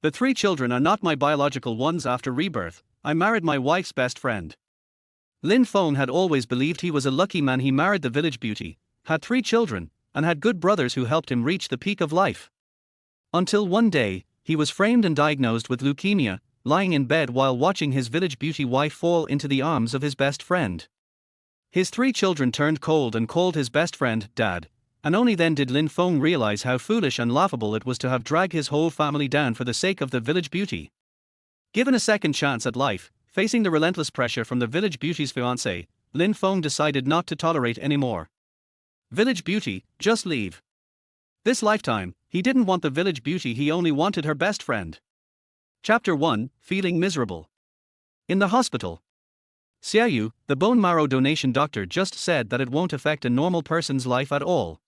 The 3 children are not my biological ones after Rebirth. I married my wife's best friend. Lin Feng had always believed he was a lucky man. He married the village beauty, had 3 children, and had good brothers who helped him reach the peak of life. Until one day, he was framed and diagnosed with leukemia, lying in bed while watching his village beauty wife fall into the arms of his best friend. His 3 children turned cold and called his best friend Dad, and only then did Lin Feng realize how foolish and laughable it was to have dragged his whole family down for the sake of the village beauty. Given a second chance at life, facing the relentless pressure from the village beauty's fiancée, Lin Feng decided not to tolerate anymore. Village beauty, just leave. This lifetime, he didn't want the village beauty, he only wanted her best friend. Chapter 1, Feeling Miserable. In the hospital. Xiaoyu, the bone marrow donation doctor, just said that it won't affect a normal person's life at all.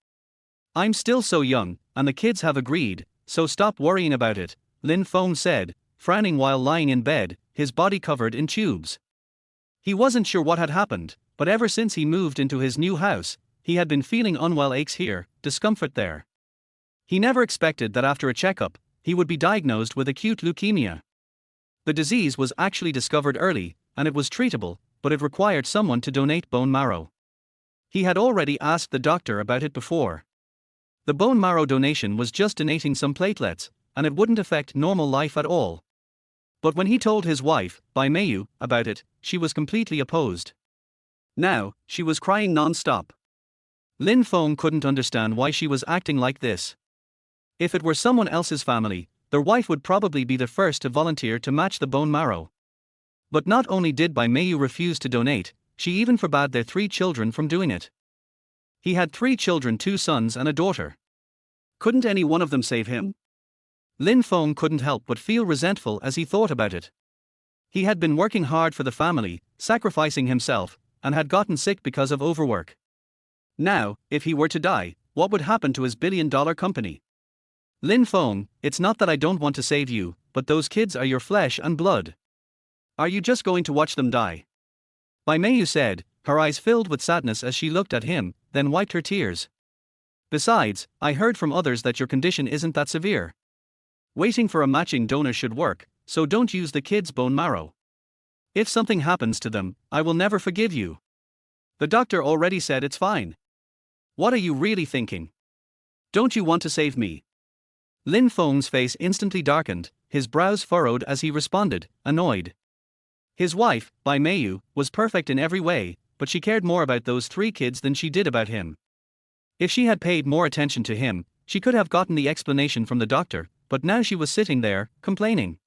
I'm still so young, and the kids have agreed, so stop worrying about it, Lin Feng said, frowning while lying in bed, his body covered in tubes. He wasn't sure what had happened, but ever since he moved into his new house, he had been feeling unwell, aches here, discomfort there. He never expected that after a checkup, he would be diagnosed with acute leukemia. The disease was actually discovered early, and it was treatable, but it required someone to donate bone marrow. He had already asked the doctor about it before. The bone marrow donation was just donating some platelets, and it wouldn't affect normal life at all. But when he told his wife, Bai Meiyu, about it, she was completely opposed. Now, she was crying non-stop. Lin Feng couldn't understand why she was acting like this. If it were someone else's family, their wife would probably be the first to volunteer to match the bone marrow. But not only did Bai Meiyu refuse to donate, she even forbade their 3 children from doing it. He had 3 children, 2 sons and a daughter. Couldn't any one of them save him? Lin Feng couldn't help but feel resentful as he thought about it. He had been working hard for the family, sacrificing himself, and had gotten sick because of overwork. Now, if he were to die, what would happen to his billion-dollar company? Lin Feng, it's not that I don't want to save you, but those kids are your flesh and blood. Are you just going to watch them die? Bai Meiyu said, her eyes filled with sadness as she looked at him, then wiped her tears. Besides, I heard from others that your condition isn't that severe. Waiting for a matching donor should work, so don't use the kids' bone marrow. If something happens to them, I will never forgive you. The doctor already said it's fine. What are you really thinking? Don't you want to save me? Lin Feng's face instantly darkened, his brows furrowed as he responded, annoyed. His wife, Bai Meiyu, was perfect in every way, but she cared more about those 3 kids than she did about him. If she had paid more attention to him, she could have gotten the explanation from the doctor, but now she was sitting there, complaining.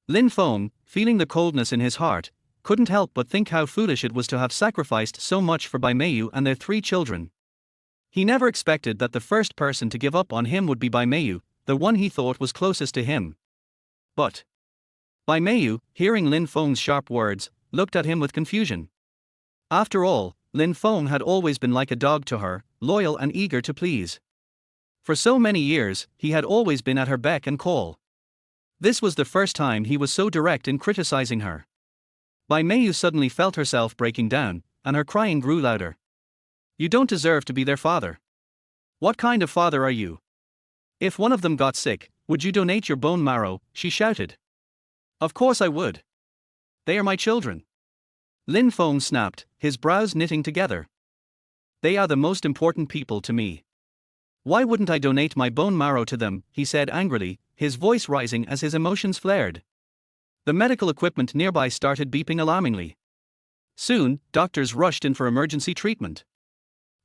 Lin Feng, feeling the coldness in his heart, couldn't help but think how foolish it was to have sacrificed so much for Bai Meiyu and their 3 children. He never expected that the first person to give up on him would be Bai Meiyu, the one he thought was closest to him. But Bai Meiyu, hearing Lin Feng's sharp words, looked at him with confusion. After all, Lin Feng had always been like a dog to her, loyal and eager to please. For so many years, he had always been at her beck and call. This was the first time he was so direct in criticizing her. Bai Meiyu suddenly felt herself breaking down, and her crying grew louder. You don't deserve to be their father. What kind of father are you? If one of them got sick, would you donate your bone marrow? She shouted. Of course I would. They are my children. Lin Feng snapped, his brows knitting together. They are the most important people to me. Why wouldn't I donate my bone marrow to them? He said angrily, his voice rising as his emotions flared. The medical equipment nearby started beeping alarmingly. Soon, doctors rushed in for emergency treatment.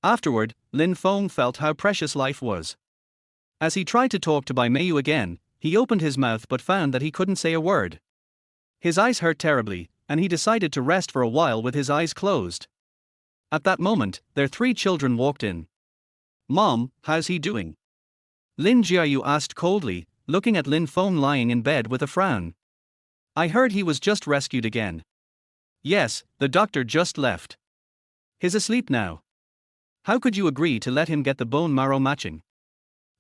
Afterward, Lin Feng felt how precious life was. As he tried to talk to Bai Meiyu again, he opened his mouth but found that he couldn't say a word. His eyes hurt terribly, and he decided to rest for a while with his eyes closed. At that moment, their 3 children walked in. Mom, how's he doing? Lin Jiayu asked coldly, looking at Lin Feng lying in bed with a frown. I heard he was just rescued again. Yes, the doctor just left. He's asleep now. How could you agree to let him get the bone marrow matching?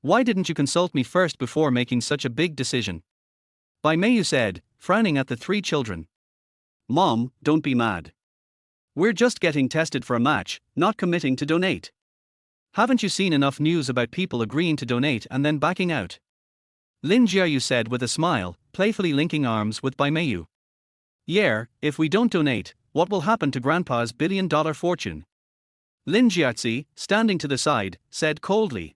Why didn't you consult me first before making such a big decision? Bai Meiyu said, frowning at the 3 children. Mom, don't be mad. We're just getting tested for a match, not committing to donate. Haven't you seen enough news about people agreeing to donate and then backing out? Lin Jiayu said with a smile, playfully linking arms with Bai Meiyu. Yeah, if we don't donate, what will happen to Grandpa's billion-dollar fortune? Lin Jiazi, standing to the side, said coldly.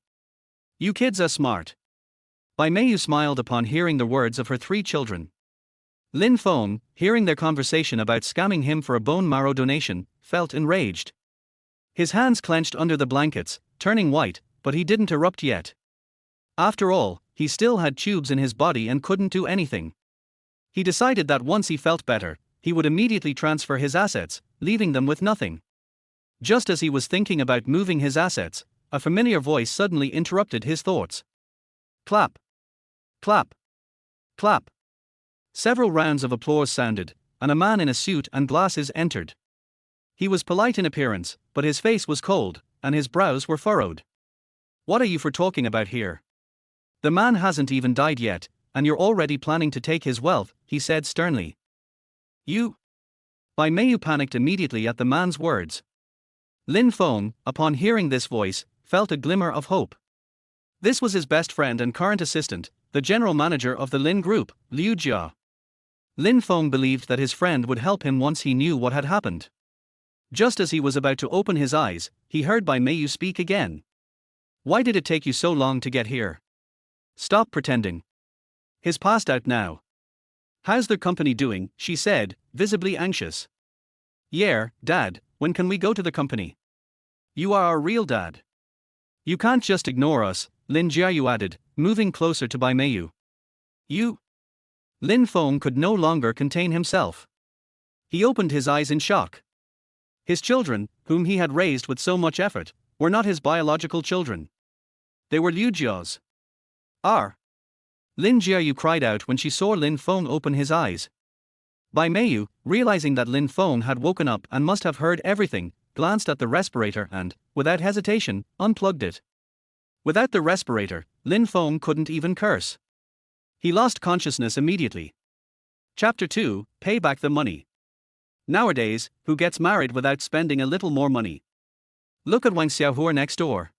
You kids are smart. Bai Meiyu smiled upon hearing the words of her 3 children. Lin Feng, hearing their conversation about scamming him for a bone marrow donation, felt enraged. His hands clenched under the blankets, turning white, but he didn't erupt yet. After all, he still had tubes in his body and couldn't do anything. He decided that once he felt better, he would immediately transfer his assets, leaving them with nothing. Just as he was thinking about moving his assets, a familiar voice suddenly interrupted his thoughts. Clap. Clap. Clap. Several rounds of applause sounded, and a man in a suit and glasses entered. He was polite in appearance, but his face was cold, and his brows were furrowed. What are you for talking about here? The man hasn't even died yet, and you're already planning to take his wealth, he said sternly. You? Bai Meiyu panicked immediately at the man's words. Lin Feng, upon hearing this voice, felt a glimmer of hope. This was his best friend and current assistant, the general manager of the Lin Group, Liu Jia. Lin Feng believed that his friend would help him once he knew what had happened. Just as he was about to open his eyes, he heard Bai Meiyu speak again. Why did it take you so long to get here? Stop pretending. He's passed out now. How's the company doing? She said, visibly anxious. Yeah, Dad, when can we go to the company? You are our real dad. You can't just ignore us, Lin Jiayu added, moving closer to Bai Meiyu. You? Lin Feng could no longer contain himself. He opened his eyes in shock. His children, whom he had raised with so much effort, were not his biological children. They were Liu Jia's. Lin Jiayu cried out when she saw Lin Feng open his eyes. Bai Meiyu, realizing that Lin Feng had woken up and must have heard everything, glanced at the respirator and, without hesitation, unplugged it. Without the respirator, Lin Feng couldn't even curse. He lost consciousness immediately. Chapter 2, Pay Back the Money. Nowadays, who gets married without spending a little more money? Look at Wang Xiaohua next door.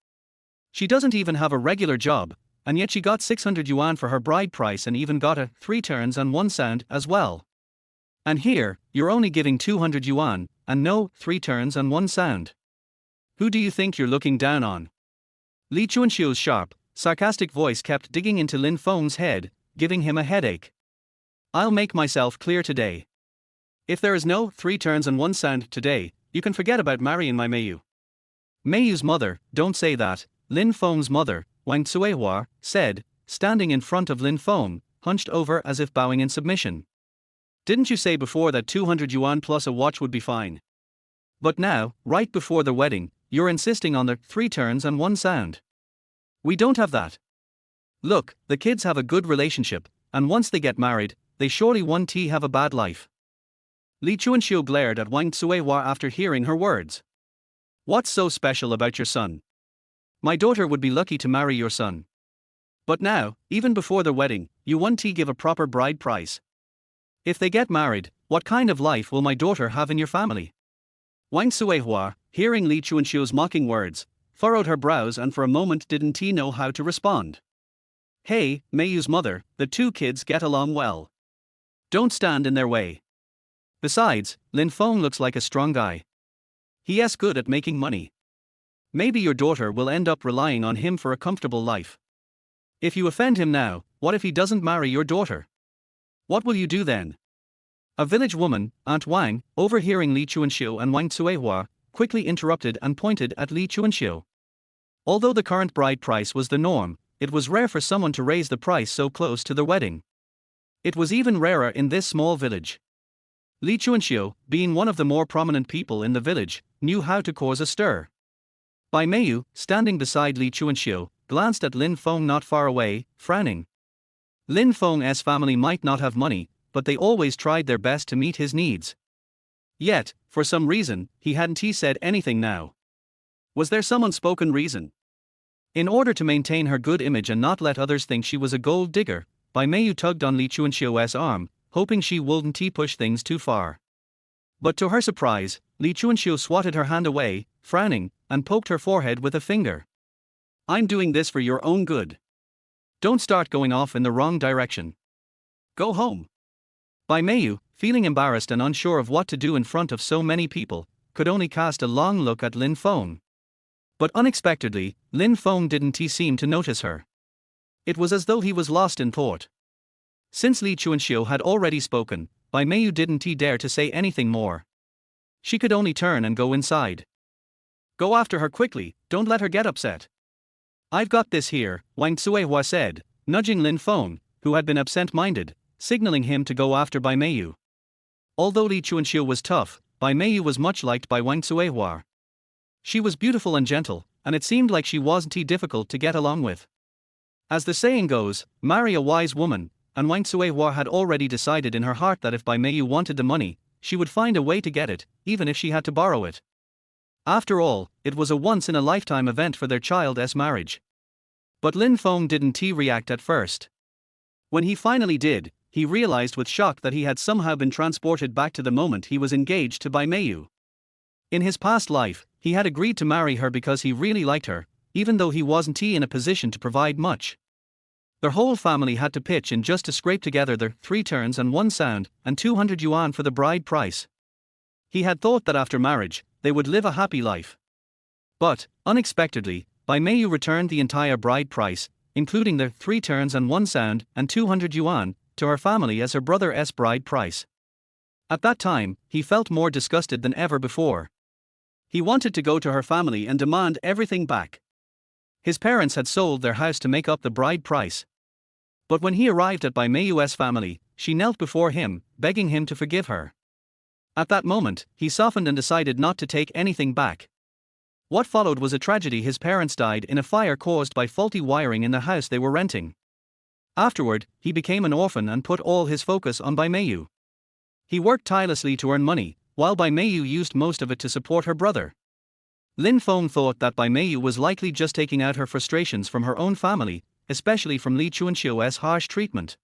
She doesn't even have a regular job, and yet she got 600 yuan for her bride price and even got a 3 turns and 1 sound as well. And here, you're only giving 200 yuan, and no 3 turns and 1 sound. Who do you think you're looking down on? Li Chuanxiu's sharp, sarcastic voice kept digging into Lin Feng's head, giving him a headache. I'll make myself clear today. If there is no 3 turns and 1 sound today, you can forget about marrying my Meiyu. Meiyu's mother, don't say that, Lin Feng's mother, Wang Cuihua, said, standing in front of Lin Feng, hunched over as if bowing in submission. Didn't you say before that 200 yuan plus a watch would be fine? But now, right before the wedding, you're insisting on the 3 turns and 1 sound. We don't have that. Look, the kids have a good relationship, and once they get married, they surely won't have a bad life. Li Chuanxiu glared at Wang Cuihua after hearing her words. What's so special about your son? My daughter would be lucky to marry your son. But now, even before the wedding, you won't give a proper bride price. If they get married, what kind of life will my daughter have in your family? Wang Cuihua, hearing Li Chuanxiu's mocking words, furrowed her brows and for a moment didn't know how to respond. Hey, Meiyu's mother, the 2 kids get along well. Don't stand in their way. Besides, Lin Feng looks like a strong guy. He's good at making money. Maybe your daughter will end up relying on him for a comfortable life. If you offend him now, what if he doesn't marry your daughter? What will you do then? A village woman, Aunt Wang, overhearing Li Chuanxiu and Wang Cuihua, quickly interrupted and pointed at Li Chuanxiu. Although the current bride price was the norm, it was rare for someone to raise the price so close to the wedding. It was even rarer in this small village. Li Chuanxiu, being one of the more prominent people in the village, knew how to cause a stir. Bai Meiyu, standing beside Li Chuanxiu, glanced at Lin Feng not far away, frowning. Lin Feng's family might not have money, but they always tried their best to meet his needs. Yet, for some reason, he hadn't said anything now. Was there some unspoken reason? In order to maintain her good image and not let others think she was a gold digger, Bai Meiyu tugged on Li Chuanxiu's arm, hoping she wouldn't push things too far. But to her surprise, Li Chuanxiu swatted her hand away, frowning, and poked her forehead with a finger. I'm doing this for your own good. Don't start going off in the wrong direction. Go home. Bai Meiyu, feeling embarrassed and unsure of what to do in front of so many people, could only cast a long look at Lin Feng. But unexpectedly, Lin Feng didn't seem to notice her. It was as though he was lost in thought. Since Li Chuanxiu had already spoken, Bai Meiyu didn't dare to say anything more. She could only turn and go inside. Go after her quickly, don't let her get upset. I've got this here, Wang Tsuehua said, nudging Lin Feng, who had been absent-minded, signaling him to go after Bai Meiyu. Although Li Chuanxiu was tough, Bai Meiyu was much liked by Wang Tsuehua. She was beautiful and gentle, and it seemed like she wasn't difficult to get along with. As the saying goes, marry a wise woman, and Wang Tsuehua had already decided in her heart that if Bai Meiyu wanted the money, she would find a way to get it, even if she had to borrow it. After all, it was a once-in-a-lifetime event for their child's marriage. But Lin Feng didn't react at first. When he finally did, he realized with shock that he had somehow been transported back to the moment he was engaged to Bai Meiyu. In his past life, he had agreed to marry her because he really liked her, even though he wasn't in a position to provide much. Their whole family had to pitch in just to scrape together their 3 turns and 1 sound, and 200 yuan for the bride price. He had thought that after marriage, they would live a happy life. But, unexpectedly, Bai Meiyu returned the entire bride price, including their 3 turns and 1 sound, and 200 yuan, to her family as her brother's bride price. At that time, he felt more disgusted than ever before. He wanted to go to her family and demand everything back. His parents had sold their house to make up the bride price. But when he arrived at Bai Meiyu's family, she knelt before him, begging him to forgive her. At that moment, he softened and decided not to take anything back. What followed was a tragedy. His parents died in a fire caused by faulty wiring in the house they were renting. Afterward, he became an orphan and put all his focus on Bai Meiyu. He worked tirelessly to earn money, while Bai Meiyu used most of it to support her brother. Lin Feng thought that Bai Meiyu was likely just taking out her frustrations from her own family, especially from Li Chuanxiu's harsh treatment.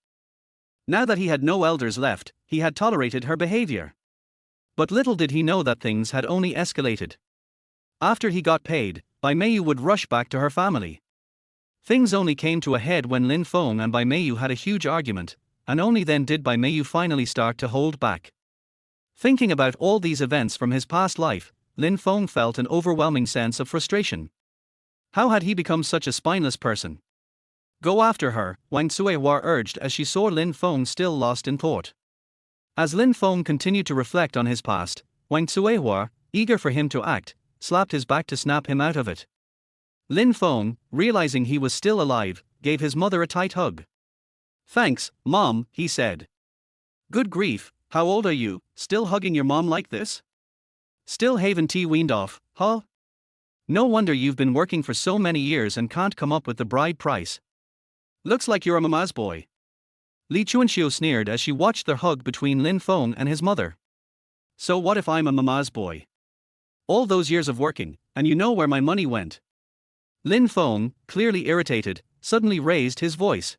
Now that he had no elders left, he had tolerated her behavior. But little did he know that things had only escalated. After he got paid, Bai Meiyu would rush back to her family. Things only came to a head when Lin Feng and Bai Meiyu had a huge argument, and only then did Bai Meiyu finally start to hold back. Thinking about all these events from his past life, Lin Feng felt an overwhelming sense of frustration. How had he become such a spineless person? Go after her, Wang Tsuehua urged as she saw Lin Feng still lost in thought. As Lin Feng continued to reflect on his past, Wang Tsuehua, eager for him to act, slapped his back to snap him out of it. Lin Feng, realizing he was still alive, gave his mother a tight hug. "Thanks, Mom," he said. "Good grief, how old are you, still hugging your mom like this? Still haven't weaned off, huh? No wonder you've been working for so many years and can't come up with the bride price. Looks like you're a mama's boy." Li Chuanxiu sneered as she watched their hug between Lin Feng and his mother. "So what if I'm a mama's boy? All those years of working, and you know where my money went?" Lin Feng, clearly irritated, suddenly raised his voice.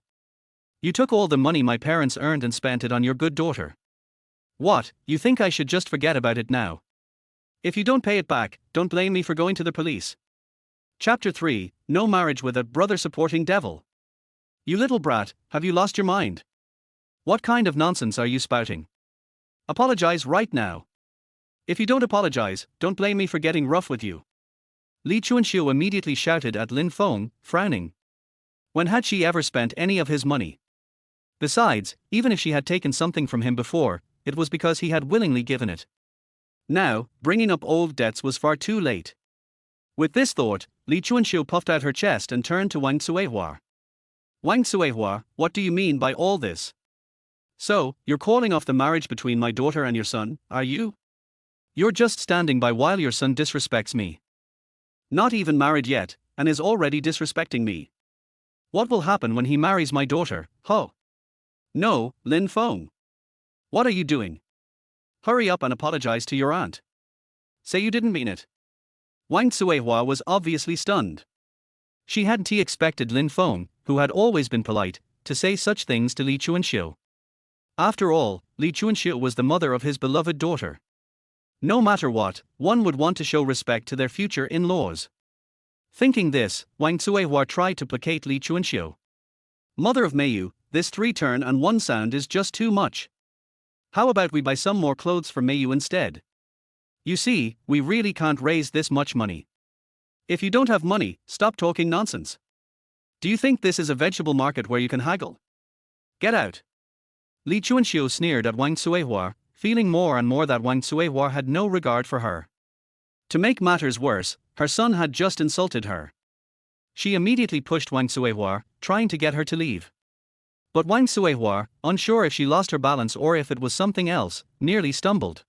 "You took all the money my parents earned and spent it on your good daughter. What, you think I should just forget about it now? If you don't pay it back, don't blame me for going to the police." Chapter 3, No Marriage with a Brother-Supporting Devil. "You little brat, have you lost your mind? What kind of nonsense are you spouting? Apologize right now. If you don't apologize, don't blame me for getting rough with you." Li Chuanxiu immediately shouted at Lin Feng, frowning. When had she ever spent any of his money? Besides, even if she had taken something from him before, it was because he had willingly given it. Now, bringing up old debts was far too late. With this thought, Li Chuanxiu puffed out her chest and turned to Wang Tsuehua. "Wang Tsuehua, what do you mean by all this? So, you're calling off the marriage between my daughter and your son, are you? You're just standing by while your son disrespects me. Not even married yet, and is already disrespecting me. What will happen when he marries my daughter, huh?" "No, Lin Feng. What are you doing? Hurry up and apologize to your aunt. Say you didn't mean it." Wang Tsuehua was obviously stunned. She hadn't expected Lin Feng, who had always been polite, to say such things to Li Chuanxiu. After all, Li Chuanxiu was the mother of his beloved daughter. No matter what, one would want to show respect to their future in-laws. Thinking this, Wang Tsuehua tried to placate Li Chuanxiu. Mother of Mayu, this 3 turn and 1 sound is just too much. How about we buy some more clothes for Mayu instead? You see, we really can't raise this much money. If you don't have money, stop talking nonsense. Do you think this is a vegetable market where you can haggle? Get out. Li Chuanxiu sneered at Wang Suihua, feeling more and more that Wang Suihua had no regard for her. To make matters worse, her son had just insulted her. She immediately pushed Wang Suihua, trying to get her to leave. But Wang Suihua, unsure if she lost her balance or if it was something else, nearly stumbled.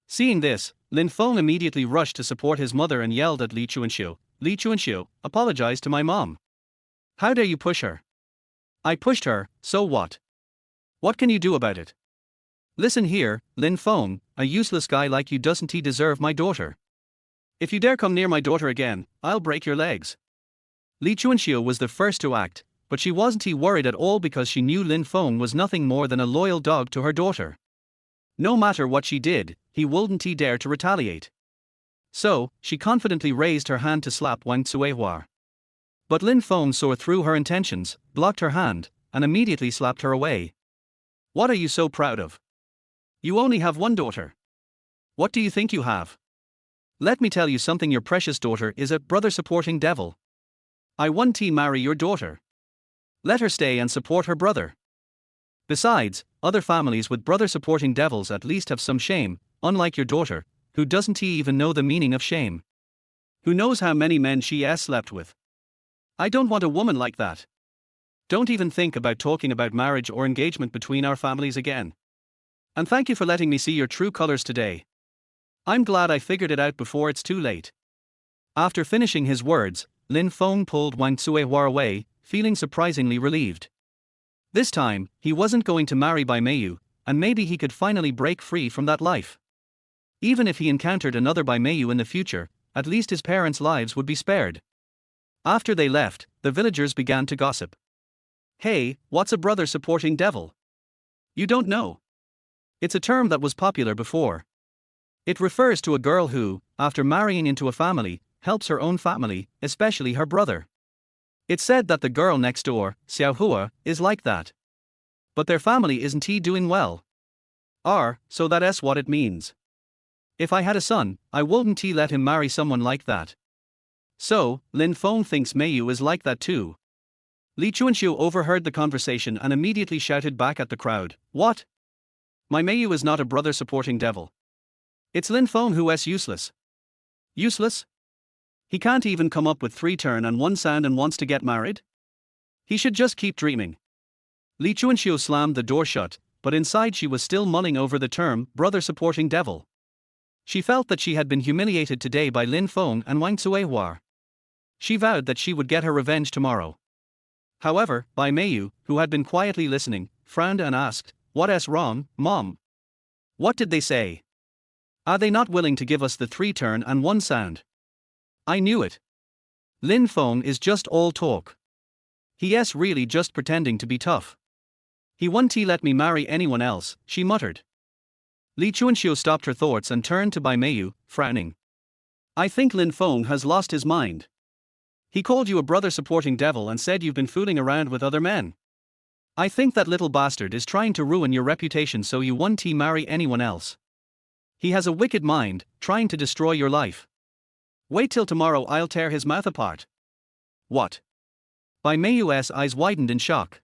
Seeing this, Lin Feng immediately rushed to support his mother and yelled at Li Chuanxiu, "Li Chuanxiu, apologize to my mom. How dare you push her?" "I pushed her, so what? What can you do about it?" "Listen here, Lin Feng, a useless guy like you doesn't he deserve my daughter? If you dare come near my daughter again, I'll break your legs." Li Chuanxiu was the first to act, but she wasn't worried at all because she knew Lin Feng was nothing more than a loyal dog to her daughter. No matter what she did, he wouldn't dare to retaliate. So, she confidently raised her hand to slap Wang Suihua. But Lin Feng saw through her intentions, blocked her hand, and immediately slapped her away. "What are you so proud of? You only have one daughter. What do you think you have? Let me tell you something, your precious daughter is a brother-supporting devil. I won't marry your daughter. Let her stay and support her brother. Besides, other families with brother-supporting devils at least have some shame, unlike your daughter, who doesn't even know the meaning of shame. Who knows how many men she has slept with? I don't want a woman like that. Don't even think about talking about marriage or engagement between our families again. And thank you for letting me see your true colors today. I'm glad I figured it out before it's too late." After finishing his words, Lin Feng pulled Wang Suihua away, feeling surprisingly relieved. This time, he wasn't going to marry Bai Meiyu, and maybe he could finally break free from that life. Even if he encountered another Bai Meiyu in the future, at least his parents' lives would be spared. After they left, the villagers began to gossip. "Hey, what's a brother-supporting devil? You don't know? It's a term that was popular before. It refers to a girl who, after marrying into a family, helps her own family, especially her brother. It's said that the girl next door, Xiaohua, is like that. But their family isn't doing well. So that's what it means. If I had a son, I wouldn't let him marry someone like that. So, Lin Feng thinks Meiyu is like that too." Li Chuanxiu overheard the conversation and immediately shouted back at the crowd, "What? My Meiyu is not a brother-supporting devil. It's Lin Feng who is useless." Useless? He can't even come up with 3 turn and 1 sound and wants to get married? He should just keep dreaming. Li Chuanxiu slammed the door shut, but inside she was still mulling over the term brother-supporting devil. She felt that she had been humiliated today by Lin Feng and Wang Suihua. She vowed that she would get her revenge tomorrow. However, Bai Meiyu, who had been quietly listening, frowned and asked, "What's wrong, Mom? What did they say? Are they not willing to give us the 3 turn and 1 sound?" "I knew it. Lin Feng is just all talk. He's really just pretending to be tough. He won't let me marry anyone else," she muttered. Li Chuanxiu stopped her thoughts and turned to Bai Meiyu, frowning. "I think Lin Feng has lost his mind. He called you a brother-supporting devil and said you've been fooling around with other men. I think that little bastard is trying to ruin your reputation so you won't marry anyone else. He has a wicked mind, trying to destroy your life. Wait till tomorrow, I'll tear his mouth apart." "What?" Bai Meiyu's eyes widened in shock.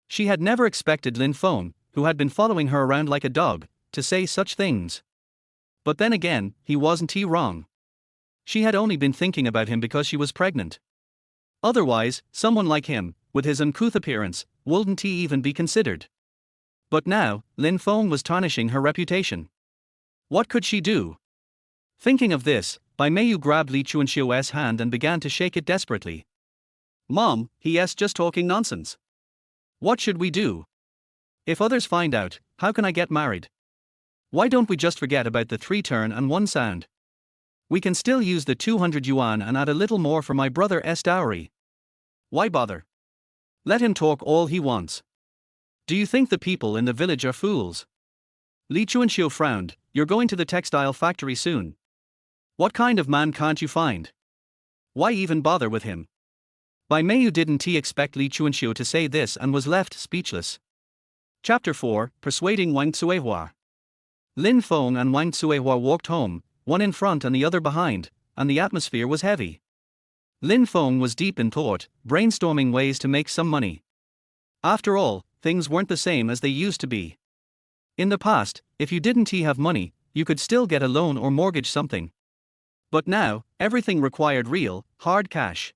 She had never expected Lin Feng, who had been following her around like a dog, to say such things. But then again, he wasn't wrong. She had only been thinking about him because she was pregnant. Otherwise, someone like him, with his uncouth appearance, wouldn't even be considered. But now, Lin Feng was tarnishing her reputation. What could she do? Thinking of this, Bai Meiyu grabbed Li Chuanxiu's hand and began to shake it desperately. "Mom, he's just talking nonsense. What should we do? If others find out, how can I get married? Why don't we just forget about the 3 turn and 1 sound? We can still use the 200 yuan and add a little more for my brother's dowry. Why bother? Let him talk all he wants. Do you think the people in the village are fools?" Li Chuanxiu frowned. "You're going to the textile factory soon. What kind of man can't you find? Why even bother with him? Bai Meiyu didn't expect Li Chuanxiu to say this and was left speechless. Chapter 4, Persuading Wang Tsuehua. Lin Feng and Wang Tsuehua walked home, one in front and the other behind, and the atmosphere was heavy. Lin Feng was deep in thought, brainstorming ways to make some money. After all, things weren't the same as they used to be. In the past, if you didn't have money, you could still get a loan or mortgage something. But now, everything required real, hard cash.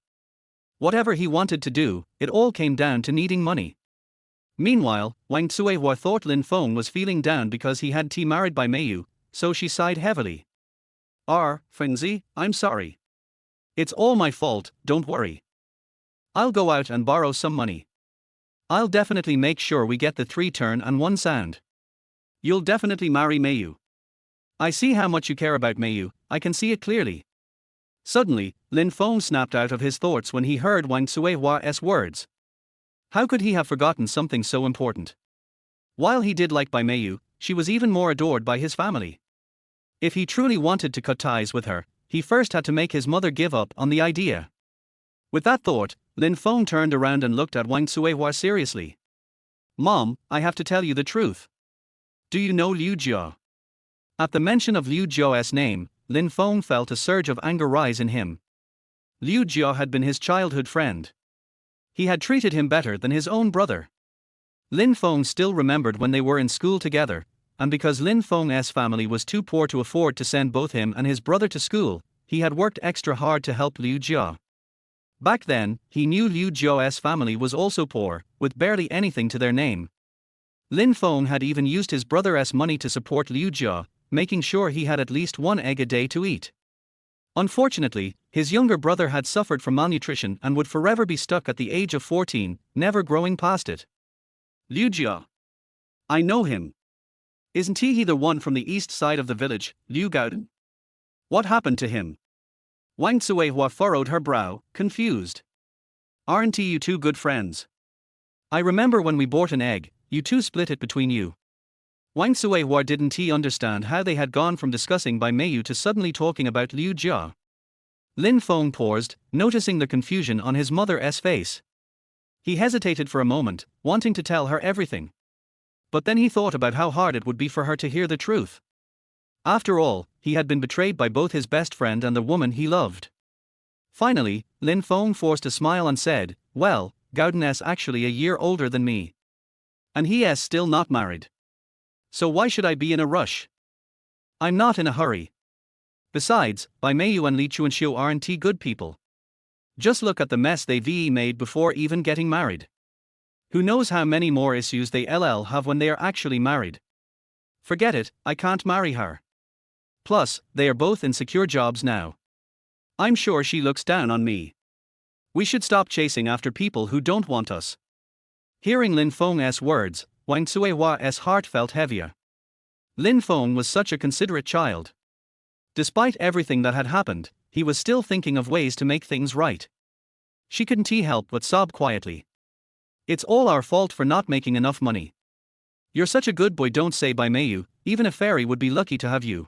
Whatever he wanted to do, it all came down to needing money. Meanwhile, Wang Tsuehua thought Lin Feng was feeling down because he had married Bai Meiyu, so she sighed heavily. Fiancée, I'm sorry. It's all my fault, don't worry. I'll go out and borrow some money. I'll definitely make sure we get the 3 turn and 1 sound. You'll definitely marry Meiyu. I see how much you care about Meiyu, I can see it clearly. Suddenly, Lin Feng snapped out of his thoughts when he heard Wang Tsuehua's words. How could he have forgotten something so important? While he did like Bai Meiyu, she was even more adored by his family. If he truly wanted to cut ties with her, he first had to make his mother give up on the idea. With that thought, Lin Feng turned around and looked at Wang Tsuehua seriously. Mom, I have to tell you the truth. Do you know Liu Jia? At the mention of Liu Jia's name, Lin Feng felt a surge of anger rise in him. Liu Jia had been his childhood friend. He had treated him better than his own brother. Lin Feng still remembered when they were in school together, and because Lin Feng's family was too poor to afford to send both him and his brother to school, he had worked extra hard to help Liu Jia. Back then, he knew Liu Jia's family was also poor, with barely anything to their name. Lin Feng had even used his brother's money to support Liu Jia, making sure he had at least 1 egg a day to eat. Unfortunately, his younger brother had suffered from malnutrition and would forever be stuck at the age of 14, never growing past it. Liu Jia. I know him. Isn't he the one from the east side of the village, Liu Gaodan? What happened to him? Wang Tsuehua furrowed her brow, confused. Aren't you 2 good friends? I remember when we bought an egg, you 2 split it between you. Wang Tsuehua didn't understand how they had gone from discussing Bai Meiyu to suddenly talking about Liu Jia. Lin Feng paused, noticing the confusion on his mother's face. He hesitated for a moment, wanting to tell her everything. But then he thought about how hard it would be for her to hear the truth. After all, he had been betrayed by both his best friend and the woman he loved. Finally, Lin Feng forced a smile and said, well, Gaodan's actually a year older than me. And he is still not married. So why should I be in a rush? I'm not in a hurry. Besides, Bai Meiyu and Li Chuanxiu aren't good people. Just look at the mess they've made before even getting married. Who knows how many more issues they'll have when they are actually married. Forget it, I can't marry her. Plus, they are both in secure jobs now. I'm sure she looks down on me. We should stop chasing after people who don't want us. Hearing Lin Feng's words, Wang Tsuehua's heart felt heavier. Lin Feng was such a considerate child. Despite everything that had happened, he was still thinking of ways to make things right. She couldn't help but sob quietly. It's all our fault for not making enough money. You're such a good boy, don't say Bai Meiyu, even a fairy would be lucky to have you.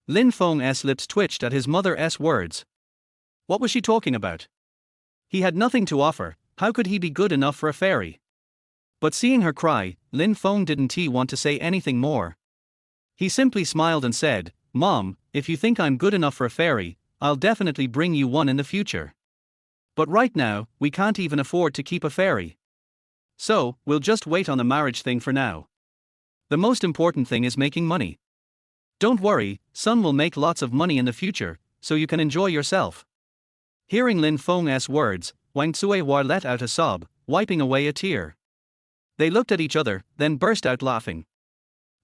Lin Feng's lips twitched at his mother's words. What was she talking about? He had nothing to offer, how could he be good enough for a fairy? But seeing her cry, Lin Feng didn't want to say anything more. He simply smiled and said, Mom, if you think I'm good enough for a fairy, I'll definitely bring you one in the future. But right now, we can't even afford to keep a fairy. So, we'll just wait on the marriage thing for now. The most important thing is making money. Don't worry, son will make lots of money in the future, so you can enjoy yourself. Hearing Lin Feng's words, Wang Tsuehua let out a sob, wiping away a tear. They looked at each other, then burst out laughing.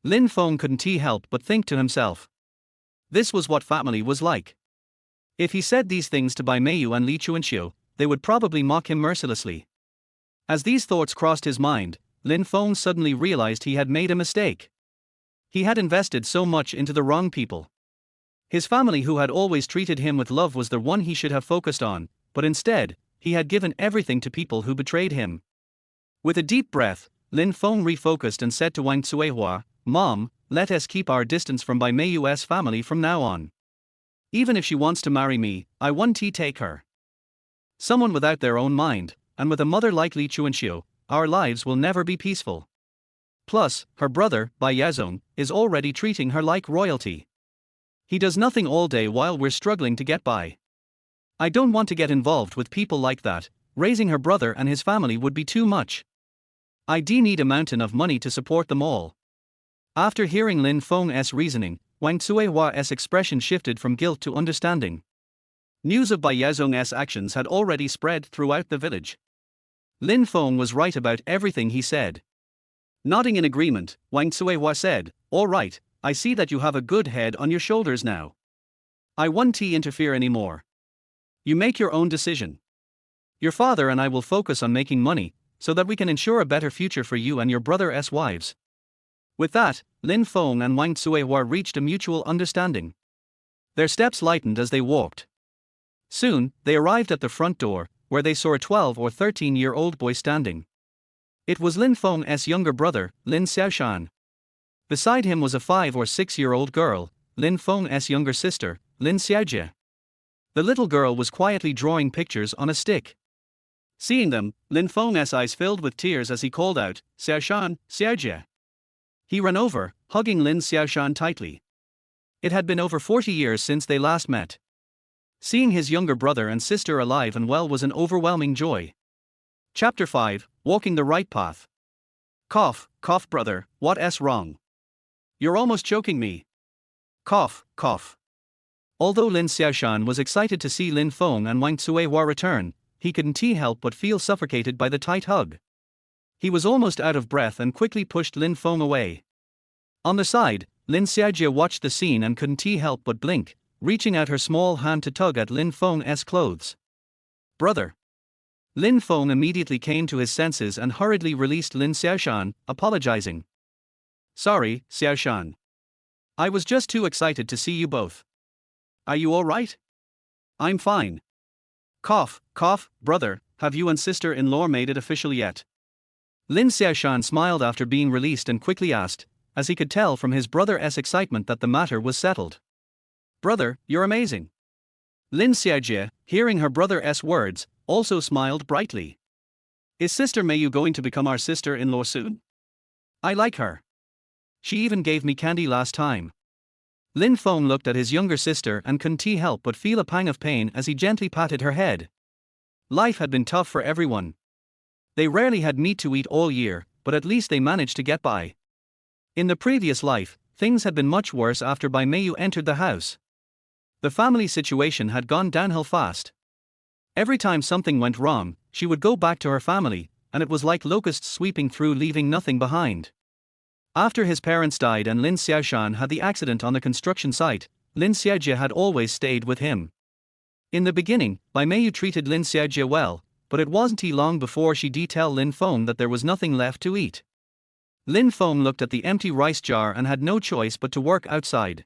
Lin Feng couldn't help but think to himself. This was what family was like. If he said these things to Bai Meiyu and Li Chuanxiu, they would probably mock him mercilessly. As these thoughts crossed his mind, Lin Feng suddenly realized he had made a mistake. He had invested so much into the wrong people. His family, who had always treated him with love, was the one he should have focused on, but instead, he had given everything to people who betrayed him. With a deep breath, Lin Feng refocused and said to Wang Tsuehua, Mom, let us keep our distance from Bai Meiyu's family from now on. Even if she wants to marry me, I won't take her. Someone without their own mind, and with a mother like Li Chuanxiu, our lives will never be peaceful. Plus, her brother, Bai Yazong, is already treating her like royalty. He does nothing all day while we're struggling to get by. I don't want to get involved with people like that. Raising her brother and his family would be too much. I need a mountain of money to support them all. After hearing Lin Feng's reasoning, Wang Cuihua's expression shifted from guilt to understanding. News of Bai Yazong's actions had already spread throughout the village. Lin Feng was right about everything he said. Nodding in agreement, Wang Cuihua said, "All right, I see that you have a good head on your shoulders now. I won't interfere anymore. You make your own decision. Your father and I will focus on making money, so that we can ensure a better future for you and your brother's wives." With that, Lin Feng and Wang Cuihua reached a mutual understanding. Their steps lightened as they walked. Soon, they arrived at the front door, where they saw a 12 or 13-year-old boy standing. It was Lin Feng's younger brother, Lin Xiaoshan. Beside him was a 5 or 6-year-old girl, Lin Feng's younger sister, Lin Xiaojie. The little girl was quietly drawing pictures on a stick. Seeing them, Lin Feng's eyes filled with tears as he called out, "Xiaoshan, Xiaojie." He ran over, hugging Lin Xiaoshan tightly. It had been over 40 years since they last met. Seeing his younger brother and sister alive and well was an overwhelming joy. Chapter 5, Walking the Right Path. Cough, cough brother, what's wrong? You're almost choking me. Cough, cough. Although Lin Xiaoshan was excited to see Lin Feng and Wang Cuihua return, he couldn't help but feel suffocated by the tight hug. He was almost out of breath and quickly pushed Lin Feng away. On the side, Lin Xiaojie watched the scene and couldn't help but blink, reaching out her small hand to tug at Lin Feng's clothes. "Brother." Lin Feng immediately came to his senses and hurriedly released Lin Xiaoshan, apologizing. "Sorry, Xiaoshan. I was just too excited to see you both. Are you all right?" "I'm fine." Cough, cough, brother, have you and sister-in-law made it official yet? Lin Xiaoshan smiled after being released and quickly asked, as he could tell from his brother's excitement that the matter was settled. "Brother, you're amazing." Lin Xiaojie, hearing her brother's words, also smiled brightly. "Is Sister Mayu going to become our sister-in-law soon? I like her. She even gave me candy last time." Lin Feng looked at his younger sister and couldn't help but feel a pang of pain as he gently patted her head. Life had been tough for everyone. They rarely had meat to eat all year, but at least they managed to get by. In the previous life, things had been much worse after Bai Meiyu entered the house. The family situation had gone downhill fast. Every time something went wrong, she would go back to her family, and it was like locusts sweeping through, leaving nothing behind. After his parents died and Lin Xiaoshan had the accident on the construction site, Lin Xiaojie had always stayed with him. In the beginning, Bai Meiyu treated Lin Xiaojie well, but it wasn't long before she detailed Lin Feng that there was nothing left to eat. Lin Feng looked at the empty rice jar and had no choice but to work outside.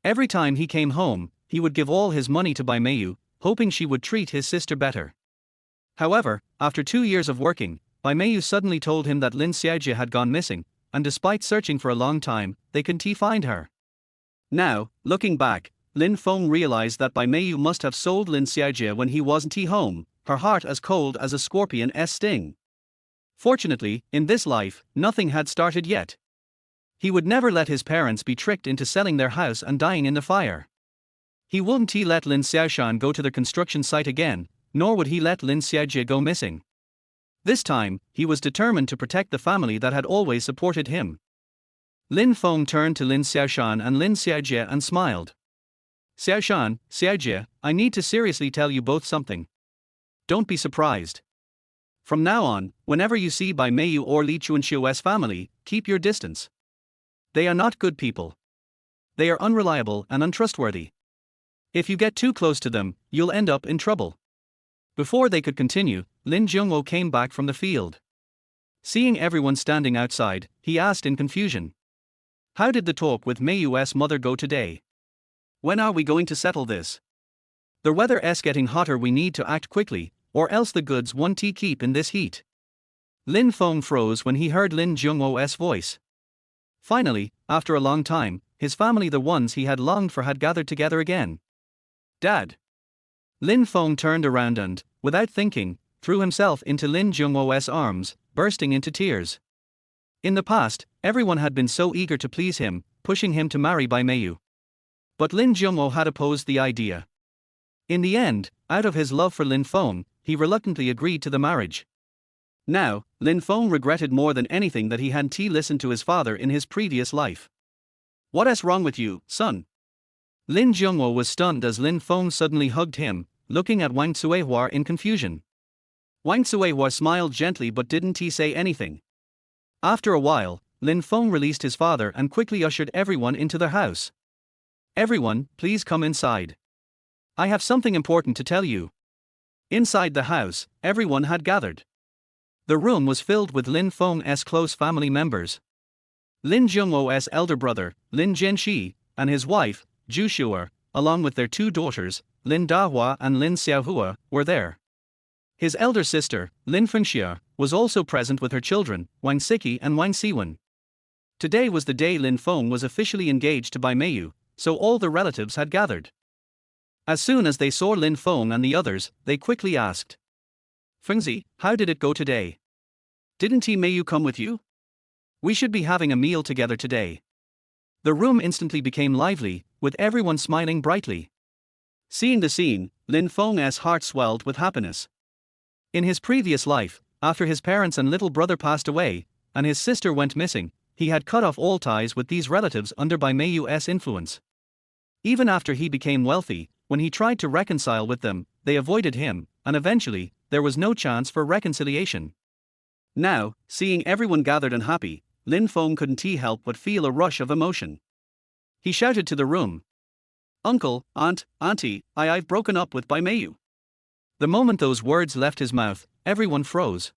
Every time he came home, he would give all his money to Bai Meiyu, hoping she would treat his sister better. However, after 2 years of working, Bai Meiyu suddenly told him that Lin Xiaojie had gone missing, and despite searching for a long time, they couldn't find her. Now, looking back, Lin Feng realized that Bai Meiyu must have sold Lin Xiaojie when he wasn't home, her heart as cold as a scorpion's sting. Fortunately, in this life, nothing had started yet. He would never let his parents be tricked into selling their house and dying in the fire. He wouldn't let Lin Xiaoshan go to the construction site again, nor would he let Lin Xiaojie go missing. This time, he was determined to protect the family that had always supported him. Lin Feng turned to Lin Xiaoshan and Lin Xiaojie and smiled. "Xiaoshan, Xiaojie, I need to seriously tell you both something. Don't be surprised. From now on, whenever you see Bai Meiyu or Li Chuanxiu's family, keep your distance. They are not good people. They are unreliable and untrustworthy. If you get too close to them, you'll end up in trouble." Before they could continue, Lin Jungwo came back from the field. Seeing everyone standing outside, he asked in confusion, "How did the talk with Meiyu's mother go today? When are we going to settle this? The weather's getting hotter, we need to act quickly, or else the goods won't keep in this heat." Lin Feng froze when he heard Lin Jungwo's voice. Finally, after a long time, his family, the ones he had longed for, had gathered together again. "Dad." Lin Feng turned around and, without thinking, threw himself into Lin Jungwo's arms, bursting into tears. In the past, everyone had been so eager to please him, pushing him to marry Bai Meiyu. But Lin Jungwo had opposed the idea. In the end, out of his love for Lin Feng, he reluctantly agreed to the marriage. Now, Lin Feng regretted more than anything that he hadn't listened to his father in his previous life. "What's wrong with you, son?" Lin Jungwo was stunned as Lin Feng suddenly hugged him, looking at Wang Tsuehua in confusion. Wang Tsuehua smiled gently but didn't say anything. After a while, Lin Feng released his father and quickly ushered everyone into their house. "Everyone, please come inside. I have something important to tell you." Inside the house, everyone had gathered. The room was filled with Lin Feng's close family members. Lin Jungwo's elder brother, Lin Zhenxi, and his wife, Zhu Shuer, along with their two daughters, Lin Dahua and Lin Xiaohua, were there. His elder sister, Lin Fengxia, was also present with her children, Wang Siki and Wang Siwen. Today was the day Lin Feng was officially engaged to Bai Meiyu, so all the relatives had gathered. As soon as they saw Lin Feng and the others, they quickly asked, "Fengzi, how did it go today? Didn't Meiyu come with you? We should be having a meal together today." The room instantly became lively, with everyone smiling brightly. Seeing the scene, Lin Feng's heart swelled with happiness. In his previous life, after his parents and little brother passed away, and his sister went missing, he had cut off all ties with these relatives under Bai Meiyu's influence. Even after he became wealthy, when he tried to reconcile with them, they avoided him, and eventually, there was no chance for reconciliation. Now, seeing everyone gathered and happy, Lin Feng couldn't help but feel a rush of emotion. He shouted to the room, "Uncle, Aunt, Auntie, I've broken up with Bai Meiyu." The moment those words left his mouth, everyone froze.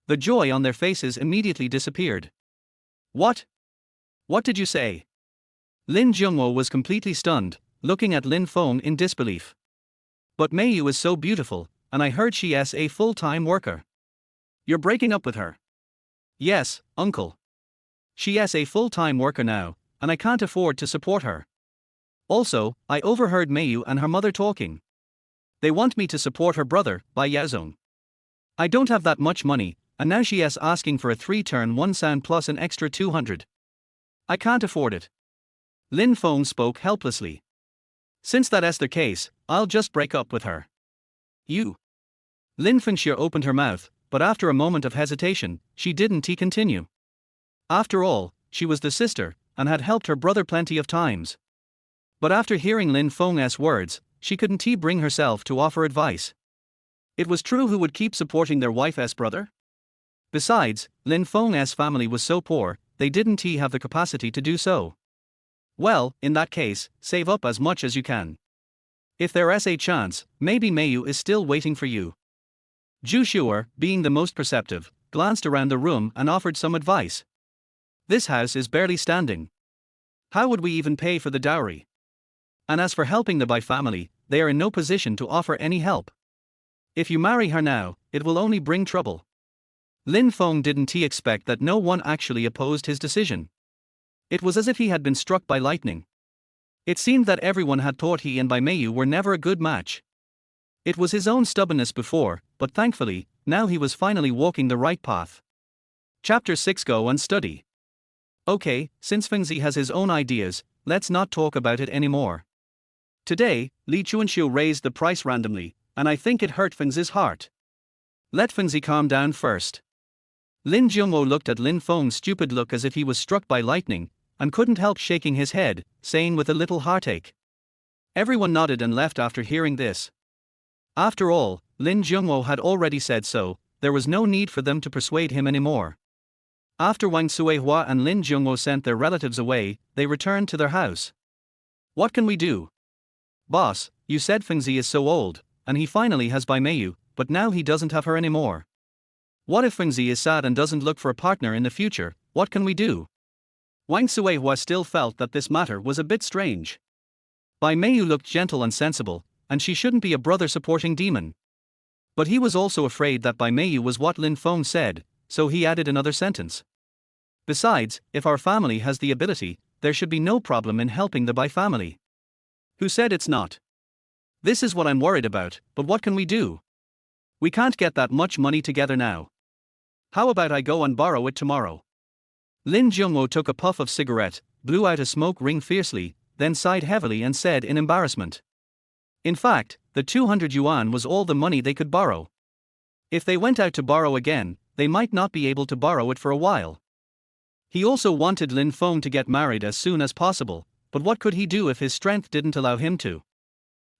The joy on their faces immediately disappeared. "What? What did you say?" Lin Jungwo was completely stunned, looking at Lin Feng in disbelief. "But Meiyu is so beautiful, and I heard she is a full-time worker." "You're breaking up with her?" "Yes, uncle. She is a full-time worker now, and I can't afford to support her. Also, I overheard Meiyu and her mother talking. They want me to support her brother, Bai Yazong. I don't have that much money, and now she is asking for a 3-turn 1 sound plus an extra 200. I can't afford it." Lin Feng spoke helplessly. "Since that is the case, I'll just break up with her." "You?" Lin Fengxia opened her mouth, but after a moment of hesitation, she didn't continue. After all, she was the sister, and had helped her brother plenty of times. But after hearing Lin Feng's words, she couldn't bring herself to offer advice. It was true who would keep supporting their wife's brother? Besides, Lin Feng's family was so poor, they didn't have the capacity to do so. Well, in that case, save up as much as you can. If there is a chance, maybe Meiyu is still waiting for you. Zhu Shuer, being the most perceptive, glanced around the room and offered some advice. "This house is barely standing. How would we even pay for the dowry? And as for helping the Bai family, they are in no position to offer any help. If you marry her now, it will only bring trouble." Lin Feng didn't expect that no one actually opposed his decision. It was as if he had been struck by lightning. It seemed that everyone had thought he and Bai Meiyu were never a good match. It was his own stubbornness before, but thankfully, now he was finally walking the right path. Chapter 6. Go and study. Okay, since Fengzi has his own ideas, let's not talk about it anymore. Today, Li Chuanxiu raised the price randomly, and I think it hurt Fengzi's heart. Let Fengzi calm down first. Lin Jungwo looked at Lin Feng's stupid look as if he was struck by lightning, and couldn't help shaking his head, saying with a little heartache. Everyone nodded and left after hearing this. After all, Lin Jungwo had already said so, there was no need for them to persuade him anymore. After Wang Tsuehua and Lin Jungwo sent their relatives away, they returned to their house. "What can we do?" "Boss, you said Fengzi is so old, and he finally has Bai Meiyu, but now he doesn't have her anymore. What if Fengzi is sad and doesn't look for a partner in the future, what can we do?" Wang Tsuehua still felt that this matter was a bit strange. Bai Meiyu looked gentle and sensible, and she shouldn't be a brother-supporting demon. But he was also afraid that Bai Meiyu was what Lin Feng said, so he added another sentence. "Besides, if our family has the ability, there should be no problem in helping the Bai family." "Who said it's not? This is what I'm worried about, but what can we do?" We can't get that much money together now. How about I go and borrow it tomorrow? Lin Jungwo took a puff of cigarette, blew out a smoke ring fiercely, then sighed heavily and said in embarrassment. In fact, the 200 yuan was all the money they could borrow. If they went out to borrow again, they might not be able to borrow it for a while. He also wanted Lin Feng to get married as soon as possible, but what could he do if his strength didn't allow him to?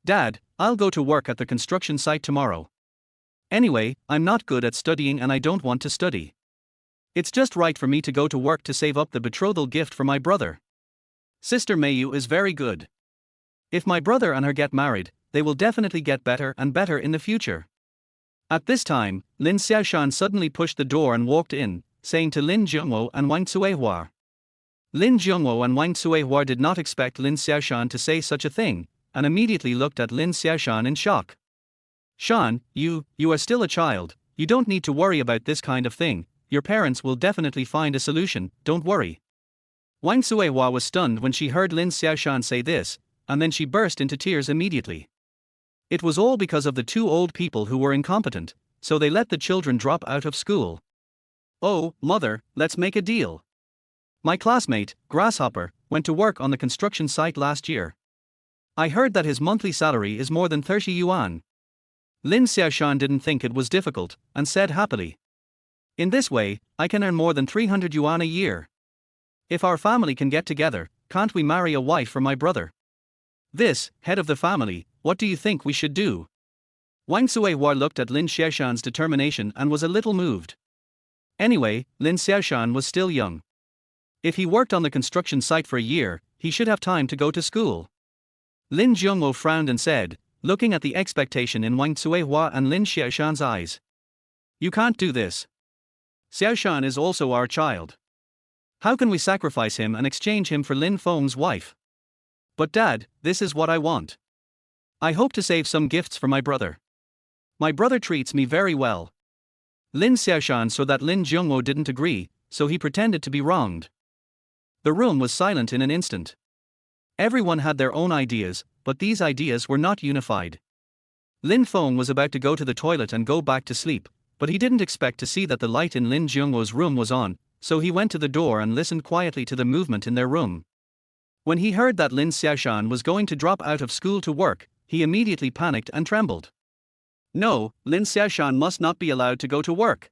Dad, I'll go to work at the construction site tomorrow. Anyway, I'm not good at studying and I don't want to study. It's just right for me to go to work to save up the betrothal gift for my brother. Sister Meiyu is very good. If my brother and her get married, they will definitely get better and better in the future. At this time, Lin Xiaoshan suddenly pushed the door and walked in, saying to Lin Jungwo and Wang Cuihua. Lin Jungwo and Wang Cuihua did not expect Lin Xiaoshan to say such a thing, and immediately looked at Lin Xiaoshan in shock. Shan, you are still a child, you don't need to worry about this kind of thing, your parents will definitely find a solution, don't worry. Wang Cuihua was stunned when she heard Lin Xiaoshan say this, and then she burst into tears immediately. It was all because of the two old people who were incompetent, so they let the children drop out of school. Oh, mother, let's make a deal. My classmate, Grasshopper, went to work on the construction site last year. I heard that his monthly salary is more than 30 yuan. Lin Xiaoshan didn't think it was difficult, and said happily. In this way, I can earn more than 300 yuan a year. If our family can get together, can't we marry a wife for my brother? This, head of the family, what do you think we should do? Wang Cuihua looked at Lin Xiaoshan's determination and was a little moved. Anyway, Lin Xiaoshan was still young. If he worked on the construction site for a year, he should have time to go to school. Lin Jungwo frowned and said, looking at the expectation in Wang Cuihua and Lin Xiaoshan's eyes. You can't do this. Xiaoshan is also our child. How can we sacrifice him and exchange him for Lin Feng's wife? But Dad, this is what I want. I hope to save some gifts for my brother. My brother treats me very well. Lin Xiaoshan saw that Lin Jungwo didn't agree, so he pretended to be wronged. The room was silent in an instant. Everyone had their own ideas, but these ideas were not unified. Lin Feng was about to go to the toilet and go back to sleep, but he didn't expect to see that the light in Lin Jungwo's room was on, so he went to the door and listened quietly to the movement in their room. When he heard that Lin Xiaoshan was going to drop out of school to work, he immediately panicked and trembled. No, Lin Xiaoshan must not be allowed to go to work.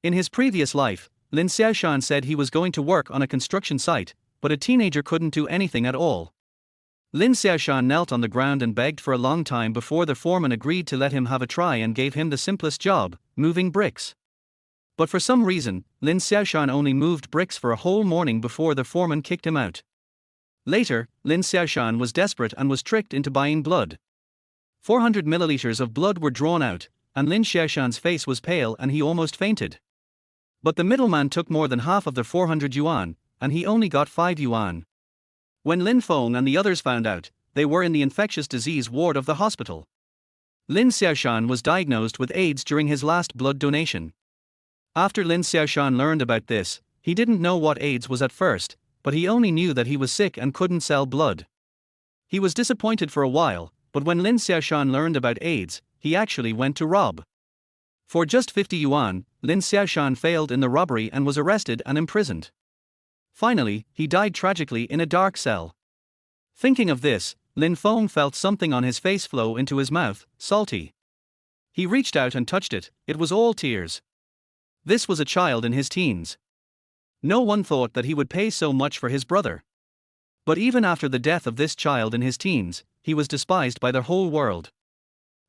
In his previous life, Lin Xiaoshan said he was going to work on a construction site, but a teenager couldn't do anything at all. Lin Xiaoshan knelt on the ground and begged for a long time before the foreman agreed to let him have a try and gave him the simplest job, moving bricks. But for some reason, Lin Xiaoshan only moved bricks for a whole morning before the foreman kicked him out. Later, Lin Xiaoshan was desperate and was tricked into buying blood. 400 milliliters of blood were drawn out, and Lin Xiaoshan's face was pale and he almost fainted. But the middleman took more than half of the 400 yuan, and he only got 5 yuan. When Lin Feng and the others found out, they were in the infectious disease ward of the hospital. Lin Xiaoshan was diagnosed with AIDS during his last blood donation. After Lin Xiaoshan learned about this, he didn't know what AIDS was at first, but he only knew that he was sick and couldn't sell blood. He was disappointed for a while, but when Lin Xiaoshan learned about AIDS, he actually went to rob. For just 50 yuan, Lin Xiaoshan failed in the robbery and was arrested and imprisoned. Finally, he died tragically in a dark cell. Thinking of this, Lin Feng felt something on his face flow into his mouth, salty. He reached out and touched it, it was all tears. This was a child in his teens. No one thought that he would pay so much for his brother. But even after the death of this child in his teens, he was despised by the whole world.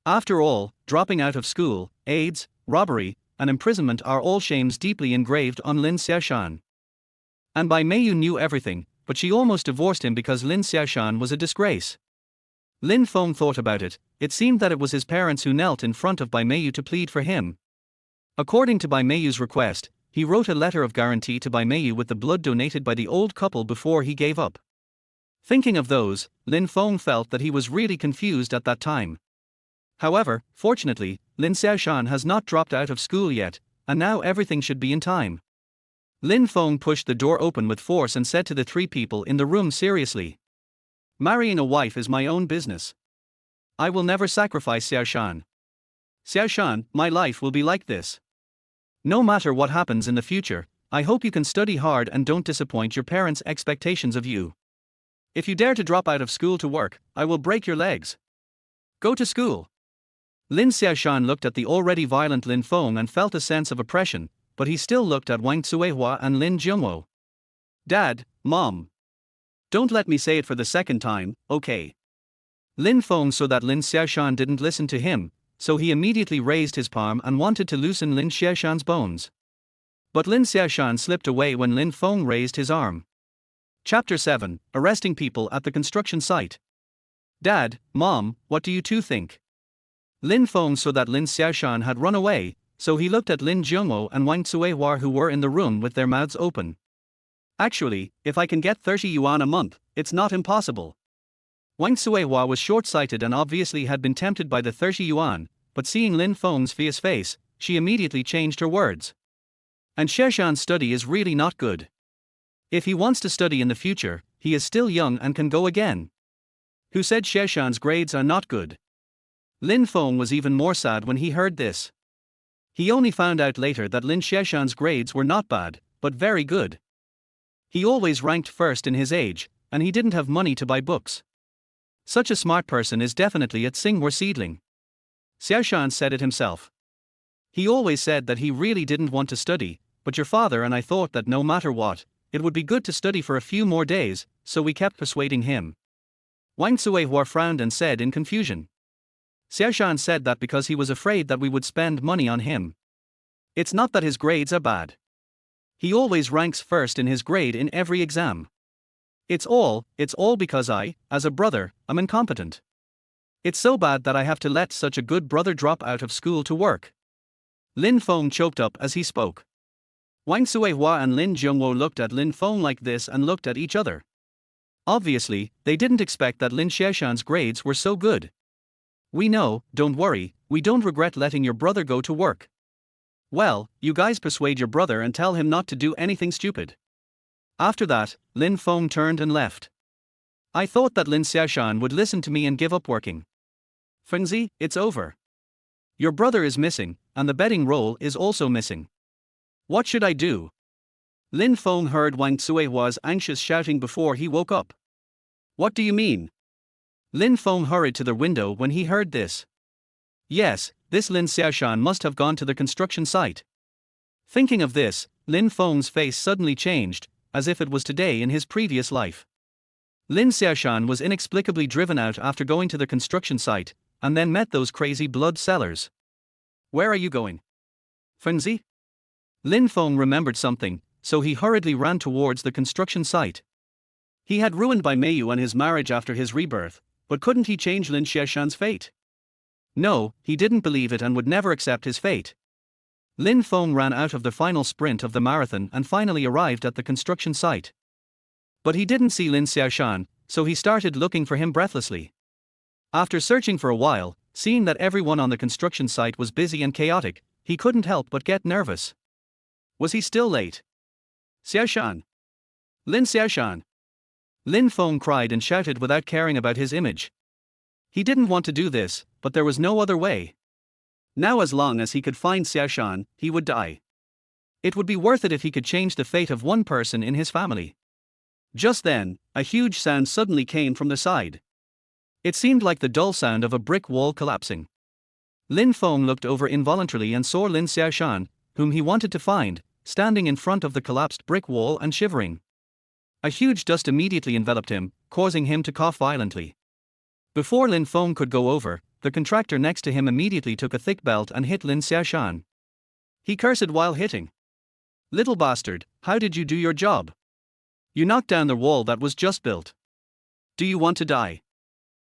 After all, dropping out of school, AIDS, robbery, and imprisonment are all shames deeply engraved on Lin Xiaoshan. And Bai Meiyu knew everything, but she almost divorced him because Lin Xiaoshan was a disgrace. Lin Feng thought about it, it seemed that it was his parents who knelt in front of Bai Meiyu to plead for him. According to Bai Meiyu's request, he wrote a letter of guarantee to Bai Meiyu with the blood donated by the old couple before he gave up. Thinking of those, Lin Feng felt that he was really confused at that time. However, fortunately, Lin Xiaoshan has not dropped out of school yet, and now everything should be in time. Lin Feng pushed the door open with force and said to the three people in the room seriously. Marrying a wife is my own business. I will never sacrifice Xiaoshan. Xiaoshan, my life will be like this. No matter what happens in the future, I hope you can study hard and don't disappoint your parents' expectations of you. If you dare to drop out of school to work, I will break your legs. Go to school. Lin Xiaoshan looked at the already violent Lin Feng and felt a sense of oppression, but he still looked at Wang Cuihua and Lin Jiangwo. Dad, Mom. Don't let me say it for the second time, okay? Lin Feng saw that Lin Xiaoshan didn't listen to him, so he immediately raised his palm and wanted to loosen Lin Xiaoshan's bones. But Lin Xiaoshan slipped away when Lin Feng raised his arm. Chapter 7: Arresting People at the Construction Site. Dad, Mom, what do you two think? Lin Feng saw that Lin Xiaoshan had run away, so he looked at Lin Jiangwo and Wang Cuihua, who were in the room with their mouths open. Actually, if I can get 30 yuan a month, it's not impossible. Wang Cuihua was short-sighted and obviously had been tempted by the 30 yuan, but seeing Lin Feng's fierce face, she immediately changed her words. And Xiaoshan's study is really not good. If he wants to study in the future, he is still young and can go again. Who said Xiaoshan's grades are not good? Lin Feng was even more sad when he heard this. He only found out later that Lin Xiaoshan's grades were not bad, but very good. He always ranked first in his age, and he didn't have money to buy books. Such a smart person is definitely a Tsinghua seedling. Xiaoshan said it himself. He always said that he really didn't want to study, but your father and I thought that no matter what, it would be good to study for a few more days, so we kept persuading him. Wang Cuihua frowned and said in confusion. Xiaoshan said that because he was afraid that we would spend money on him. It's not that his grades are bad. He always ranks first in his grade in every exam. It's all because I, as a brother, am incompetent. It's so bad that I have to let such a good brother drop out of school to work. Lin Feng choked up as he spoke. Wang Cuihua and Lin Jiangwo looked at Lin Feng like this and looked at each other. Obviously, they didn't expect that Lin Xiaoshan's grades were so good. We know, don't worry, we don't regret letting your brother go to work. Well, you guys persuade your brother and tell him not to do anything stupid. After that, Lin Feng turned and left. I thought that Lin Xiaoshan would listen to me and give up working. Fengzi, it's over. Your brother is missing, and the betting roll is also missing. What should I do? Lin Feng heard Wang Cuihua's anxious shouting before he woke up. What do you mean? Lin Feng hurried to the window when he heard this. Yes, this Lin Xiaoshan must have gone to the construction site. Thinking of this, Lin Feng's face suddenly changed, as if it was today in his previous life. Lin Xiaoshan was inexplicably driven out after going to the construction site, and then met those crazy blood sellers. Where are you going? Fengzi? Lin Feng remembered something, so he hurriedly ran towards the construction site. He had ruined Bai Meiyu and his marriage after his rebirth, but couldn't he change Lin Xiaoshan's fate? No, he didn't believe it and would never accept his fate. Lin Feng ran out of the final sprint of the marathon and finally arrived at the construction site. But he didn't see Lin Xiaoshan, so he started looking for him breathlessly. After searching for a while, seeing that everyone on the construction site was busy and chaotic, he couldn't help but get nervous. Was he still late? Xiaoshan! Lin Xiaoshan! Lin Feng cried and shouted without caring about his image. He didn't want to do this, but there was no other way. Now as long as he could find Xiaoshan, he would die. It would be worth it if he could change the fate of one person in his family. Just then, a huge sound suddenly came from the side. It seemed like the dull sound of a brick wall collapsing. Lin Feng looked over involuntarily and saw Lin Xiaoshan, whom he wanted to find, standing in front of the collapsed brick wall and shivering. A huge dust immediately enveloped him, causing him to cough violently. Before Lin Feng could go over, the contractor next to him immediately took a thick belt and hit Lin Xiaoshan. He cursed while hitting. Little bastard, how did you do your job? You knocked down the wall that was just built. Do you want to die?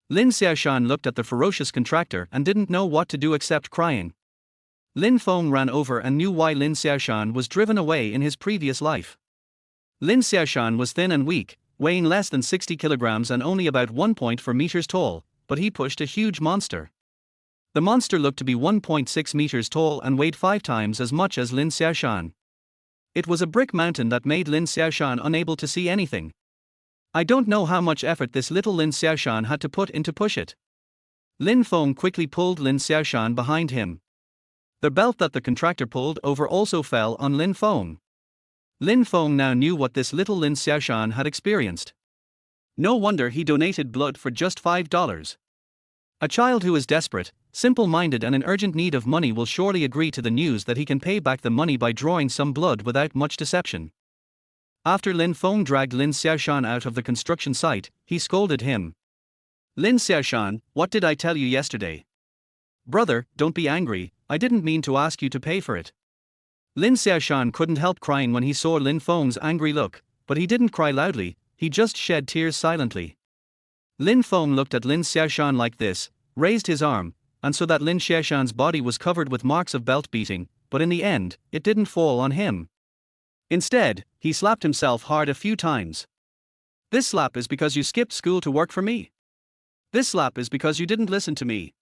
Lin Xiaoshan looked at the ferocious contractor and didn't know what to do except crying. Lin Feng ran over and knew why Lin Xiaoshan was driven away in his previous life. Lin Xiaoshan was thin and weak, weighing less than 60 kilograms and only about 1.4 meters tall, but he pushed a huge monster. The monster looked to be 1.6 meters tall and weighed 5 times as much as Lin Xiaoshan. It was a brick mountain that made Lin Xiaoshan unable to see anything. I don't know how much effort this little Lin Xiaoshan had to put in to push it. Lin Feng quickly pulled Lin Xiaoshan behind him. The belt that the contractor pulled over also fell on Lin Feng. Lin Feng now knew what this little Lin Xiaoshan had experienced. No wonder he donated blood for just $5. A child who is desperate, simple-minded and in urgent need of money will surely agree to the news that he can pay back the money by drawing some blood without much deception. After Lin Feng dragged Lin Xiaoshan out of the construction site, he scolded him. "Lin Xiaoshan, what did I tell you yesterday? Brother, don't be angry, I didn't mean to ask you to pay for it." Lin Xiaoshan couldn't help crying when he saw Lin Feng's angry look, but he didn't cry loudly, he just shed tears silently. Lin Feng looked at Lin Xiaoshan like this, raised his arm, and so that Lin Xiaoshan's body was covered with marks of belt beating, but in the end, it didn't fall on him. Instead, he slapped himself hard a few times. "This slap is because you skipped school to work for me. This slap is because you didn't listen to me.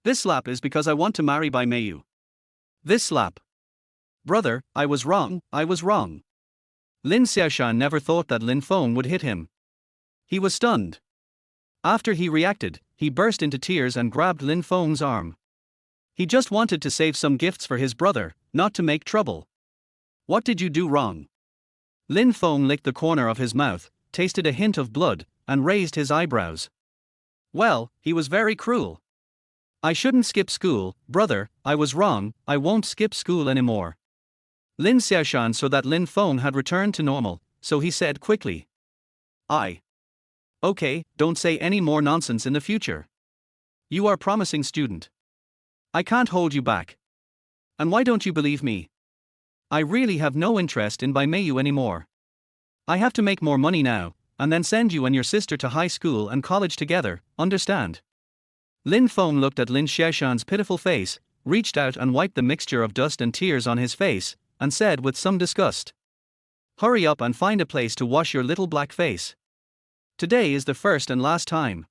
This slap is because I want to marry Bai Meiyu. This slap. Brother, I was wrong, I was wrong." Lin Xiaoshan never thought that Lin Feng would hit him. He was stunned. After he reacted, he burst into tears and grabbed Lin Feng's arm. He just wanted to save some gifts for his brother, not to make trouble. "What did you do wrong?" Lin Feng licked the corner of his mouth, tasted a hint of blood, and raised his eyebrows. "Well, he was very cruel. I shouldn't skip school, brother, I was wrong, I won't skip school anymore." Lin Xiaoshan saw that Lin Feng had returned to normal, so he said quickly. "Okay, don't say any more nonsense in the future. You are a promising student. I can't hold you back. And why don't you believe me? I really have no interest in Bai Meiyu anymore. I have to make more money now, and then send you and your sister to high school and college together, understand?" Lin Feng looked at Lin Xiaoshan's pitiful face, reached out and wiped the mixture of dust and tears on his face, and said with some disgust, "Hurry up and find a place to wash your little black face. Today is the first and last time.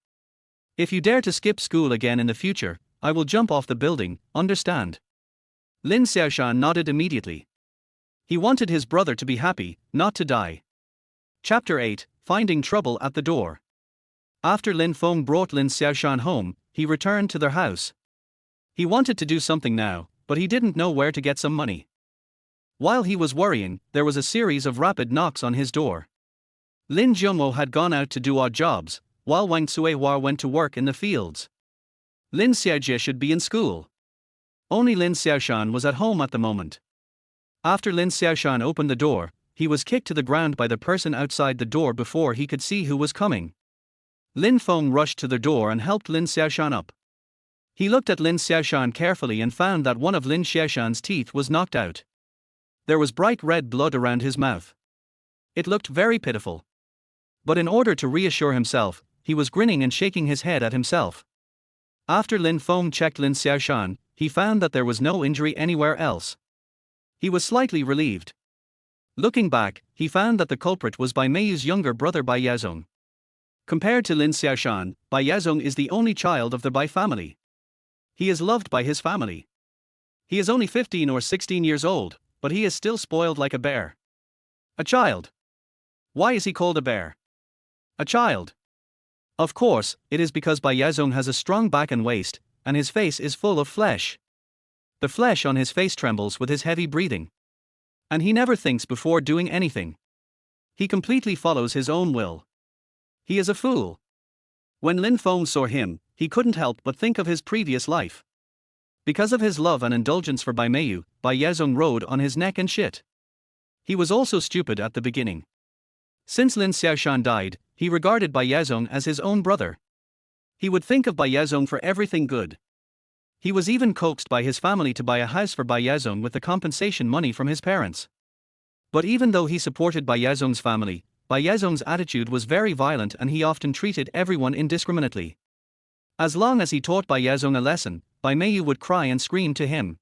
If you dare to skip school again in the future, I will jump off the building, understand?" Lin Xiaoshan nodded immediately. He wanted his brother to be happy, not to die. Chapter 8, Finding Trouble at the Door. After Lin Feng brought Lin Xiaoshan home, he returned to their house. He wanted to do something now, but he didn't know where to get some money. While he was worrying, there was a series of rapid knocks on his door. Lin Jianmo had gone out to do odd jobs, while Wang Cuihua went to work in the fields. Lin Xiaojie should be in school. Only Lin Xiaoshan was at home at the moment. After Lin Xiaoshan opened the door, he was kicked to the ground by the person outside the door before he could see who was coming. Lin Feng rushed to the door and helped Lin Xiaoshan up. He looked at Lin Xiaoshan carefully and found that one of Lin Xiaoshan's teeth was knocked out. There was bright red blood around his mouth. It looked very pitiful. But in order to reassure himself, he was grinning and shaking his head at himself. After Lin Feng checked Lin Xiaoshan, he found that there was no injury anywhere else. He was slightly relieved. Looking back, he found that the culprit was Bai Meiyu's younger brother Bai Yazong. Compared to Lin Xiaoshan, Bai Yazong is the only child of the Bai family. He is loved by his family. He is only 15 or 16 years old, but he is still spoiled like a bear. A child. Why is he called a bear? A child. Of course, it is because Bai Yazong has a strong back and waist, and his face is full of flesh. The flesh on his face trembles with his heavy breathing. And he never thinks before doing anything. He completely follows his own will. He is a fool. When Lin Feng saw him, he couldn't help but think of his previous life. Because of his love and indulgence for Bai Meiyu, Bai Yazong rode on his neck and shit. He was also stupid at the beginning. Since Lin Xiaoshan died, he regarded Bai Yazong as his own brother. He would think of Bai Yazong for everything good. He was even coaxed by his family to buy a house for Bai Yazong with the compensation money from his parents. But even though he supported Bai Yazong's family, Bai Yazong's attitude was very violent and he often treated everyone indiscriminately. As long as he taught Bai Yazong a lesson, Bai Meiyu would cry and scream to him.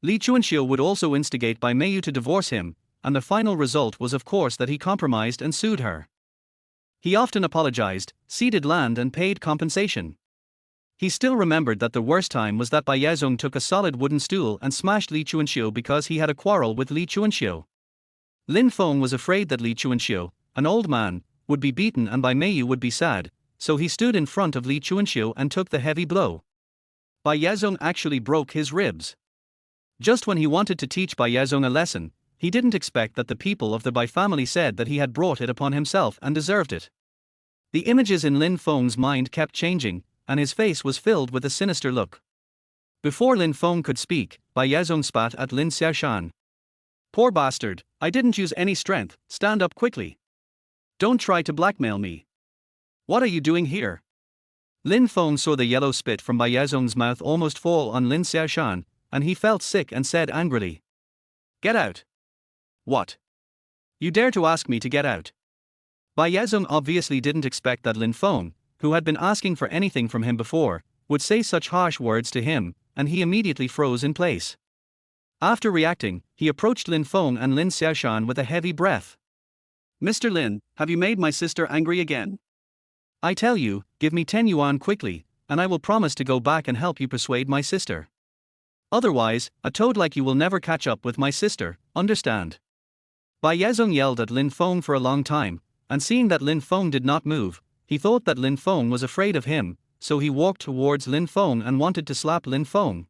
Li Chuanxiu would also instigate Bai Meiyu to divorce him, and the final result was of course that he compromised and sued her. He often apologized, ceded land and paid compensation. He still remembered that the worst time was that Bai Yazong took a solid wooden stool and smashed Li Chuanxiu because he had a quarrel with Li Chuanxiu. Lin Feng was afraid that Li Chuanxiu, an old man, would be beaten and Bai Meiyu would be sad, so he stood in front of Li Chuanxiu and took the heavy blow. Bai Yazong actually broke his ribs. Just when he wanted to teach Bai Yazong a lesson, he didn't expect that the people of the Bai family said that he had brought it upon himself and deserved it. The images in Lin Feng's mind kept changing, and his face was filled with a sinister look. Before Lin Feng could speak, Bai Yazong spat at Lin Xiaoshan. Poor bastard, I didn't use any strength, stand up quickly. Don't try to blackmail me. What are you doing here? Lin Feng saw the yellow spit from Bai Yazong's mouth almost fall on Lin Xiaoshan, and he felt sick and said angrily. Get out. What? You dare to ask me to get out? Bai Yazong obviously didn't expect that Lin Feng, who had been asking for anything from him before, would say such harsh words to him, and he immediately froze in place. After reacting, he approached Lin Feng and Lin Xiaoshan with a heavy breath. Mr. Lin, have you made my sister angry again? I tell you, give me 10 yuan quickly, and I will promise to go back and help you persuade my sister. Otherwise, a toad like you will never catch up with my sister, understand? Bai Yazong yelled at Lin Feng for a long time, and seeing that Lin Feng did not move, he thought that Lin Feng was afraid of him, so he walked towards Lin Feng and wanted to slap Lin Feng.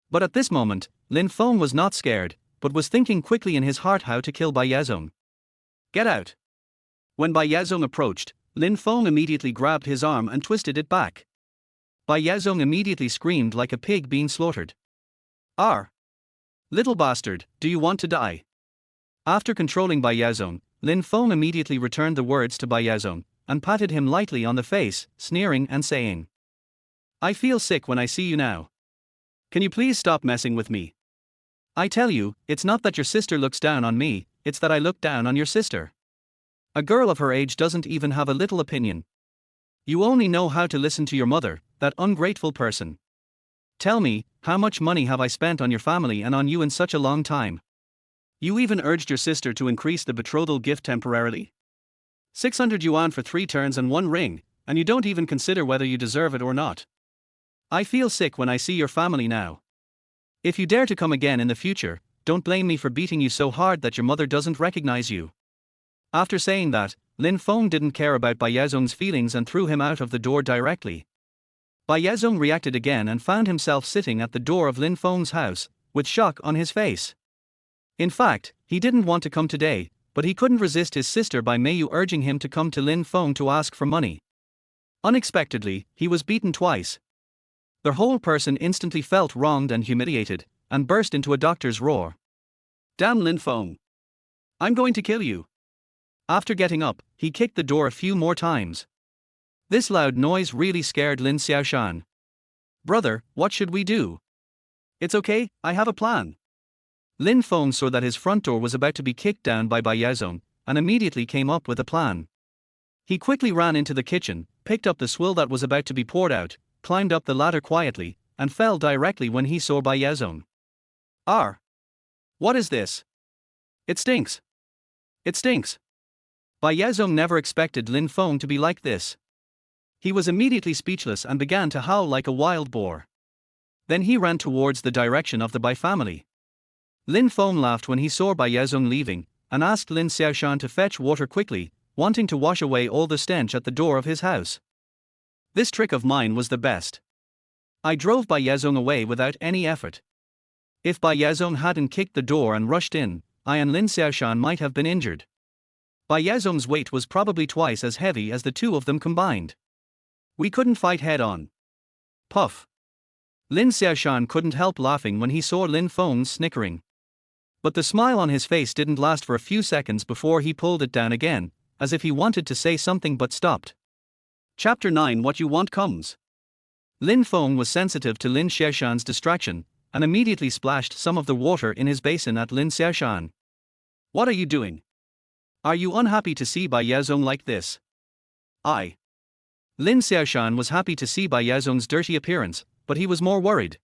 But at this moment, Lin Feng was not scared, but was thinking quickly in his heart how to kill Bai Yazong. Get out! When Bai Yazong approached, Lin Feng immediately grabbed his arm and twisted it back. Bai Yazong immediately screamed like a pig being slaughtered. Arr! Little bastard, do you want to die? After controlling Bai Yazong, Lin Feng immediately returned the words to Bai Yazong, and patted him lightly on the face, sneering and saying. I feel sick when I see you now. Can you please stop messing with me? I tell you, it's not that your sister looks down on me, it's that I look down on your sister. A girl of her age doesn't even have a little opinion. You only know how to listen to your mother, that ungrateful person. Tell me, how much money have I spent on your family and on you in such a long time? You even urged your sister to increase the betrothal gift temporarily. 600 yuan for 3 turns and 1 ring, and you don't even consider whether you deserve it or not. I feel sick when I see your family now. If you dare to come again in the future, don't blame me for beating you so hard that your mother doesn't recognize you. After saying that, Lin Feng didn't care about Bai Yazong's feelings and threw him out of the door directly. Bai Yazong reacted again and found himself sitting at the door of Lin Feng's house, with shock on his face. In fact, he didn't want to come today, but he couldn't resist his sister Bai Meiyu urging him to come to Lin Feng to ask for money. Unexpectedly, he was beaten twice. The whole person instantly felt wronged and humiliated, and burst into a doctor's roar. Damn Lin Feng! I'm going to kill you! After getting up, he kicked the door a few more times. This loud noise really scared Lin Xiaoshan. Brother, what should we do? It's okay, I have a plan. Lin Feng saw that his front door was about to be kicked down by Bai Yazong, and immediately came up with a plan. He quickly ran into the kitchen, picked up the swill that was about to be poured out, climbed up the ladder quietly, and fell directly when he saw Bai Yazong. Arr! What is this? It stinks! It stinks! Bai Yazong never expected Lin Feng to be like this. He was immediately speechless and began to howl like a wild boar. Then he ran towards the direction of the Bai family. Lin Feng laughed when he saw Bai Yazong leaving, and asked Lin Xiaoshan to fetch water quickly, wanting to wash away all the stench at the door of his house. This trick of mine was the best. I drove Bai Yazong away without any effort. If Bai Yazong hadn't kicked the door and rushed in, I and Lin Xiaoshan might have been injured. Bai Yazong's weight was probably twice as heavy as the two of them combined. We couldn't fight head-on. Puff. Lin Xiaoshan couldn't help laughing when he saw Lin Feng snickering. But the smile on his face didn't last for a few seconds before he pulled it down again, as if he wanted to say something but stopped. Chapter 9 What You Want Comes. Lin Feng was sensitive to Lin Xiaoshan's distraction, and immediately splashed some of the water in his basin at Lin Xiaoshan. What are you doing? Are you unhappy to see Bai Yazong like this? Lin Xiaoshan was happy to see Bai Yazong's dirty appearance, but he was more worried.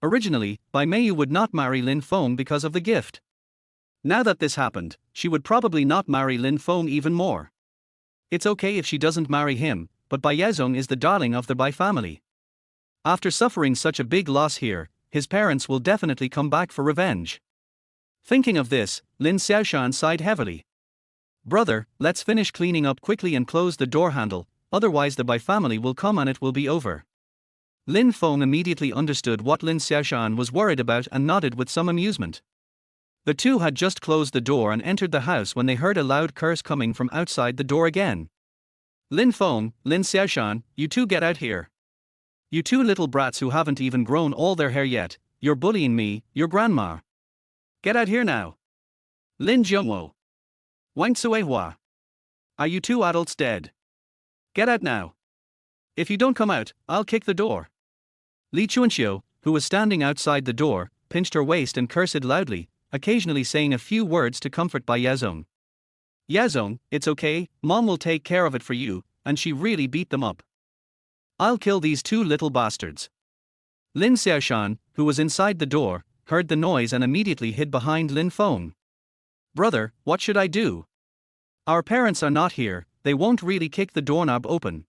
Originally, Bai Meiyu would not marry Lin Feng because of the gift. Now that this happened, she would probably not marry Lin Feng even more. It's okay if she doesn't marry him, but Bai Yazong is the darling of the Bai family. After suffering such a big loss here, his parents will definitely come back for revenge. Thinking of this, Lin Xiaoshan sighed heavily. Brother, let's finish cleaning up quickly and close the door handle, otherwise the Bai family will come and it will be over. Lin Feng immediately understood what Lin Xiaoshan was worried about and nodded with some amusement. The two had just closed the door and entered the house when they heard a loud curse coming from outside the door again. Lin Feng, Lin Xiaoshan, you two get out here. You two little brats who haven't even grown all their hair yet, you're bullying me, your grandma. Get out here now. Lin Zhongwo. Wang Cuihua. Are you two adults dead? Get out now. If you don't come out, I'll kick the door. Li Chuanxiu, who was standing outside the door, pinched her waist and cursed loudly, occasionally saying a few words to comfort Bai Yazong. Yazong, it's okay, Mom will take care of it for you, and she really beat them up. I'll kill these two little bastards. Lin Xiaoshan, who was inside the door, heard the noise and immediately hid behind Lin Feng. Brother, what should I do? Our parents are not here, they won't really kick the doorknob open.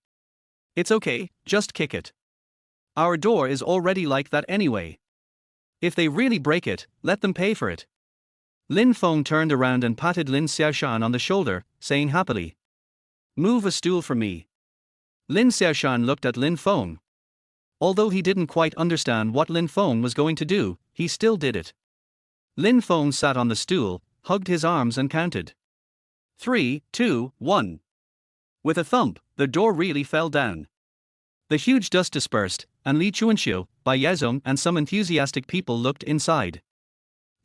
It's okay, just kick it. Our door is already like that anyway. If they really break it, let them pay for it. Lin Feng turned around and patted Lin Xiaoshan on the shoulder, saying happily, "Move a stool for me." Lin Xiaoshan looked at Lin Feng. Although he didn't quite understand what Lin Feng was going to do, he still did it. Lin Feng sat on the stool, hugged his arms and counted. 3, 2, 1. With a thump, the door really fell down. The huge dust dispersed, and Li Chuanxiu, Bai Yazong and some enthusiastic people looked inside.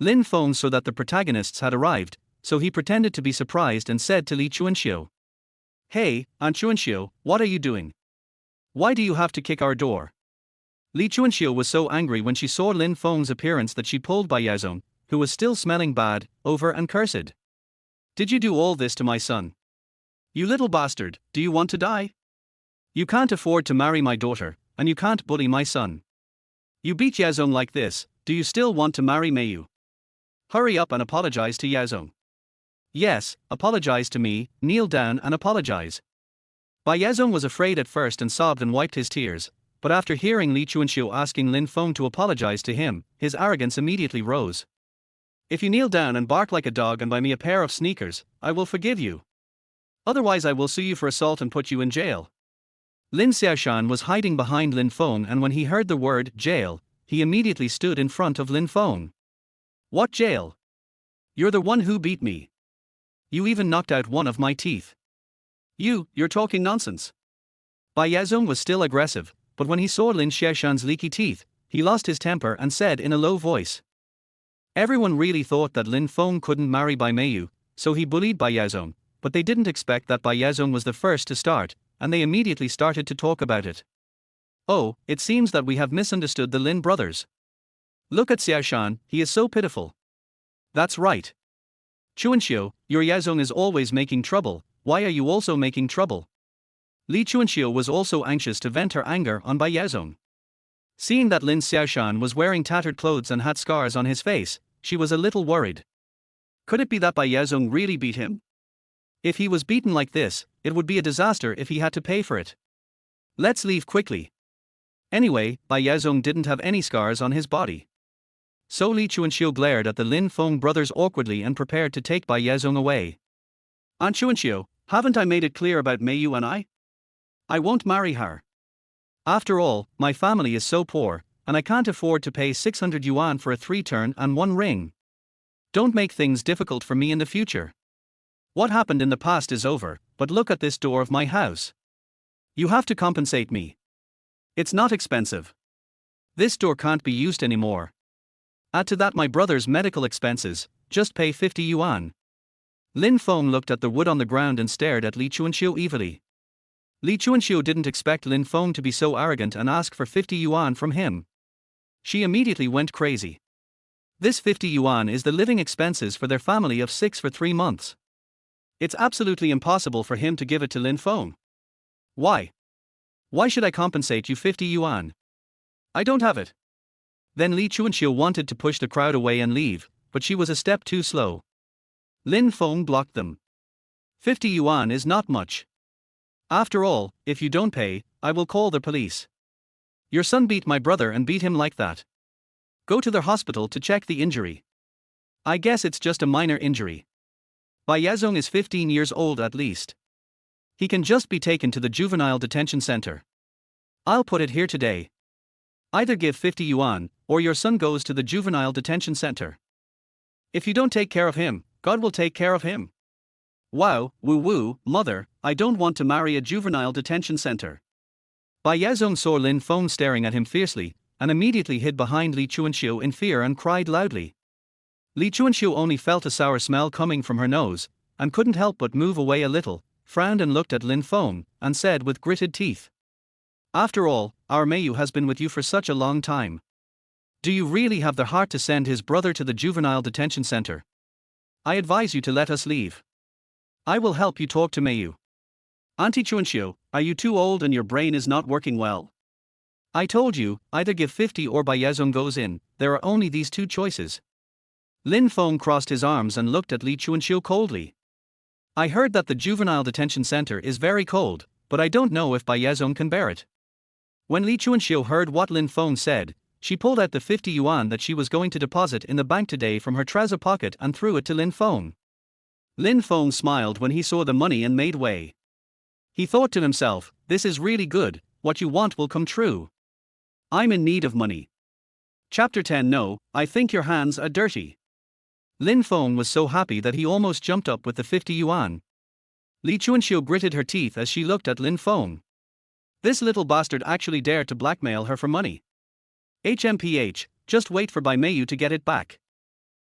Lin Feng saw that the protagonists had arrived, so he pretended to be surprised and said to Li Chuanxiu, "Hey, Aunt Chuanxiu, what are you doing? Why do you have to kick our door?" Li Chuanxiu was so angry when she saw Lin Feng's appearance that she pulled Bai Yazong, who was still smelling bad, over and cursed. "Did you do all this to my son? You little bastard, do you want to die? You can't afford to marry my daughter, and you can't bully my son. You beat Yazong like this, do you still want to marry Meiyu? Hurry up and apologize to Yazong. Yes, apologize to me, kneel down and apologize." Bai Yazong was afraid at first and sobbed and wiped his tears, but after hearing Li Chuanxiu asking Lin Feng to apologize to him, his arrogance immediately rose. "If you kneel down and bark like a dog and buy me a pair of sneakers, I will forgive you. Otherwise I will sue you for assault and put you in jail." Lin Xiaoshan was hiding behind Lin Feng, and when he heard the word jail, he immediately stood in front of Lin Feng. "What jail? You're the one who beat me. You even knocked out one of my teeth. You're talking nonsense." Bai Yazong was still aggressive, but when he saw Lin Xiaoshan's leaky teeth, he lost his temper and said in a low voice. Everyone really thought that Lin Feng couldn't marry Bai Meiyu, so he bullied Bai Yazong, but they didn't expect that Bai Yazong was the first to start, and they immediately started to talk about it. "Oh, it seems that we have misunderstood the Lin brothers. Look at Xiaoshan, he is so pitiful." "That's right. Chuanxiu, your Yazong is always making trouble, why are you also making trouble?" Li Chuanxiu was also anxious to vent her anger on Bai Yazong. Seeing that Lin Xiaoshan was wearing tattered clothes and had scars on his face, she was a little worried. Could it be that Bai Yazong really beat him? If he was beaten like this, it would be a disaster if he had to pay for it. Let's leave quickly. Anyway, Bai Yazong didn't have any scars on his body. So Li Chuanxiu glared at the Lin Feng brothers awkwardly and prepared to take Bai Yazong away. "Aunt Chuanxiu, haven't I made it clear about Meiyu and I? I won't marry her. After all, my family is so poor, and I can't afford to pay 600 yuan for a 3-turn and 1 ring. Don't make things difficult for me in the future. What happened in the past is over, but look at this door of my house. You have to compensate me. It's not expensive. This door can't be used anymore. Add to that my brother's medical expenses, just pay 50 yuan. Lin Feng looked at the wood on the ground and stared at Li Chuanxiu evilly. Li Chuanxiu didn't expect Lin Feng to be so arrogant and ask for 50 yuan from him. She immediately went crazy. This 50 yuan is the living expenses for their family of 6 for 3 months. It's absolutely impossible for him to give it to Lin Feng. Why? Why should I compensate you 50 yuan? I don't have it. Then Li Chuanxiu wanted to push the crowd away and leave, but she was a step too slow. Lin Feng blocked them. 50 yuan is not much. After all, if you don't pay, I will call the police. Your son beat my brother and beat him like that. Go to the hospital to check the injury. I guess it's just a minor injury. Bai Yazong is 15 years old at least. He can just be taken to the juvenile detention center. I'll put it here today. Either give 50 yuan, or your son goes to the juvenile detention center. If you don't take care of him, God will take care of him. Wow, woo woo, mother, I don't want to marry a juvenile detention center. Bai Yazong saw Lin Feng staring at him fiercely, and immediately hid behind Li Chuanxiu in fear and cried loudly. Li Chuanxiu only felt a sour smell coming from her nose, and couldn't help but move away a little, frowned and looked at Lin Feng, and said with gritted teeth. After all, our Meiyu has been with you for such a long time. Do you really have the heart to send his brother to the juvenile detention center? I advise you to let us leave. I will help you talk to Meiyu. Auntie Chuanxiu, are you too old and your brain is not working well? I told you, either give 50 or Bai Yazong goes in, there are only these two choices. Lin Feng crossed his arms and looked at Li Chuanxiu coldly. I heard that the juvenile detention center is very cold, but I don't know if Bai Yazong can bear it. When Li Chuanxiu heard what Lin Feng said, she pulled out the 50 yuan that she was going to deposit in the bank today from her trouser pocket and threw it to Lin Feng. Lin Feng smiled when he saw the money and made way. He thought to himself, this is really good, what you want will come true. I'm in need of money. Chapter 10. No, I think your hands are dirty. Lin Feng was so happy that he almost jumped up with the 50 yuan. Li Chuanxiu gritted her teeth as she looked at Lin Feng. This little bastard actually dared to blackmail her for money. HMPH, just wait for Bai Meiyu to get it back.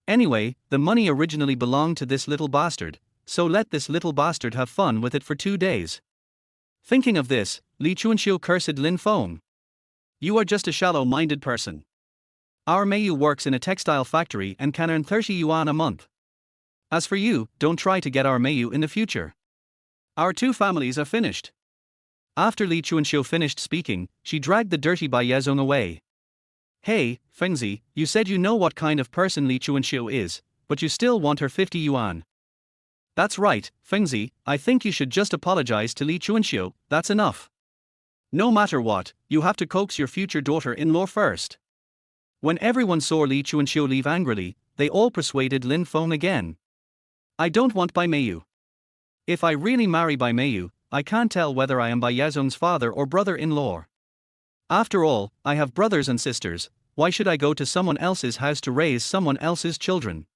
Anyway, the money originally belonged to this little bastard, so let this little bastard have fun with it for 2 days. Thinking of this, Li Chuanxiu cursed Lin Feng. You are just a shallow-minded person. Our Meiyu works in a textile factory and can earn 30 yuan a month. As for you, don't try to get our Meiyu in the future. Our two families are finished. After Li Chuanxiu finished speaking, she dragged the dirty Bai Yazong away. Hey, Fengzi, you said you know what kind of person Li Chuanxiu is, but you still want her 50 yuan. That's right, Fengzi, I think you should just apologize to Li Chuanxiu, that's enough. No matter what, you have to coax your future daughter-in-law first. When everyone saw Li Chuanxiu leave angrily, they all persuaded Lin Feng again. I don't want Bai Meiyu. If I really marry Bai Meiyu, I can't tell whether I am Bai Yazong's father or brother-in-law. After all, I have brothers and sisters, why should I go to someone else's house to raise someone else's children?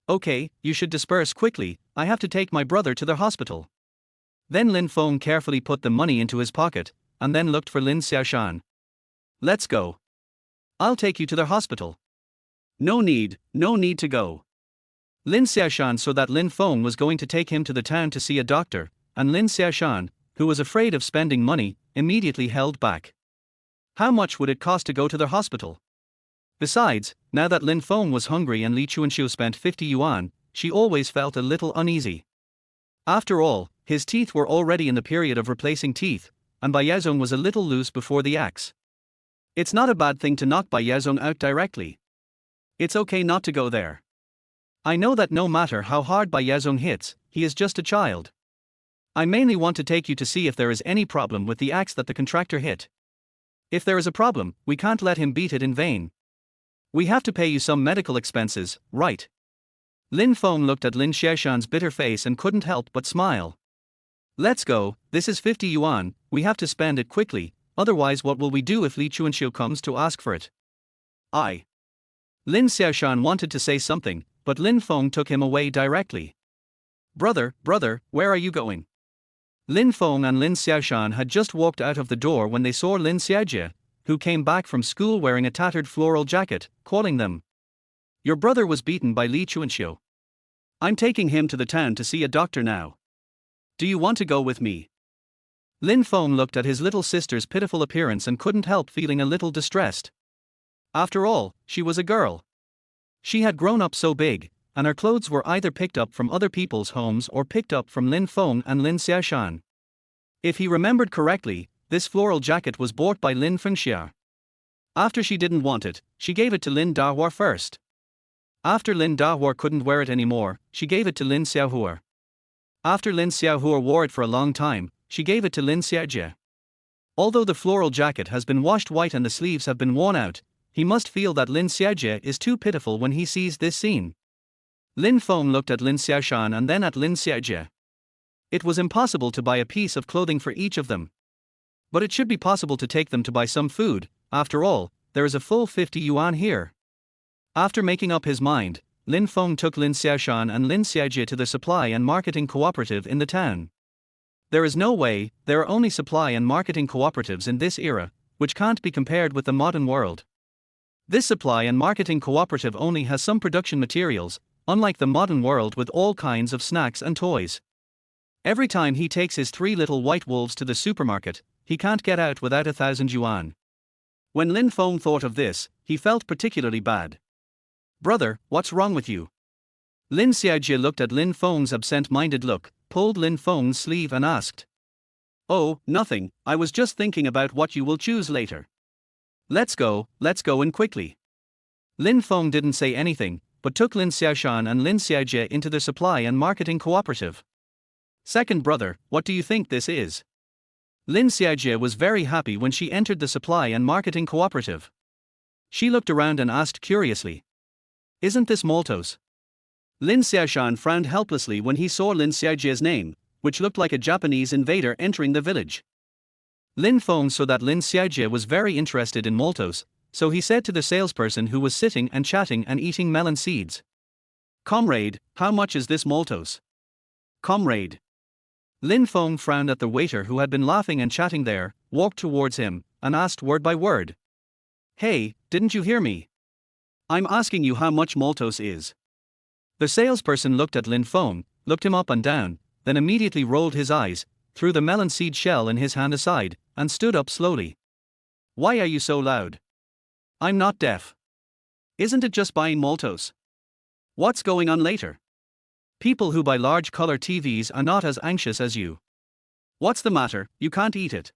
Okay, you should disperse quickly, I have to take my brother to the hospital. Then Lin Feng carefully put the money into his pocket, and then looked for Lin Xiaoshan. Let's go. I'll take you to the hospital. No need to go. Lin Xiaoshan saw that Lin Feng was going to take him to the town to see a doctor, and Lin Xiaoshan, who was afraid of spending money, immediately held back. How much would it cost to go to the hospital? Besides, now that Lin Feng was hungry and Li Chuanxiu spent 50 yuan, she always felt a little uneasy. After all, his teeth were already in the period of replacing teeth, and Bai Yazong was a little loose before the axe. It's not a bad thing to knock Bai Yazong out directly. It's okay not to go there. I know that no matter how hard Bai Yazong hits, he is just a child. I mainly want to take you to see if there is any problem with the axe that the contractor hit. If there is a problem, we can't let him beat it in vain. We have to pay you some medical expenses, right? Lin Feng looked at Lin Xiaoshan's bitter face and couldn't help but smile. Let's go, this is 50 yuan, we have to spend it quickly, otherwise what will we do if Li Chuanxiu comes to ask for it? Lin Xiaoshan wanted to say something, but Lin Feng took him away directly. Brother, where are you going? Lin Feng and Lin Xiaoshan had just walked out of the door when they saw Lin Xiaojie, who came back from school wearing a tattered floral jacket, calling them. Your brother was beaten by Li Chuanxiu. I'm taking him to the town to see a doctor now. Do you want to go with me? Lin Feng looked at his little sister's pitiful appearance and couldn't help feeling a little distressed. After all, she was a girl. She had grown up so big, and her clothes were either picked up from other people's homes or picked up from Lin Feng and Lin Xiaoshan. If he remembered correctly, this floral jacket was bought by Lin Feng. After she didn't want it, she gave it to Lin Dahua first. After Lin Dahua couldn't wear it anymore, she gave it to Lin Xiaohua. After Lin Xiaohua wore it for a long time, she gave it to Lin Xiaojie. Although the floral jacket has been washed white and the sleeves have been worn out, he must feel that Lin Xiaojie is too pitiful when he sees this scene. Lin Feng looked at Lin Xiaoshan and then at Lin Xiaojie. It was impossible to buy a piece of clothing for each of them. But it should be possible to take them to buy some food, after all, there is a full 50 yuan here. After making up his mind, Lin Feng took Lin Xiaoshan and Lin Xiaojie to the supply and marketing cooperative in the town. There is no way, there are only supply and marketing cooperatives in this era, which can't be compared with the modern world. This supply and marketing cooperative only has some production materials, unlike the modern world with all kinds of snacks and toys. Every time he takes his 3 little white wolves to the supermarket, he can't get out without 1,000 yuan. When Lin Feng thought of this, he felt particularly bad. Brother, what's wrong with you? Lin Xiaojie looked at Lin Feng's absent-minded look, pulled Lin Feng's sleeve and asked. Oh, nothing, I was just thinking about what you will choose later. Let's go in quickly. Lin Feng didn't say anything, but took Lin Xiaoshan and Lin Xiaojie into the supply and marketing cooperative. Second brother, what do you think this is? Lin Xiaojie was very happy when she entered the supply and marketing cooperative. She looked around and asked curiously. Isn't this Maltos? Lin Xiaoshan frowned helplessly when he saw Lin Xiaojie's name, which looked like a Japanese invader entering the village. Lin Feng saw that Lin Xiaojie was very interested in Maltos, so he said to the salesperson who was sitting and chatting and eating melon seeds. Comrade, how much is this Maltos? Comrade. Lin Feng frowned at the waiter who had been laughing and chatting there, walked towards him, and asked word by word. Hey, didn't you hear me? I'm asking you how much Maltos is. The salesperson looked at Lin Feng, looked him up and down, then immediately rolled his eyes, threw the melon seed shell in his hand aside, and stood up slowly. Why are you so loud? I'm not deaf. Isn't it just buying Maltos? What's going on later? People who buy large color TVs are not as anxious as you. What's the matter, you can't eat it?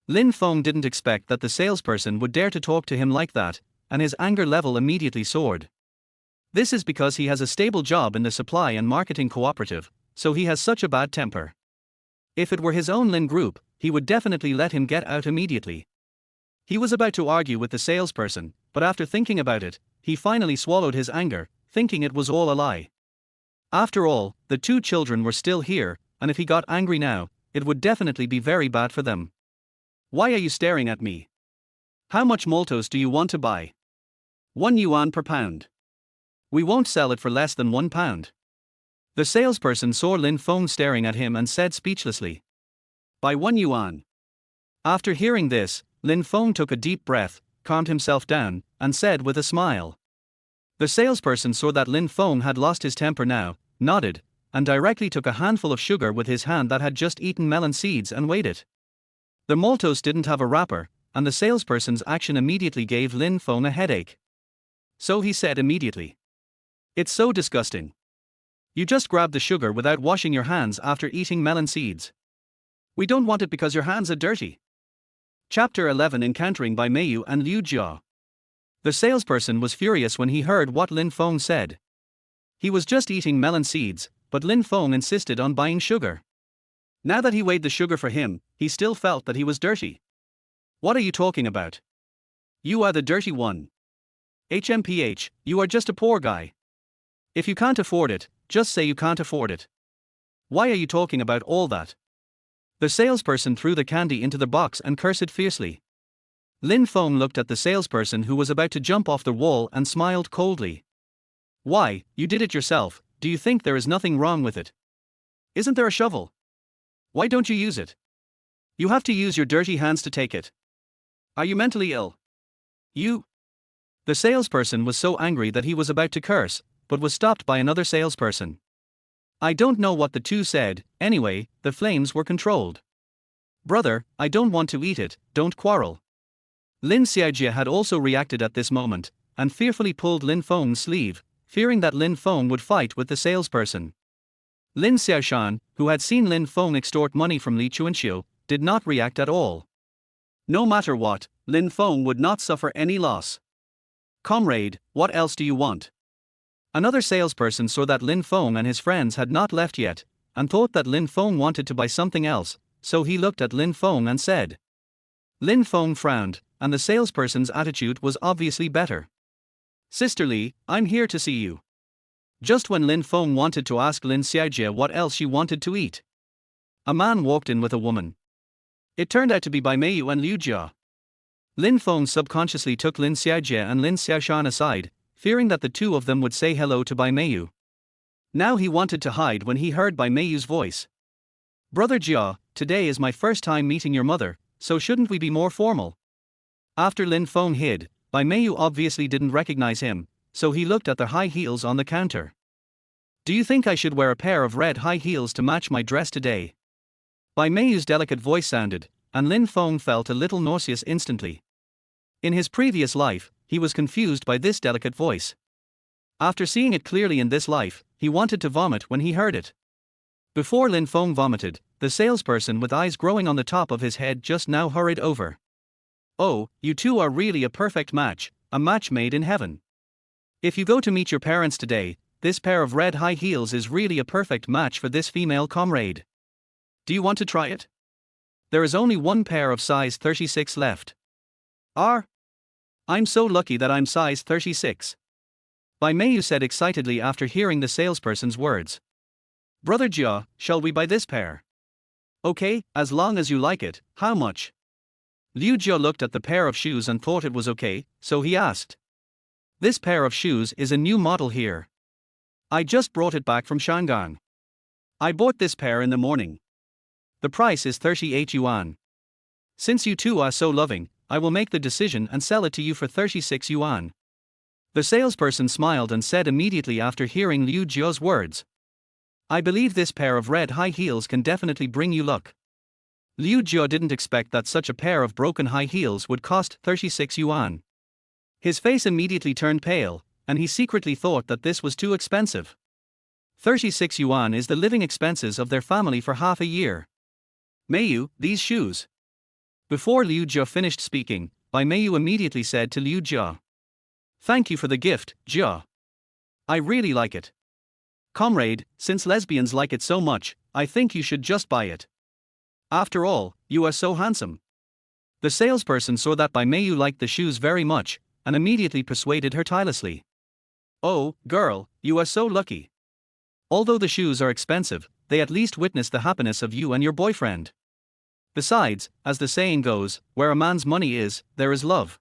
Lin Feng didn't expect that the salesperson would dare to talk to him like that, and his anger level immediately soared. This is because he has a stable job in the supply and marketing cooperative, so he has such a bad temper. If it were his own Lin Group, he would definitely let him get out immediately. He was about to argue with the salesperson, but after thinking about it, he finally swallowed his anger, thinking it was all a lie. After all, the 2 children were still here, and if he got angry now, it would definitely be very bad for them. Why are you staring at me? How much Maltos do you want to buy? 1 yuan per pound. We won't sell it for less than 1 pound. The salesperson saw Lin Feng staring at him and said speechlessly. By 1 yuan. After hearing this, Lin Feng took a deep breath, calmed himself down, and said with a smile. The salesperson saw that Lin Feng had lost his temper now, nodded, and directly took a handful of sugar with his hand that had just eaten melon seeds and weighed it. The Maltos didn't have a wrapper, and the salesperson's action immediately gave Lin Feng a headache. So he said immediately. It's so disgusting. You just grabbed the sugar without washing your hands after eating melon seeds. We don't want it because your hands are dirty. Chapter 11 Encountering by Meiyu and Liu Jia. The salesperson was furious when he heard what Lin Feng said. He was just eating melon seeds, but Lin Feng insisted on buying sugar. Now that he weighed the sugar for him, he still felt that he was dirty. What are you talking about? You are the dirty one. HMPH, you are just a poor guy. If you can't afford it, just say you can't afford it. Why are you talking about all that? The salesperson threw the candy into the box and cursed fiercely. Lin Feng looked at the salesperson who was about to jump off the wall and smiled coldly. Why, you did it yourself, do you think there is nothing wrong with it? Isn't there a shovel? Why don't you use it? You have to use your dirty hands to take it. Are you mentally ill? You? The salesperson was so angry that he was about to curse, but was stopped by another salesperson. I don't know what the two said, anyway, the flames were controlled. Brother, I don't want to eat it, don't quarrel. Lin Xiaojie had also reacted at this moment, and fearfully pulled Lin Feng's sleeve, fearing that Lin Feng would fight with the salesperson. Lin Xiaoshan, who had seen Lin Feng extort money from Li Chuanxiu, did not react at all. No matter what, Lin Feng would not suffer any loss. Comrade, what else do you want? Another salesperson saw that Lin Feng and his friends had not left yet, and thought that Lin Feng wanted to buy something else, so he looked at Lin Feng and said. Lin Feng frowned, and the salesperson's attitude was obviously better. Sister Li, I'm here to see you. Just when Lin Feng wanted to ask Lin Xiaojie what else she wanted to eat, a man walked in with a woman. It turned out to be by Meiyu and Liu Jia. Lin Feng subconsciously took Lin Xiaojie and Lin Xiaoshan aside, fearing that the two of them would say hello to Bai Meiyu. Now he wanted to hide when he heard Bai Meiyu's voice. Brother Jia, today is my first time meeting your mother, so shouldn't we be more formal? After Lin Feng hid, Bai Meiyu obviously didn't recognize him, so he looked at the high heels on the counter. Do you think I should wear a pair of red high heels to match my dress today? Bai Meiyu's delicate voice sounded, and Lin Feng felt a little nauseous instantly. In his previous life, he was confused by this delicate voice. After seeing it clearly in this life, he wanted to vomit when he heard it. Before Lin Feng vomited, the salesperson with eyes growing on the top of his head just now hurried over. Oh, you two are really a perfect match, a match made in heaven. If you go to meet your parents today, this pair of red high heels is really a perfect match for this female comrade. Do you want to try it? There is only one pair of size 36 left. I'm so lucky that I'm size 36. Bai Meiyu said excitedly after hearing the salesperson's words. Brother Jia, shall we buy this pair? Okay, as long as you like it, how much? Liu Jia looked at the pair of shoes and thought it was okay, so he asked. This pair of shoes is a new model here. I just brought it back from Shangang. I bought this pair in the morning. The price is 38 yuan. Since you two are so loving, I will make the decision and sell it to you for 36 yuan. The salesperson smiled and said immediately after hearing Liu Jia's words. I believe this pair of red high heels can definitely bring you luck. Liu Jia didn't expect that such a pair of broken high heels would cost 36 yuan. His face immediately turned pale, and he secretly thought that this was too expensive. 36 yuan is the living expenses of their family for half a year. Meiyu, these shoes. Before Liu Jia finished speaking, Bai Meiyu immediately said to Liu Jia. Thank you for the gift, Jia. I really like it. Comrade, since lesbians like it so much, I think you should just buy it. After all, you are so handsome. The salesperson saw that Bai Meiyu liked the shoes very much, and immediately persuaded her tirelessly. Oh, girl, you are so lucky. Although the shoes are expensive, they at least witness the happiness of you and your boyfriend. Besides, as the saying goes, where a man's money is, there is love.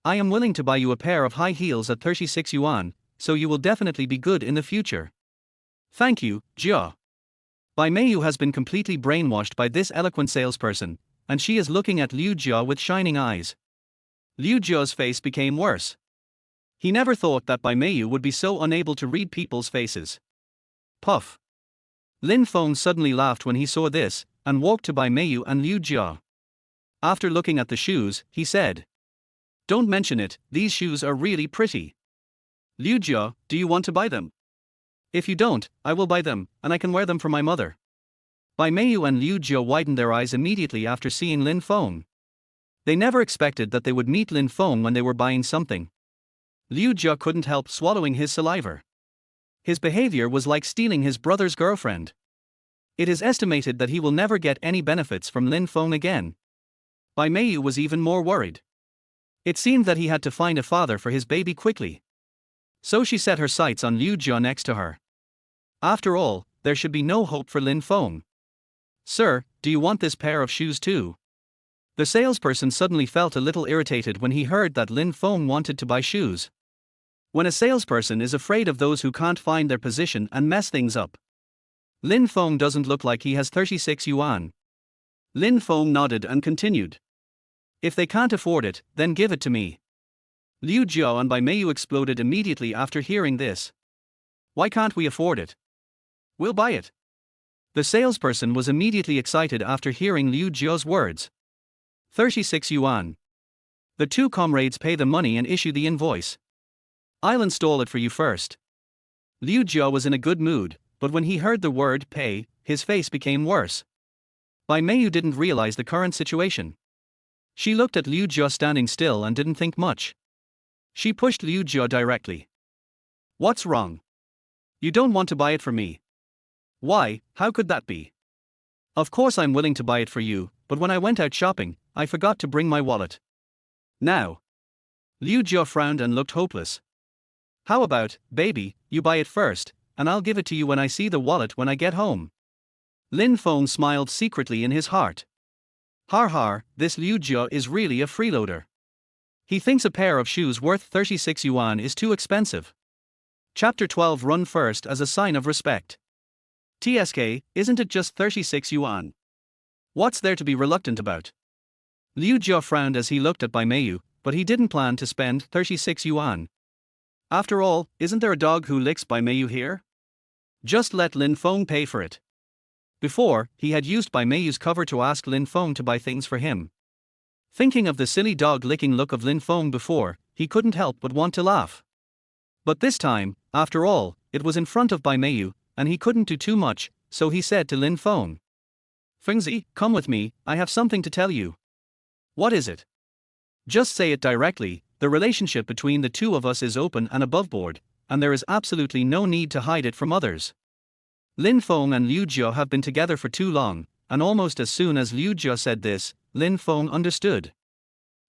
I am willing to buy you a pair of high heels at 36 yuan, so you will definitely be good in the future. Thank you, Jia. Bai Meiyu has been completely brainwashed by this eloquent salesperson, and she is looking at Liu Jia with shining eyes. Liu Jia's face became worse. He never thought that Bai Meiyu would be so unable to read people's faces. Puff. Lin Feng suddenly laughed when he saw this, and walked to Bai Meiyu and Liu Jia. After looking at the shoes, he said. Don't mention it, these shoes are really pretty. Liu Jia, do you want to buy them? If you don't, I will buy them, and I can wear them for my mother. Bai Meiyu and Liu Jia widened their eyes immediately after seeing Lin Feng. They never expected that they would meet Lin Feng when they were buying something. Liu Jia couldn't help swallowing his saliva. His behavior was like stealing his brother's girlfriend. It is estimated that he will never get any benefits from Lin Feng again. Bai Meiyu was even more worried. It seemed that he had to find a father for his baby quickly. So she set her sights on Liu Jia next to her. After all, there should be no hope for Lin Feng. Sir, do you want this pair of shoes too? The salesperson suddenly felt a little irritated when he heard that Lin Feng wanted to buy shoes. When a salesperson is afraid of those who can't find their position and mess things up. Lin Feng doesn't look like he has 36 yuan. Lin Feng nodded and continued. If they can't afford it, then give it to me. Liu Jia and Bai Meiyu exploded immediately after hearing this. Why can't we afford it? We'll buy it. The salesperson was immediately excited after hearing Liu Jia's words. 36 yuan. The two comrades pay the money and issue the invoice. I'll install it for you first. Liu Jia was in a good mood, but when he heard the word pay, his face became worse. Bai Meiyu didn't realize the current situation. She looked at Liu Jia standing still and didn't think much. She pushed Liu Jia directly. What's wrong? You don't want to buy it for me. Why, how could that be? Of course I'm willing to buy it for you, but when I went out shopping, I forgot to bring my wallet. Now. Liu Jia frowned and looked hopeless. How about, baby, you buy it first, and I'll give it to you when I see the wallet when I get home. Lin Feng smiled secretly in his heart. Har har, this Liu Jia is really a freeloader. He thinks a pair of shoes worth 36 yuan is too expensive. Chapter 12. Run first as a sign of respect. TSK, isn't it just 36 yuan? What's there to be reluctant about? Liu Jia frowned as he looked at Bai Meiyu, but he didn't plan to spend 36 yuan. After all, isn't there a dog who licks Bai Meiyu here? Just let Lin Feng pay for it. Before, he had used Bai Meiyu's cover to ask Lin Feng to buy things for him. Thinking of the silly dog-licking look of Lin Feng before, he couldn't help but want to laugh. But this time, after all, it was in front of Bai Meiyu, and he couldn't do too much, so he said to Lin Feng, "Fengzi, come with me, I have something to tell you." "What is it?" "Just say it directly, the relationship between the two of us is open and aboveboard, and there is absolutely no need to hide it from others. Lin Feng and Liu Jia have been together for too long," and almost as soon as Liu Jia said this, Lin Feng understood.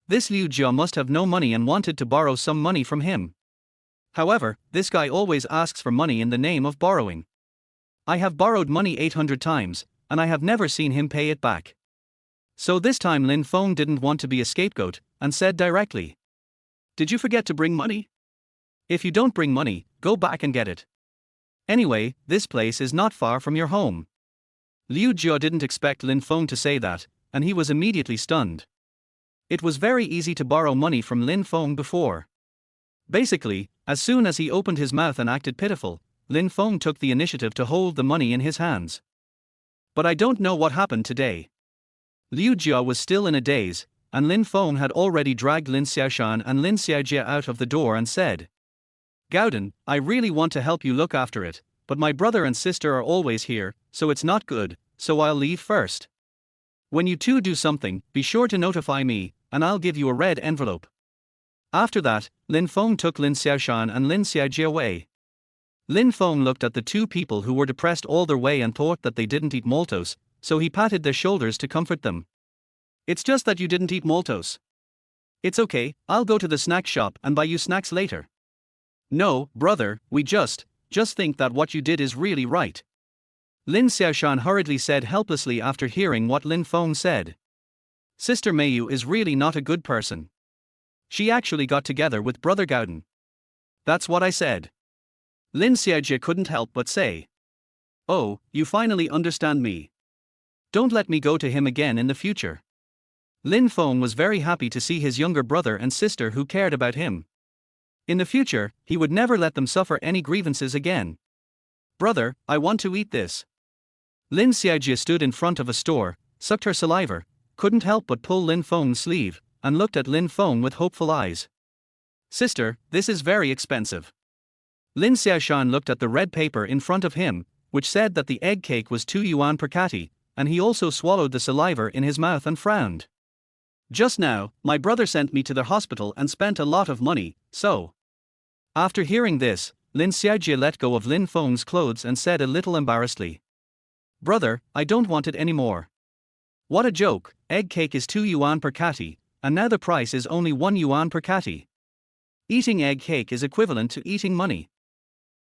This Liu Jia must have no money and wanted to borrow some money from him. However, this guy always asks for money in the name of borrowing. I have borrowed money 800 times, and I have never seen him pay it back. So this time Lin Feng didn't want to be a scapegoat, and said directly, "Did you forget to bring money? If you don't bring money, go back and get it. Anyway, this place is not far from your home." Liu Jia didn't expect Lin Feng to say that, and he was immediately stunned. It was very easy to borrow money from Lin Feng before. Basically, as soon as he opened his mouth and acted pitiful, Lin Feng took the initiative to hold the money in his hands. But I don't know what happened today. Liu Jia was still in a daze, and Lin Feng had already dragged Lin Xiaoshan and Lin Xiaojie out of the door and said, "Gauden, I really want to help you look after it, but my brother and sister are always here, so it's not good, so I'll leave first. When you two do something, be sure to notify me, and I'll give you a red envelope." After that, Lin Feng took Lin Xiaoshan and Lin Xiaojie away. Lin Feng looked at the two people who were depressed all their way and thought that they didn't eat maltos, so he patted their shoulders to comfort them. "It's just that you didn't eat maltos. It's okay, I'll go to the snack shop and buy you snacks later." "No, brother, we just think that what you did is really right," Lin Xiaoshan hurriedly said helplessly after hearing what Lin Feng said. "Sister Meiyu is really not a good person. She actually got together with brother Gauden." "That's what I said." Lin Xiaojie couldn't help but say. "Oh, you finally understand me. Don't let me go to him again in the future." Lin Feng was very happy to see his younger brother and sister who cared about him. In the future, he would never let them suffer any grievances again. "Brother, I want to eat this." Lin Xiaojie stood in front of a store, sucked her saliva, couldn't help but pull Lin Feng's sleeve, and looked at Lin Feng with hopeful eyes. "Sister, this is very expensive." Lin Xiaoshan looked at the red paper in front of him, which said that the egg cake was 2 yuan per catty, and he also swallowed the saliva in his mouth and frowned. "Just now, my brother sent me to the hospital and spent a lot of money, so." After hearing this, Lin Xiaojie let go of Lin Feng's clothes and said a little embarrassedly, "Brother, I don't want it anymore. What a joke, egg cake is 2 yuan per catty, and now the price is only 1 yuan per catty. Eating egg cake is equivalent to eating money."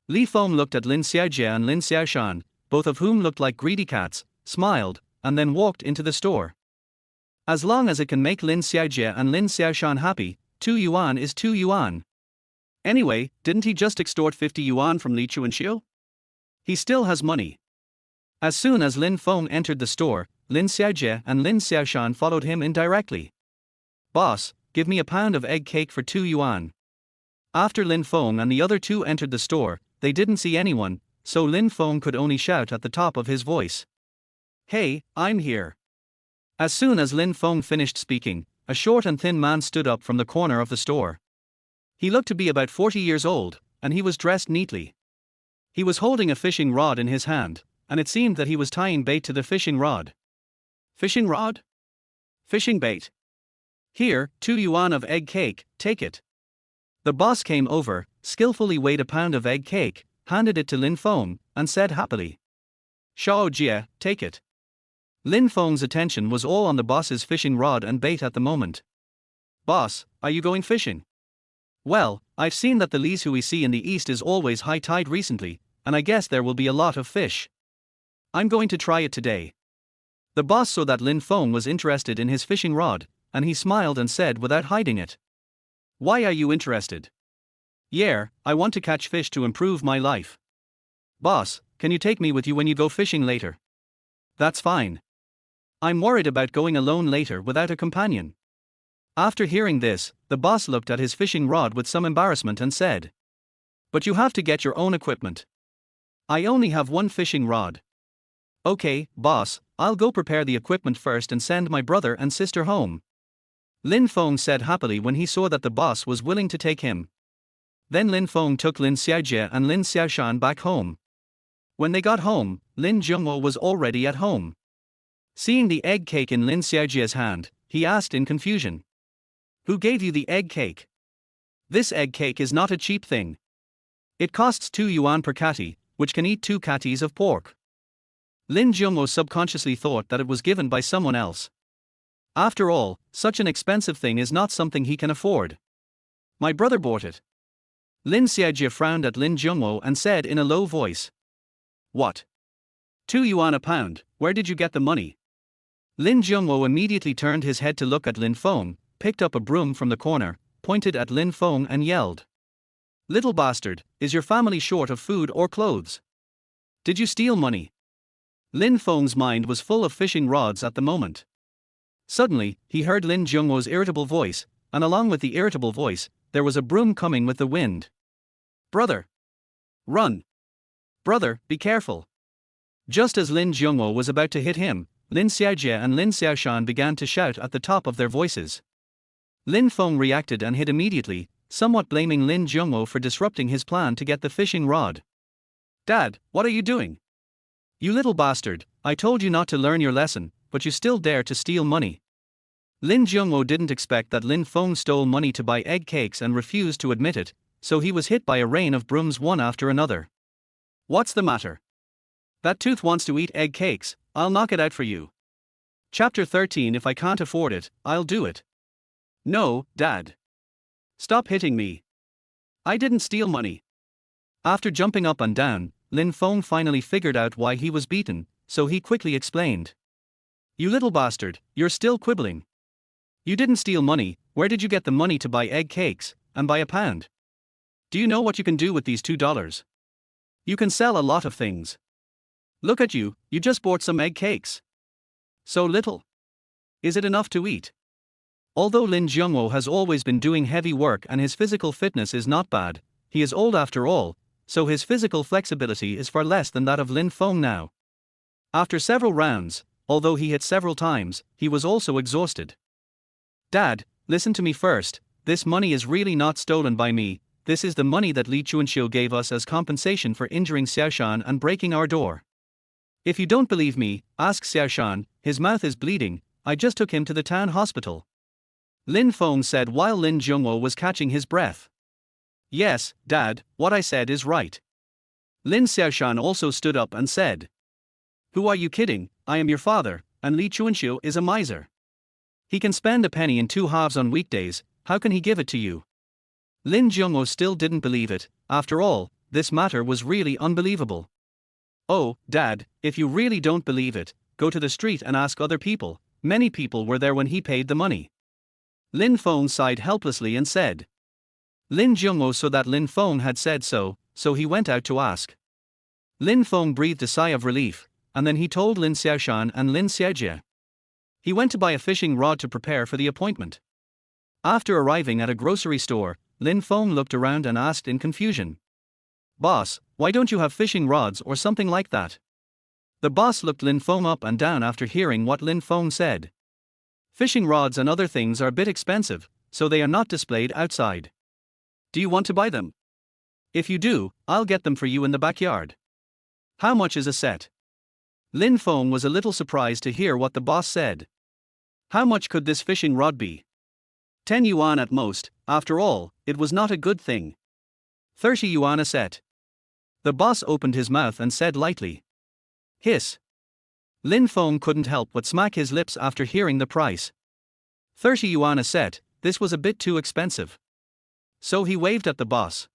Li Feng looked at Lin Xiaojie and Lin Xiaoshan, both of whom looked like greedy cats, smiled, and then walked into the store. As long as it can make Lin Xiaojie and Lin Xiaoshan happy, 2 yuan is 2 yuan. Anyway, didn't he just extort 50 yuan from Li Chuanxiu? He still has money. As soon as Lin Feng entered the store, Lin Xiaojie and Lin Xiaoshan followed him indirectly. "Boss, give me a pound of egg cake for 2 yuan. After Lin Feng and the other two entered the store, they didn't see anyone, so Lin Feng could only shout at the top of his voice, "Hey, I'm here." As soon as Lin Feng finished speaking, a short and thin man stood up from the corner of the store. He looked to be about 40 years old, and he was dressed neatly. He was holding a fishing rod in his hand, and it seemed that he was tying bait to the fishing rod. "Fishing rod? Fishing bait. Here, 2 yuan of egg cake, take it." The boss came over, skillfully weighed a pound of egg cake, handed it to Lin Feng, and said happily, "Shao Jie, take it." Lin Feng's attention was all on the boss's fishing rod and bait at the moment. "Boss, are you going fishing?" "Well, I've seen that the Li's who we see in the east is always high tide recently, and I guess there will be a lot of fish. I'm going to try it today." The boss saw that Lin Feng was interested in his fishing rod, and he smiled and said without hiding it. Why are you interested? Yeah, I want to catch fish to improve my life. Boss, can you take me with you when you go fishing later? That's fine. I'm worried about going alone later without a companion. After hearing this, the boss looked at his fishing rod with some embarrassment and said, But you have to get your own equipment. I only have one fishing rod. Okay, boss, I'll go prepare the equipment first and send my brother and sister home. Lin Feng said happily when he saw that the boss was willing to take him. Then Lin Feng took Lin Xiaojie and Lin Xiaoshan back home. When they got home, Lin Zhengwo was already at home. Seeing the egg cake in Lin Xiaojie's hand, he asked in confusion. Who gave you the egg cake? This egg cake is not a cheap thing. It costs 2 yuan per catty, which can eat 2 catties of pork. Lin Zhengwo subconsciously thought that it was given by someone else. After all, such an expensive thing is not something he can afford. My brother bought it. Lin Xiaojie frowned at Lin Zhengwo and said in a low voice. What? 2 yuan a pound, where did you get the money? Lin Zhengwo immediately turned his head to look at Lin Feng, picked up a broom from the corner, pointed at Lin Feng and yelled. Little bastard, is your family short of food or clothes? Did you steal money? Lin Feng's mind was full of fishing rods at the moment. Suddenly, he heard Lin Zhengwo's irritable voice, and along with the irritable voice, there was a broom coming with the wind. Brother! Run! Brother, be careful! Just as Lin Zhengwo was about to hit him, Lin Xiaojie and Lin Xiaoshan began to shout at the top of their voices. Lin Feng reacted and hid immediately, somewhat blaming Lin Zhengwo for disrupting his plan to get the fishing rod. Dad, what are you doing? You little bastard, I told you not to learn your lesson, but you still dare to steal money. Lin Zhengwo didn't expect that Lin Feng stole money to buy egg cakes and refused to admit it, so he was hit by a rain of brooms one after another. What's the matter? That tooth wants to eat egg cakes, I'll knock it out for you. Chapter 13. If I can't afford it, I'll do it. No, Dad. Stop hitting me. I didn't steal money. After jumping up and down, Lin Feng finally figured out why he was beaten, so he quickly explained. You little bastard, you're still quibbling. You didn't steal money, where did you get the money to buy egg cakes, and buy a pound? Do you know what you can do with these $2? You can sell a lot of things. Look at you, you just bought some egg cakes. So little. Is it enough to eat? Although Lin Zhengwo has always been doing heavy work and his physical fitness is not bad, he is old after all, so his physical flexibility is far less than that of Lin Feng now. After several rounds, although he hit several times, he was also exhausted. Dad, listen to me first, this money is really not stolen by me, this is the money that Li Chuanxiu gave us as compensation for injuring Xiaoshan and breaking our door. If you don't believe me, ask Xiaoshan, his mouth is bleeding, I just took him to the town hospital. Lin Feng said while Lin Zhengwo was catching his breath. Yes, Dad, what I said is right. Lin Xiaoshan also stood up and said. Who are you kidding? I am your father, and Li Chuanxiu is a miser. He can spend a penny in 2 halves on weekdays, how can he give it to you? Lin Zhengwo still didn't believe it, after all, this matter was really unbelievable. Oh, Dad, if you really don't believe it, go to the street and ask other people, many people were there when he paid the money. Lin Feng sighed helplessly and said. Lin Zhengwo saw that Lin Feng had said so he went out to ask. Lin Feng breathed a sigh of relief, and then he told Lin Xiaoshan and Lin Xiaojie. He went to buy a fishing rod to prepare for the appointment. After arriving at a grocery store, Lin Feng looked around and asked in confusion. Boss, why don't you have fishing rods or something like that? The boss looked Lin Feng up and down after hearing what Lin Feng said. Fishing rods and other things are a bit expensive, so they are not displayed outside. Do you want to buy them? If you do, I'll get them for you in the backyard. How much is a set? Lin Feng was a little surprised to hear what the boss said. How much could this fishing rod be? 10 yuan at most, after all, it was not a good thing. 30 yuan a set. The boss opened his mouth and said lightly. Hiss. Lin Feng couldn't help but smack his lips after hearing the price. 30 yuan a set, this was a bit too expensive. So he waved at the boss.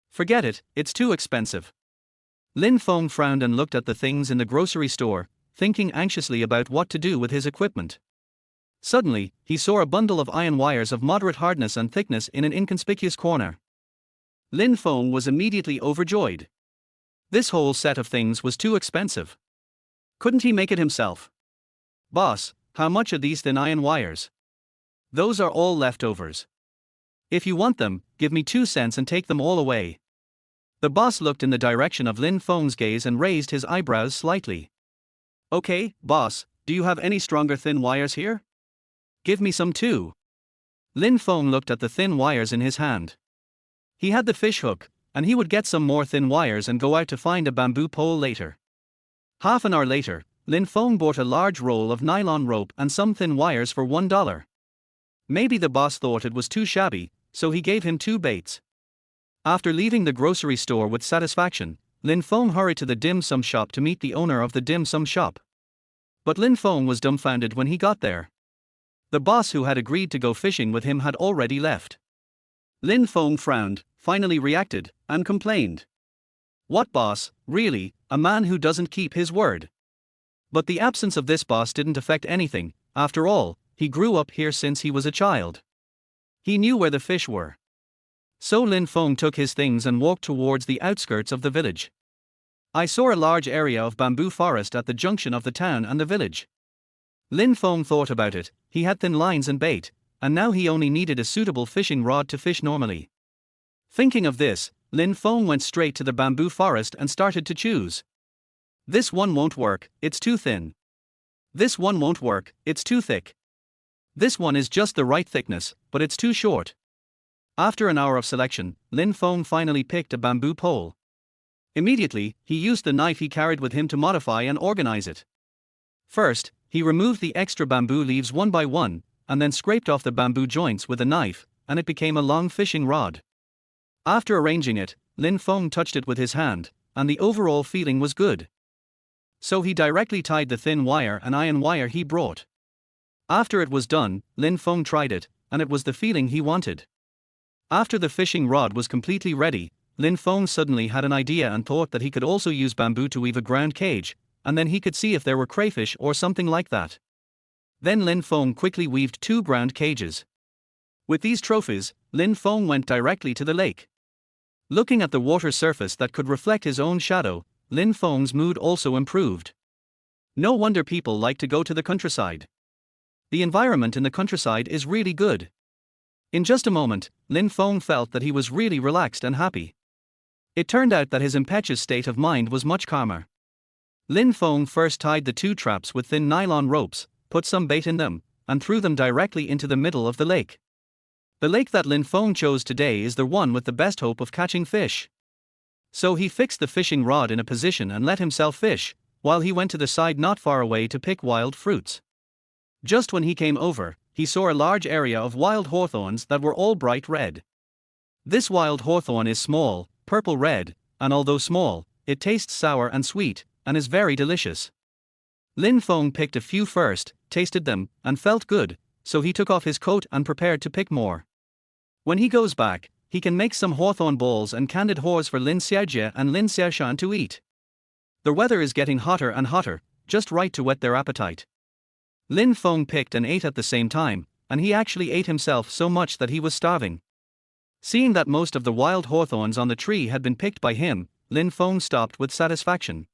Forget it, it's too expensive. Lin Feng frowned and looked at the things in the grocery store, thinking anxiously about what to do with his equipment. Suddenly, he saw a bundle of iron wires of moderate hardness and thickness in an inconspicuous corner. Lin Feng was immediately overjoyed. This whole set of things was too expensive. Couldn't he make it himself? Boss, how much are these thin iron wires? Those are all leftovers. If you want them, give me 2 cents and take them all away. The boss looked in the direction of Lin Feng's gaze and raised his eyebrows slightly. Okay, boss, do you have any stronger thin wires here? Give me some too. Lin Feng looked at the thin wires in his hand. He had the fish hook, and he would get some more thin wires and go out to find a bamboo pole later. Half an hour later, Lin Feng bought a large roll of nylon rope and some thin wires for $1. Maybe the boss thought it was too shabby, so he gave him 2 baits. After leaving the grocery store with satisfaction, Lin Feng hurried to the dim sum shop to meet the owner of the dim sum shop. But Lin Feng was dumbfounded when he got there. The boss who had agreed to go fishing with him had already left. Lin Feng frowned, finally reacted, and complained. What boss, really, a man who doesn't keep his word? But the absence of this boss didn't affect anything. After all, he grew up here since he was a child. He knew where the fish were. So Lin Feng took his things and walked towards the outskirts of the village. I saw a large area of bamboo forest at the junction of the town and the village. Lin Feng thought about it. He had thin lines and bait, and now he only needed a suitable fishing rod to fish normally. Thinking of this, Lin Feng went straight to the bamboo forest and started to choose. This one won't work, it's too thin. This one won't work, it's too thick. This one is just the right thickness, but it's too short. After an hour of selection, Lin Feng finally picked a bamboo pole. Immediately, he used the knife he carried with him to modify and organize it. First, he removed the extra bamboo leaves one by one, and then scraped off the bamboo joints with a knife, and it became a long fishing rod. After arranging it, Lin Feng touched it with his hand, and the overall feeling was good. So he directly tied the thin wire and iron wire he brought. After it was done, Lin Feng tried it, and it was the feeling he wanted. After the fishing rod was completely ready, Lin Feng suddenly had an idea and thought that he could also use bamboo to weave a ground cage, and then he could see if there were crayfish or something like that. Then Lin Feng quickly weaved 2 ground cages. With these trophies, Lin Feng went directly to the lake. Looking at the water surface that could reflect his own shadow, Lin Feng's mood also improved. No wonder people like to go to the countryside. The environment in the countryside is really good. In just a moment, Lin Feng felt that he was really relaxed and happy. It turned out that his impetuous state of mind was much calmer. Lin Feng first tied the 2 traps with thin nylon ropes, put some bait in them, and threw them directly into the middle of the lake. The lake that Lin Feng chose today is the one with the best hope of catching fish. So he fixed the fishing rod in a position and let himself fish, while he went to the side not far away to pick wild fruits. Just when he came over, he saw a large area of wild hawthorns that were all bright red. This wild hawthorn is small, purple-red, and although small, it tastes sour and sweet, and is very delicious. Lin Feng picked a few first, tasted them, and felt good, so he took off his coat and prepared to pick more. When he goes back, he can make some hawthorn balls and candied haws for Lin Xiaojie and Lin Xiaoshan to eat. The weather is getting hotter and hotter, just right to whet their appetite. Lin Feng picked and ate at the same time, and he actually ate himself so much that he was starving. Seeing that most of the wild hawthorns on the tree had been picked by him, Lin Feng stopped with satisfaction.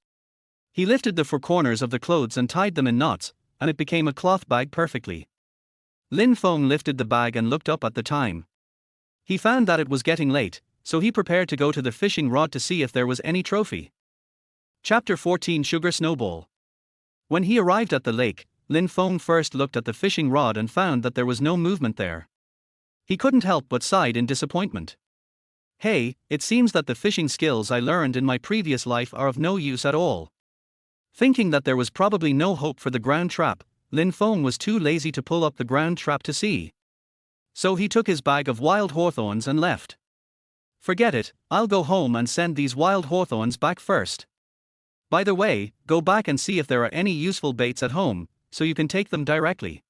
He lifted the 4 corners of the clothes and tied them in knots, and it became a cloth bag perfectly. Lin Feng lifted the bag and looked up at the time. He found that it was getting late, so he prepared to go to the fishing rod to see if there was any trophy. Chapter 14 Sugar Snowball. When he arrived at the lake, Lin Feng first looked at the fishing rod and found that there was no movement there. He couldn't help but sighed in disappointment. Hey, it seems that the fishing skills I learned in my previous life are of no use at all. Thinking that there was probably no hope for the ground trap, Lin Feng was too lazy to pull up the ground trap to see. So he took his bag of wild hawthorns and left. Forget it, I'll go home and send these wild hawthorns back first. By the way, go back and see if there are any useful baits at home, so you can take them directly.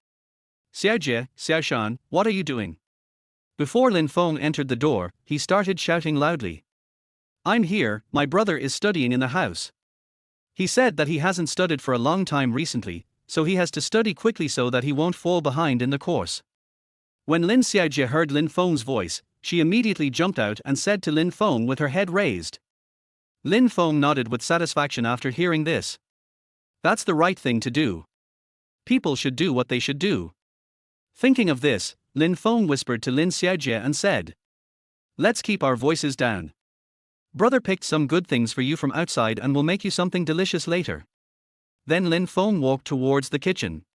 Xiaojie, Xiaoshan, what are you doing? Before Lin Feng entered the door, he started shouting loudly. I'm here, my brother is studying in the house. He said that he hasn't studied for a long time recently, so he has to study quickly so that he won't fall behind in the course. When Lin Xiaojie heard Lin Feng's voice, she immediately jumped out and said to Lin Feng with her head raised. Lin Feng nodded with satisfaction after hearing this. That's the right thing to do. People should do what they should do. Thinking of this, Lin Feng whispered to Lin Xiaojie and said, "Let's keep our voices down. Brother picked some good things for you from outside and will make you something delicious later." Then Lin Feng walked towards the kitchen.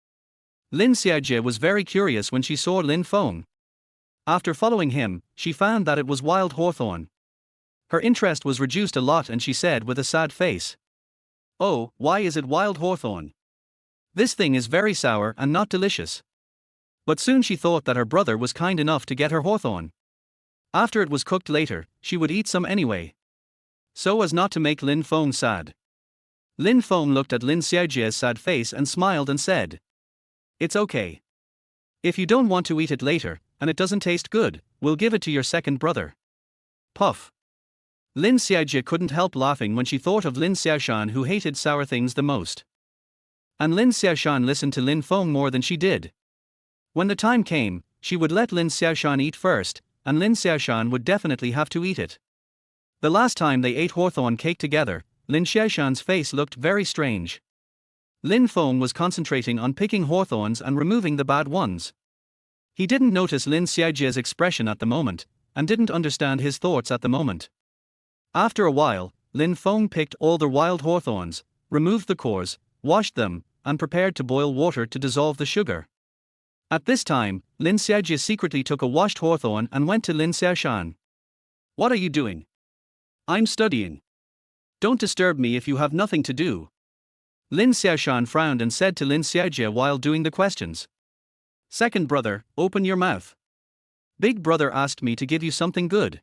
Lin Xiaojie was very curious when she saw Lin Feng. After following him, she found that it was wild hawthorn. Her interest was reduced a lot and she said with a sad face, "Oh, why is it wild hawthorn? This thing is very sour and not delicious." But soon she thought that her brother was kind enough to get her hawthorn. After it was cooked later, she would eat some anyway, so as not to make Lin Feng sad. Lin Feng looked at Lin Xiaojie's sad face and smiled and said, "It's okay. If you don't want to eat it later, and it doesn't taste good, we'll give it to your second brother." Puff. Lin Xiaojie couldn't help laughing when she thought of Lin Xiaoshan, who hated sour things the most. And Lin Xiaoshan listened to Lin Feng more than she did. When the time came, she would let Lin Xiaoshan eat first, and Lin Xiaoshan would definitely have to eat it. The last time they ate hawthorn cake together, Lin Xiaoshan's face looked very strange. Lin Feng was concentrating on picking hawthorns and removing the bad ones. He didn't notice Lin Xiaojie's expression at the moment, and didn't understand his thoughts at the moment. After a while, Lin Feng picked all the wild hawthorns, removed the cores, washed them, and prepared to boil water to dissolve the sugar. At this time, Lin Xiaojie secretly took a washed hawthorn and went to Lin Xiaoshan. "What are you doing?" "I'm studying. Don't disturb me if you have nothing to do." Lin Xiaoshan frowned and said to Lin Xiaojie while doing the questions, "Second brother, open your mouth. Big brother asked me to give you something good."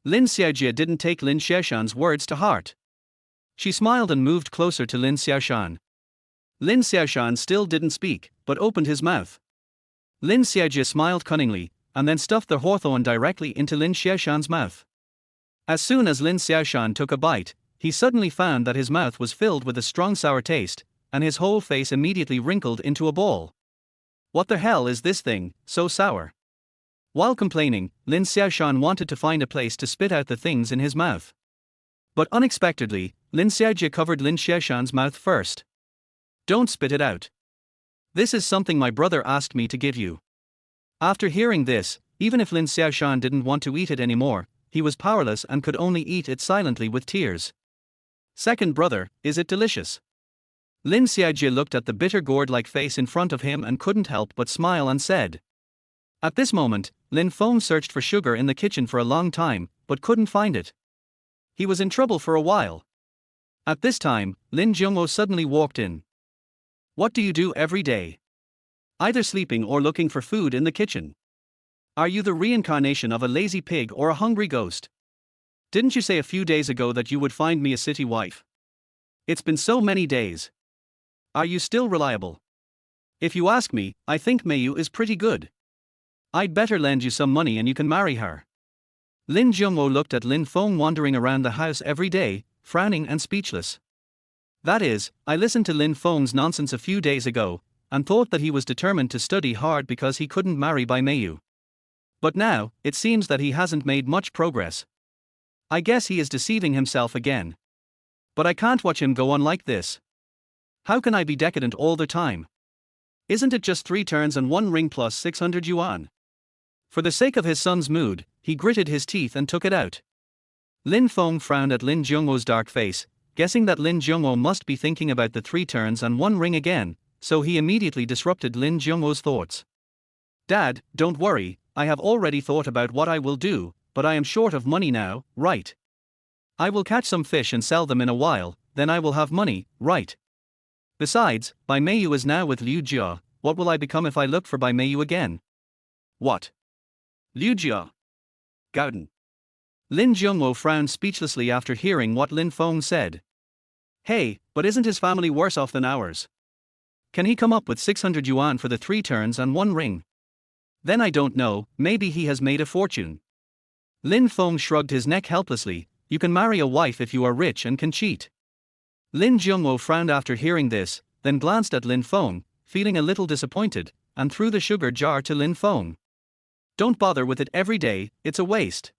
Lin Xiaojie didn't take Lin Xiaoshan's words to heart. She smiled and moved closer to Lin Xiaoshan. Lin Xiaoshan still didn't speak, but opened his mouth. Lin Xiaojie smiled cunningly, and then stuffed the hawthorn directly into Lin Xiaoshan's mouth. As soon as Lin Xiaoshan took a bite, he suddenly found that his mouth was filled with a strong sour taste, and his whole face immediately wrinkled into a ball. "What the hell is this thing, so sour?" While complaining, Lin Xiaoshan wanted to find a place to spit out the things in his mouth. But unexpectedly, Lin Xiaojie covered Lin Xiaoshan's mouth first. "Don't spit it out. This is something my brother asked me to give you." After hearing this, even if Lin Xiaoshan didn't want to eat it anymore, he was powerless and could only eat it silently with tears. "Second brother, is it delicious?" Lin Xiaojie looked at the bitter gourd-like face in front of him and couldn't help but smile and said. At this moment, Lin Feng searched for sugar in the kitchen for a long time, but couldn't find it. He was in trouble for a while. At this time, Lin Jungwo suddenly walked in. "What do you do every day? Either sleeping or looking for food in the kitchen? Are you the reincarnation of a lazy pig or a hungry ghost? Didn't you say a few days ago that you would find me a city wife? It's been so many days. Are you still reliable? If you ask me, I think Meiyu is pretty good. I'd better lend you some money and you can marry her." Lin Jungwo looked at Lin Feng wandering around the house every day, frowning and speechless. That is, I listened to Lin Feng's nonsense a few days ago, and thought that he was determined to study hard because he couldn't marry by Meiyu. But now, it seems that he hasn't made much progress. I guess he is deceiving himself again. But I can't watch him go on like this. How can I be decadent all the time? Isn't it just 3 turns and 1 ring plus 600 yuan? For the sake of his son's mood, he gritted his teeth and took it out. Lin Feng frowned at Lin Jungwo's dark face, guessing that Lin Jungwo must be thinking about the 3 turns and 1 ring again, so he immediately disrupted Lin Jungwo's thoughts. "Dad, don't worry, I have already thought about what I will do, but I am short of money now, right? I will catch some fish and sell them in a while, then I will have money, right? Besides, Bai Meiyu is now with Liu Jia, what will I become if I look for Bai Meiyu again?" "What? Liu Jia? Gauden." Lin Jungwo frowned speechlessly after hearing what Lin Feng said. "Hey, but isn't his family worse off than ours? Can he come up with 600 yuan for the 3 turns and 1 ring? Then I don't know, maybe he has made a fortune." Lin Feng shrugged his neck helplessly. "You can marry a wife if you are rich and can cheat. Lin Jungwo frowned after hearing this, then glanced at Lin Feng, feeling a little disappointed, and threw the sugar jar to Lin Feng. Don't bother with it every day, it's a waste.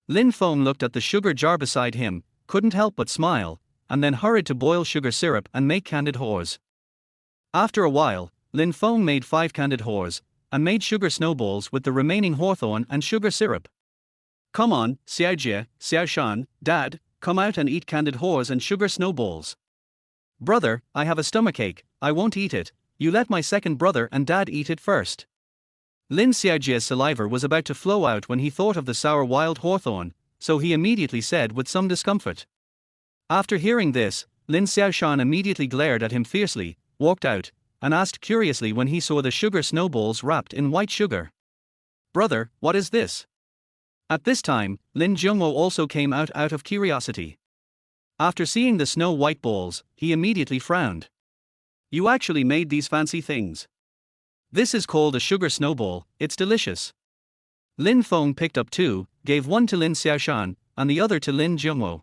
Lin Feng looked at the sugar jar beside him, couldn't help but smile, and then hurried to boil sugar syrup and make candied hors. After a while, Lin Feng made 5 candied hors, and made sugar snowballs with the remaining hawthorn and sugar syrup. Come on, Xiaojie, Xiaoshan, Dad, come out and eat candied hors and sugar snowballs. Brother, I have a stomachache, I won't eat it, you let my second brother and Dad eat it first. Lin Xiaojie's saliva was about to flow out when he thought of the sour wild hawthorn, so he immediately said with some discomfort. After hearing this, Lin Xiaoshan immediately glared at him fiercely, walked out, and asked curiously when he saw the sugar snowballs wrapped in white sugar. Brother, what is this? At this time, Lin Jungwo also came out of curiosity. After seeing the snow-white balls, he immediately frowned. You actually made these fancy things. This is called a sugar snowball, it's delicious. Lin Feng picked up 2, gave one to Lin Xiaoshan, and the other to Lin Jungwo.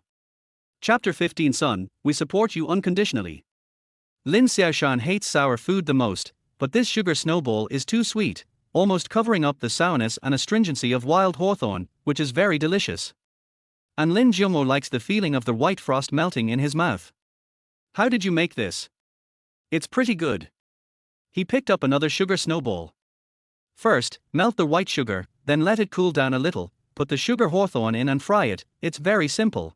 Chapter 15 Son, we support you unconditionally. Lin Xiaoshan hates sour food the most, but this sugar snowball is too sweet, almost covering up the sourness and astringency of wild hawthorn, which is very delicious. And Lin Jungwo likes the feeling of the white frost melting in his mouth. How did you make this? It's pretty good. He picked up another sugar snowball. First, melt the white sugar, then let it cool down a little, put the sugar hawthorn in and fry it, it's very simple.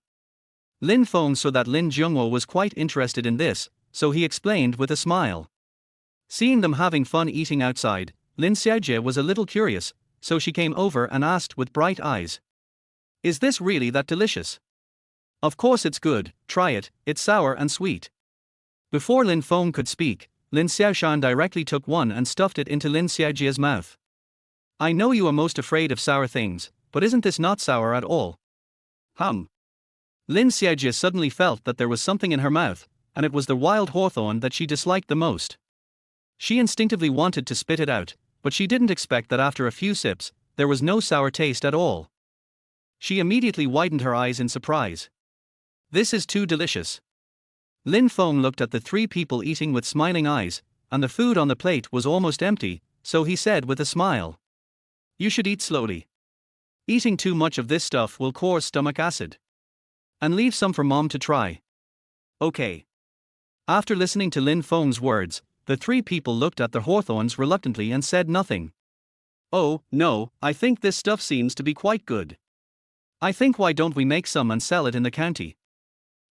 Lin Feng saw that Lin Jungwo was quite interested in this, so he explained with a smile. Seeing them having fun eating outside, Lin Xiaojie was a little curious, so she came over and asked with bright eyes. Is this really that delicious? Of course it's good, try it, it's sour and sweet. Before Lin Feng could speak, Lin Xiaoshan directly took one and stuffed it into Lin Xiaojie's mouth. I know you are most afraid of sour things, but isn't this not sour at all? Lin Xiaojie suddenly felt that there was something in her mouth, and it was the wild hawthorn that she disliked the most. She instinctively wanted to spit it out, but she didn't expect that after a few sips, there was no sour taste at all. She immediately widened her eyes in surprise. This is too delicious. Lin Feng looked at the 3 people eating with smiling eyes, and the food on the plate was almost empty, so he said with a smile. You should eat slowly. Eating too much of this stuff will cause stomach acid. And leave some for Mom to try. Okay. After listening to Lin Feng's words, the 3 people looked at the hawthorns reluctantly and said nothing. Oh, no, I think this stuff seems to be quite good. I think why don't we make some and sell it in the county?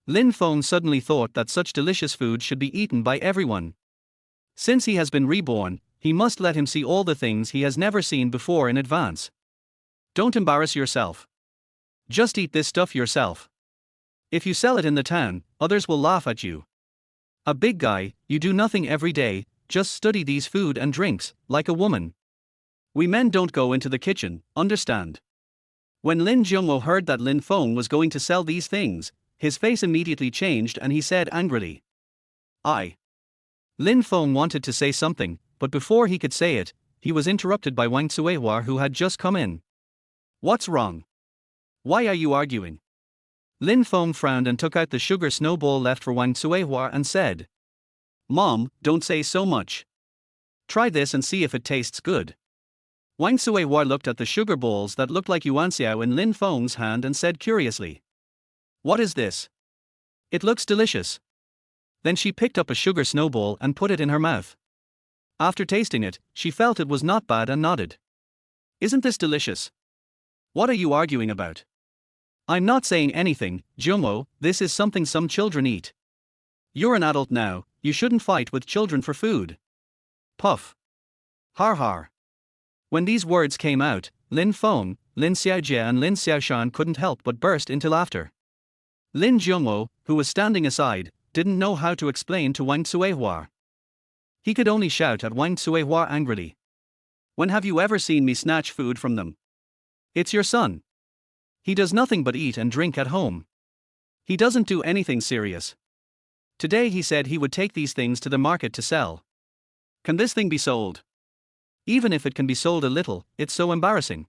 Lin Feng suddenly thought that such delicious food should be eaten by everyone. Since he has been reborn, he must let him see all the things he has never seen before in advance. Don't embarrass yourself. Just eat this stuff yourself. If you sell it in the town, others will laugh at you. A big guy, you do nothing every day, just study these food and drinks, like a woman. We men don't go into the kitchen, understand? When Lin Jungwo heard that Lin Feng was going to sell these things, his face immediately changed and he said angrily. Lin Feng wanted to say something, but before he could say it, he was interrupted by Wang Tsuehua who had just come in. What's wrong? Why are you arguing? Lin Feng frowned and took out the sugar snowball left for Wang Tsuehua and said. Mom, don't say so much. Try this and see if it tastes good. Wang Tsuehua looked at the sugar balls that looked like yuanxiao in Lin Feng's hand and said curiously. What is this? It looks delicious. Then she picked up a sugar snowball and put it in her mouth. After tasting it, she felt it was not bad and nodded. Isn't this delicious? What are you arguing about? I'm not saying anything, Jungwo, this is something some children eat. You're an adult now, you shouldn't fight with children for food. Puff. Har har. When these words came out, Lin Feng, Lin Xiaojie and Lin Xiaoshan couldn't help but burst into laughter. Lin Jungwo, who was standing aside, didn't know how to explain to Wang Tsuehua. He could only shout at Wang Tsuehua angrily. When have you ever seen me snatch food from them? It's your son. He does nothing but eat and drink at home. He doesn't do anything serious. Today he said he would take these things to the market to sell. Can this thing be sold? Even if it can be sold a little, it's so embarrassing.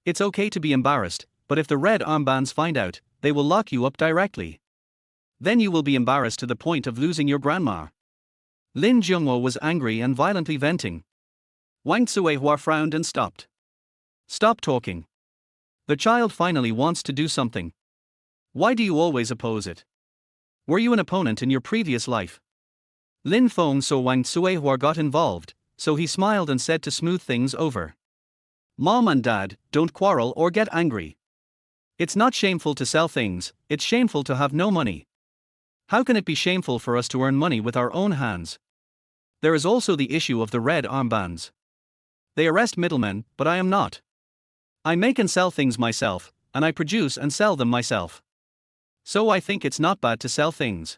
It's okay to be embarrassed, but if the red armbands find out, they will lock you up directly. Then you will be embarrassed to the point of losing your grandma. Lin Jungwo was angry and violently venting. Wang Tsuehua frowned and stopped. Stop talking. The child finally wants to do something. Why do you always oppose it? Were you an opponent in your previous life? Lin Feng saw Wang Tsuehua got involved, so he smiled and said to smooth things over. Mom and Dad, don't quarrel or get angry. It's not shameful to sell things, it's shameful to have no money. How can it be shameful for us to earn money with our own hands? There is also the issue of the red armbands. They arrest middlemen, but I am not. I make and sell things myself, and I produce and sell them myself. So I think it's not bad to sell things.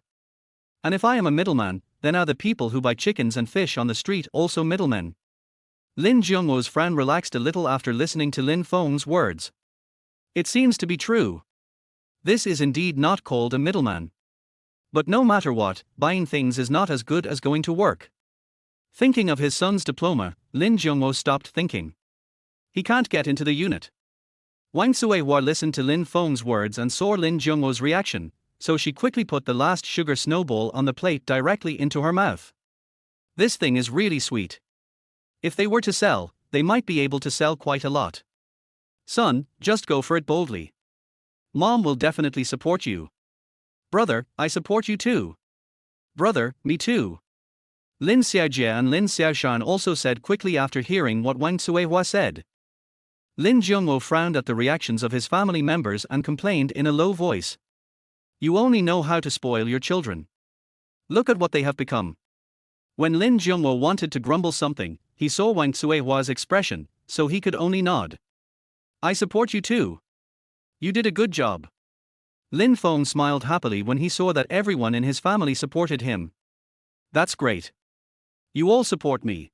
And if I am a middleman, then are the people who buy chickens and fish on the street also middlemen? Lin Jungwo's frown relaxed a little after listening to Lin Feng's words. It seems to be true. This is indeed not called a middleman. But no matter what, buying things is not as good as going to work. Thinking of his son's diploma, Lin Jungwo stopped thinking. He can't get into the unit. Wang Tsuehua listened to Lin Feng's words and saw Lin Jungwo's reaction, so she quickly put the last sugar snowball on the plate directly into her mouth. This thing is really sweet. If they were to sell, they might be able to sell quite a lot. Son, just go for it boldly. Mom will definitely support you. Brother, I support you too. Brother, me too. Lin Xiaojie and Lin Xiaoshan also said quickly after hearing what Wang Tsuehua said. Lin Jungwo frowned at the reactions of his family members and complained in a low voice. You only know how to spoil your children. Look at what they have become. When Lin Jungwo wanted to grumble something, he saw Wang Tsuehua's expression, so he could only nod. I support you too. You did a good job. Lin Feng smiled happily when he saw that everyone in his family supported him. That's great. You all support me.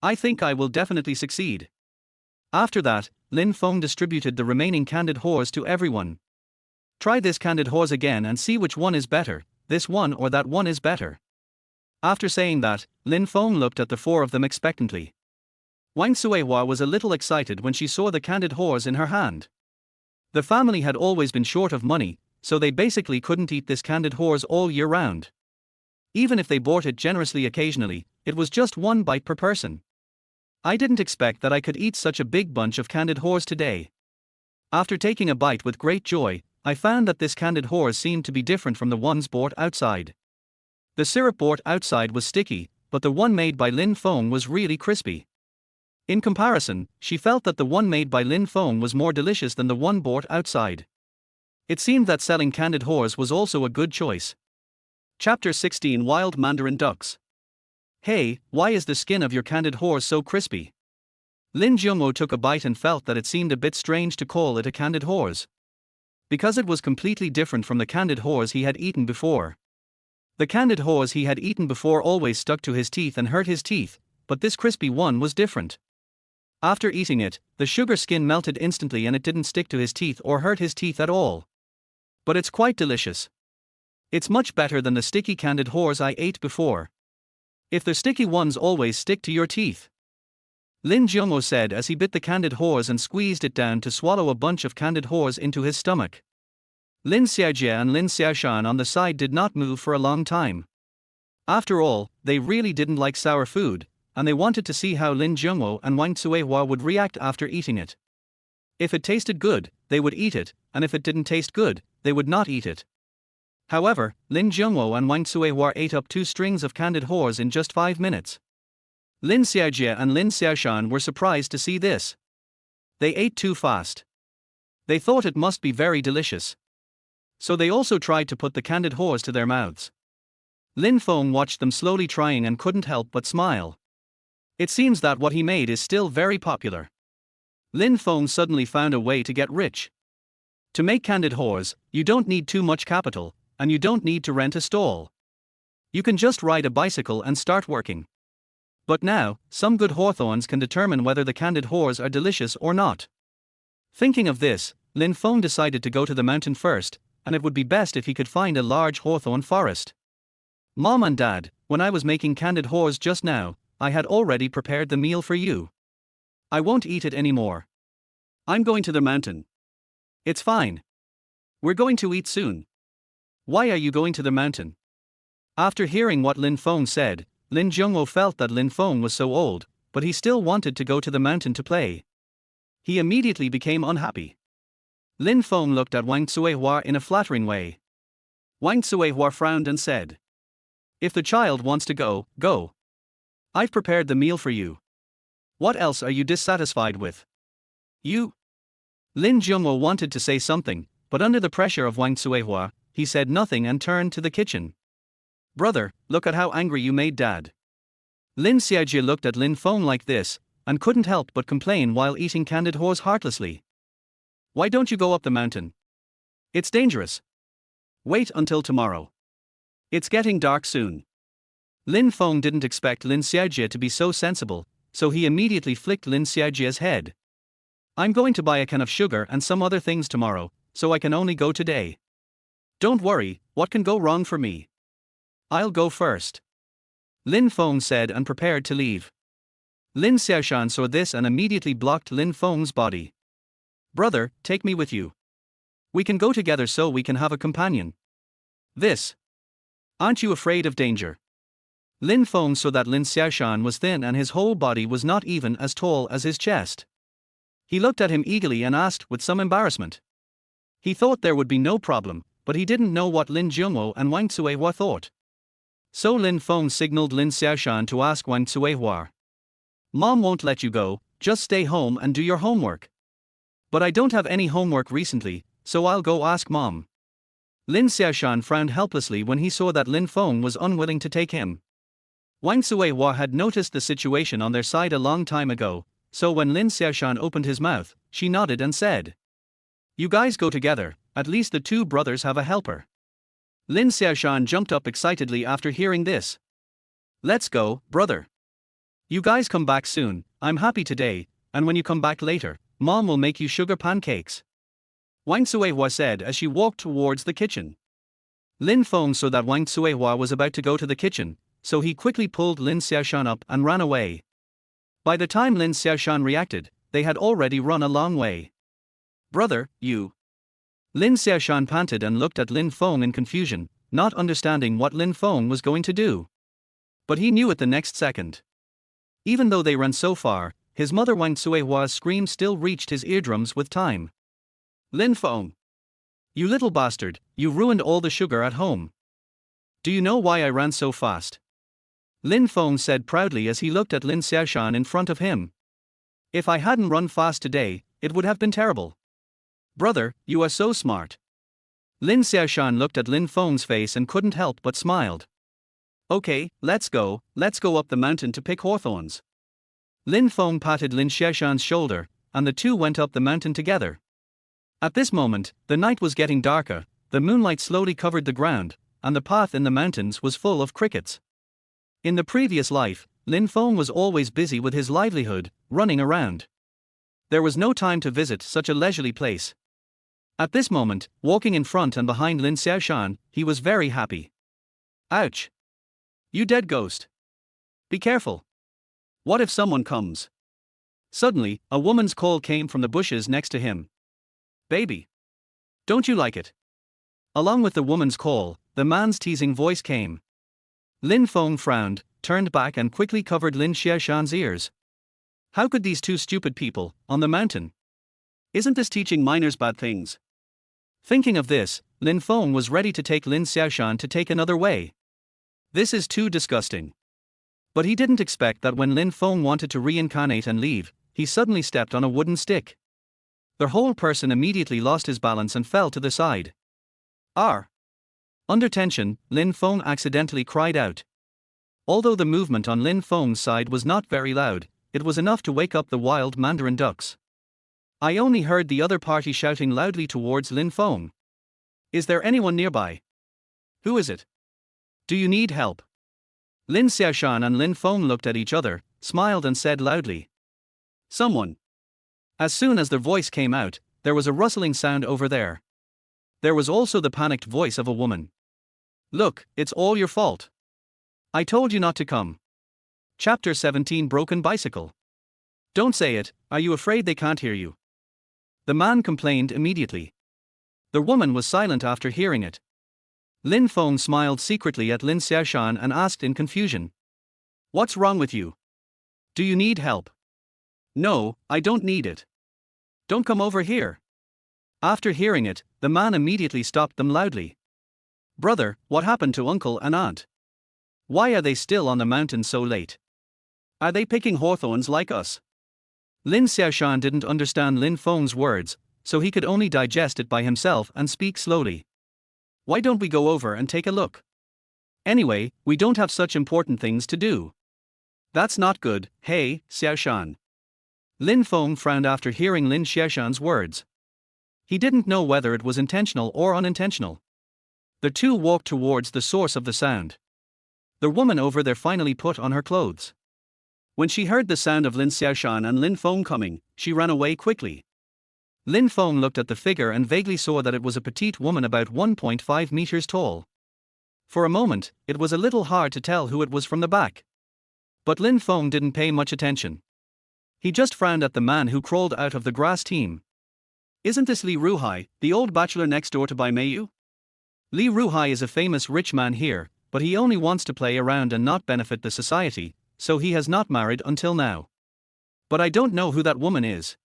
I think I will definitely succeed. After that, Lin Feng distributed the remaining candid horse to everyone. Try this candid horse again and see which one is better, this one or that one is better. After saying that, Lin Feng looked at the four of them expectantly. Wang Tsuehua was a little excited when she saw the candid horse in her hand. The family had always been short of money, so they basically couldn't eat this candid horse all year round. Even if they bought it generously occasionally, it was just one bite per person. I didn't expect that I could eat such a big bunch of candid horse today. After taking a bite with great joy, I found that this candid horse seemed to be different from the ones bought outside. The syrup bought outside was sticky, but the one made by Lin Feng was really crispy. In comparison, she felt that the one made by Lin Feng was more delicious than the one bought outside. It seemed that selling candid horse was also a good choice. Chapter 16 Wild Mandarin Ducks. Hey, why is the skin of your candid horse so crispy? Lin Jungwo took a bite and felt that it seemed a bit strange to call it a candid horse. Because it was completely different from the candid horse he had eaten before. The candid horse he had eaten before always stuck to his teeth and hurt his teeth, but this crispy one was different. After eating it, the sugar skin melted instantly and it didn't stick to his teeth or hurt his teeth at all. But it's quite delicious. It's much better than the sticky candid horse I ate before. If the sticky ones always stick to your teeth. Lin Jungwo said as he bit the candid horse and squeezed it down to swallow a bunch of candid horse into his stomach. Lin Xiaojie and Lin Xiaoshan on the side did not move for a long time. After all, they really didn't like sour food, and they wanted to see how Lin Jungwo and Wang Tsuehua would react after eating it. If it tasted good, they would eat it, and if it didn't taste good, they would not eat it. However, Lin Jungwo and Wang Tsuehua ate up 2 strings of candid horse in just 5 minutes. Lin Xiaojie and Lin Xiaoshan were surprised to see this. They ate too fast. They thought it must be very delicious. So they also tried to put the candid horse to their mouths. Lin Feng watched them slowly trying and couldn't help but smile. It seems that what he made is still very popular. Lin Feng suddenly found a way to get rich. To make candid horse, you don't need too much capital, and you don't need to rent a stall. You can just ride a bicycle and start working. But now, some good hawthorns can determine whether the candid horse are delicious or not. Thinking of this, Lin Feng decided to go to the mountain first, and it would be best if he could find a large hawthorn forest. Mom and Dad, when I was making candid horse just now, I had already prepared the meal for you. I won't eat it anymore. I'm going to the mountain. It's fine. We're going to eat soon. Why are you going to the mountain? After hearing what Lin Feng said, Lin Jungwo felt that Lin Feng was so old, but he still wanted to go to the mountain to play. He immediately became unhappy. Lin Feng looked at Wang Tsuehua in a flattering way. Wang Tsuehua frowned and said, "If the child wants to go, go. I've prepared the meal for you. What else are you dissatisfied with? You?" Lin Jungwo wanted to say something, but under the pressure of Wang Tsuehua, he said nothing and turned to the kitchen. "Brother, look at how angry you made Dad." Lin Xiaojie looked at Lin Feng like this, and couldn't help but complain while eating candied horse heartlessly. "Why don't you go up the mountain? It's dangerous. Wait until tomorrow. It's getting dark soon." Lin Feng didn't expect Lin Xiaojie to be so sensible, so he immediately flicked Lin Xiaojie's head. "I'm going to buy a can of sugar and some other things tomorrow, so I can only go today. Don't worry, what can go wrong for me? I'll go first." Lin Feng said and prepared to leave. Lin Xiaoshan saw this and immediately blocked Lin Feng's body. "Brother, take me with you. We can go together so we can have a companion." "This. Aren't you afraid of danger?" Lin Feng saw that Lin Xiaoshan was thin and his whole body was not even as tall as his chest. He looked at him eagerly and asked with some embarrassment. He thought there would be no problem, but he didn't know what Lin Jungwo and Wang Tsuehua thought. So Lin Feng signaled Lin Xiaoshan to ask Wang Tsuehua. "Mom won't let you go, just stay home and do your homework." "But I don't have any homework recently, so I'll go ask Mom." Lin Xiaoshan frowned helplessly when he saw that Lin Feng was unwilling to take him. Wang Tsuehua had noticed the situation on their side a long time ago, so when Lin Xiaoshan opened his mouth, she nodded and said, "You guys go together, at least the two brothers have a helper." Lin Xiaoshan jumped up excitedly after hearing this. "Let's go, brother. You guys come back soon, I'm happy today, and when you come back later, Mom will make you sugar pancakes," Wang Tsuehua said as she walked towards the kitchen. Lin Feng saw that Wang Tsuehua was about to go to the kitchen, so he quickly pulled Lin Xiaoshan up and ran away. By the time Lin Xiaoshan reacted, they had already run a long way. "Brother, you..." Lin Xiaoshan panted and looked at Lin Feng in confusion, not understanding what Lin Feng was going to do. But he knew it the next second. Even though they ran so far, his mother Wang Tsuehua's scream still reached his eardrums with time. "Lin Feng! You little bastard, you ruined all the sugar at home. Do you know why I ran so fast?" Lin Feng said proudly as he looked at Lin Xiaoshan in front of him. "If I hadn't run fast today, it would have been terrible." "Brother, you are so smart." Lin Xiaoshan looked at Lin Feng's face and couldn't help but smiled. "Okay, let's go up the mountain to pick hawthorns." Lin Feng patted Lin Xiaoshan's shoulder, and the two went up the mountain together. At this moment, the night was getting darker, the moonlight slowly covered the ground, and the path in the mountains was full of crickets. In the previous life, Lin Feng was always busy with his livelihood, running around. There was no time to visit such a leisurely place. At this moment, walking in front and behind Lin Xiaoshan, he was very happy. "Ouch! You dead ghost! Be careful! What if someone comes?" Suddenly, a woman's call came from the bushes next to him. "Baby! Don't you like it?" Along with the woman's call, the man's teasing voice came. Lin Feng frowned, turned back and quickly covered Lin Xiaoshan's ears. How could these two stupid people, on the mountain? Isn't this teaching minors bad things? Thinking of this, Lin Feng was ready to take Lin Xiaoshan to take another way. This is too disgusting. But he didn't expect that when Lin Feng wanted to reincarnate and leave, he suddenly stepped on a wooden stick. The whole person immediately lost his balance and fell to the side. "R!" Under tension, Lin Feng accidentally cried out. Although the movement on Lin Feng's side was not very loud, it was enough to wake up the wild mandarin ducks. I only heard the other party shouting loudly towards Lin Feng. "Is there anyone nearby? Who is it? Do you need help?" Lin Xiaoshan and Lin Feng looked at each other, smiled and said loudly, "Someone." As soon as their voice came out, there was a rustling sound over there. There was also the panicked voice of a woman. "Look, it's all your fault. I told you not to come." Chapter 17 Broken Bicycle. "Don't say it, are you afraid they can't hear you?" The man complained immediately. The woman was silent after hearing it. Lin Feng smiled secretly at Lin Xiaoshan and asked in confusion. What's wrong with you? Do you need help? No, I don't need it. Don't come over here. After hearing it, the man immediately stopped them loudly. Brother, what happened to uncle and aunt? Why are they still on the mountain so late? Are they picking hawthorns like us? Lin Xiaoshan didn't understand Lin Feng's words, so he could only digest it by himself and speak slowly. Why don't we go over and take a look? Anyway, we don't have such important things to do. That's not good, hey, Xiaoshan. Lin Feng frowned after hearing Lin Xiaoshan's words. He didn't know whether it was intentional or unintentional. The two walked towards the source of the sound. The woman over there finally put on her clothes. When she heard the sound of Lin Xiaoshan and Lin Feng coming, she ran away quickly. Lin Feng looked at the figure and vaguely saw that it was a petite woman about 1.5 meters tall. For a moment, it was a little hard to tell who it was from the back. But Lin Feng didn't pay much attention. He just frowned at the man who crawled out of the grass team. Isn't this Li Ruhai, the old bachelor next door to Bai Meiyu? Li Ruhai is a famous rich man here, but he only wants to play around and not benefit the society, so he has not married until now. But I don't know who that woman is.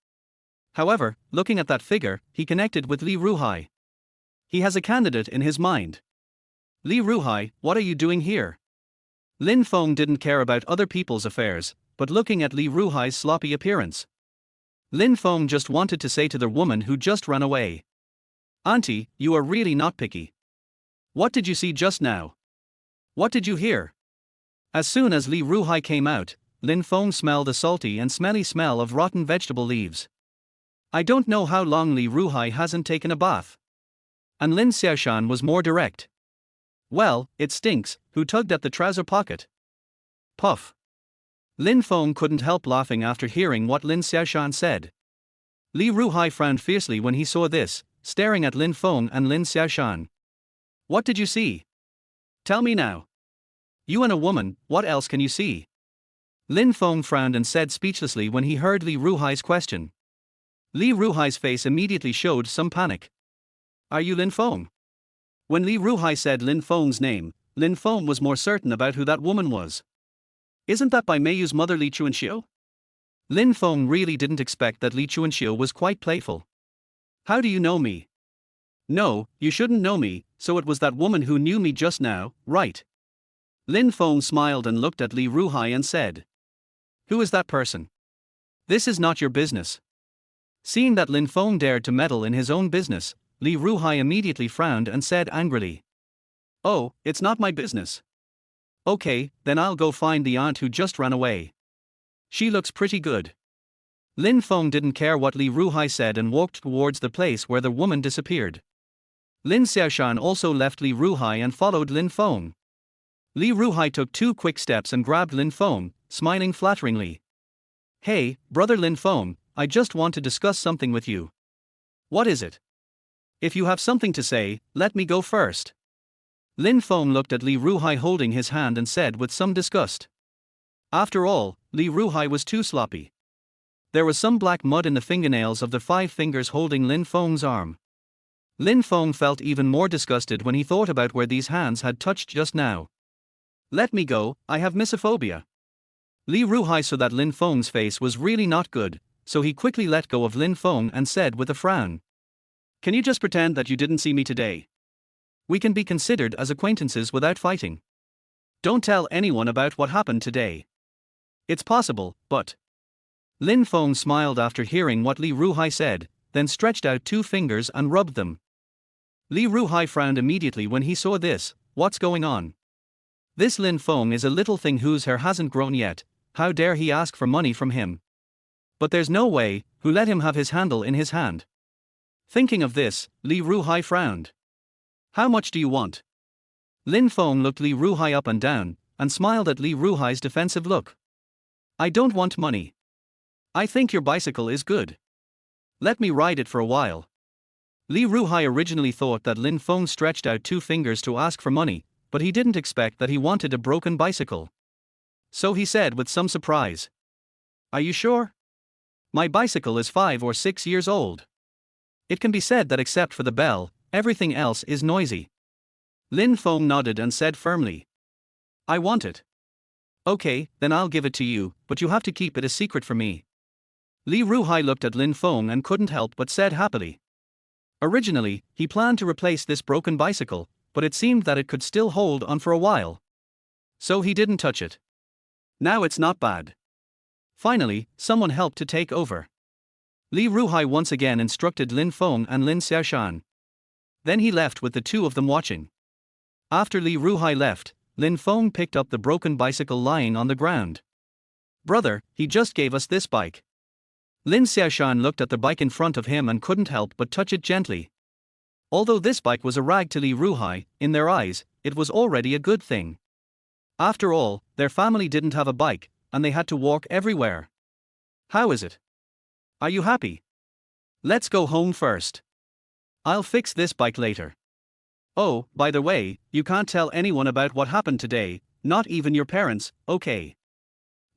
However, looking at that figure, he connected with Li Ruhai. He has a candidate in his mind. Li Ruhai, what are you doing here? Lin Feng didn't care about other people's affairs, but looking at Li Ruhai's sloppy appearance. Lin Feng just wanted to say to the woman who just ran away. Auntie, you are really not picky. What did you see just now? What did you hear? As soon as Li Ruhai came out, Lin Feng smelled a salty and smelly smell of rotten vegetable leaves. I don't know how long Li Ruhai hasn't taken a bath. And Lin Xiaoshan was more direct. Well, it stinks, who tugged at the trouser pocket? Puff. Lin Feng couldn't help laughing after hearing what Lin Xiaoshan said. Li Ruhai frowned fiercely when he saw this, staring at Lin Feng and Lin Xiaoshan. What did you see? Tell me now. You and a woman, what else can you see? Lin Feng frowned and said speechlessly when he heard Li Ruhai's question. Li Ruhai's face immediately showed some panic. Are you Lin Feng? When Li Ruhai said Lin Feng's name, Lin Feng was more certain about who that woman was. Isn't that Bai Meiyu's mother Li Chuanxiu? Lin Feng really didn't expect that Li Chuanxiu was quite playful. How do you know me? No, you shouldn't know me, so it was that woman who knew me just now, right? Lin Feng smiled and looked at Li Ruhai and said. Who is that person? This is not your business. Seeing that Lin Feng dared to meddle in his own business, Li Ruhai immediately frowned and said angrily. Oh, it's not my business. Okay, then I'll go find the aunt who just ran away. She looks pretty good. Lin Feng didn't care what Li Ruhai said and walked towards the place where the woman disappeared. Lin Xiaoshan also left Li Ruhai and followed Lin Feng. Li Ruhai took 2 quick steps and grabbed Lin Feng, smiling flatteringly. Hey, brother Lin Feng, I just want to discuss something with you. What is it? If you have something to say, let me go first. Lin Feng looked at Li Ruhai holding his hand and said with some disgust. After all, Li Ruhai was too sloppy. There was some black mud in the fingernails of the 5 fingers holding Lin Feng's arm. Lin Feng felt even more disgusted when he thought about where these hands had touched just now. Let me go, I have misophobia. Li Ruhai saw that Lin Feng's face was really not good, so he quickly let go of Lin Feng and said with a frown. Can you just pretend that you didn't see me today? We can be considered as acquaintances without fighting. Don't tell anyone about what happened today. It's possible, but... Lin Feng smiled after hearing what Li Ruhai said, then stretched out 2 fingers and rubbed them. Li Ruhai frowned immediately when he saw this. What's going on? This Lin Feng is a little thing whose hair hasn't grown yet, how dare he ask for money from him? But there's no way, who let him have his handle in his hand? Thinking of this, Li Ruhai frowned. How much do you want? Lin Feng looked Li Ruhai up and down, and smiled at Li Ruhai's defensive look. I don't want money. I think your bicycle is good. Let me ride it for a while. Li Ruhai originally thought that Lin Feng stretched out 2 fingers to ask for money, but he didn't expect that he wanted a broken bicycle. So he said with some surprise. Are you sure? My bicycle is 5 or 6 years old. It can be said that except for the bell, everything else is noisy. Lin Feng nodded and said firmly. I want it. Okay, then I'll give it to you, but you have to keep it a secret from me. Li Ruhai looked at Lin Feng and couldn't help but said happily. Originally, he planned to replace this broken bicycle, but it seemed that it could still hold on for a while. So he didn't touch it. Now it's not bad. Finally, someone helped to take over. Li Ruhai once again instructed Lin Feng and Lin Xiaoshan. Then he left with the two of them watching. After Li Ruhai left, Lin Feng picked up the broken bicycle lying on the ground. Brother, he just gave us this bike. Lin Xiaoshan looked at the bike in front of him and couldn't help but touch it gently. Although this bike was a rag to Li Ruhai, in their eyes, it was already a good thing. After all, their family didn't have a bike, and they had to walk everywhere. How is it? Are you happy? Let's go home first. I'll fix this bike later. Oh, by the way, you can't tell anyone about what happened today, not even your parents, okay?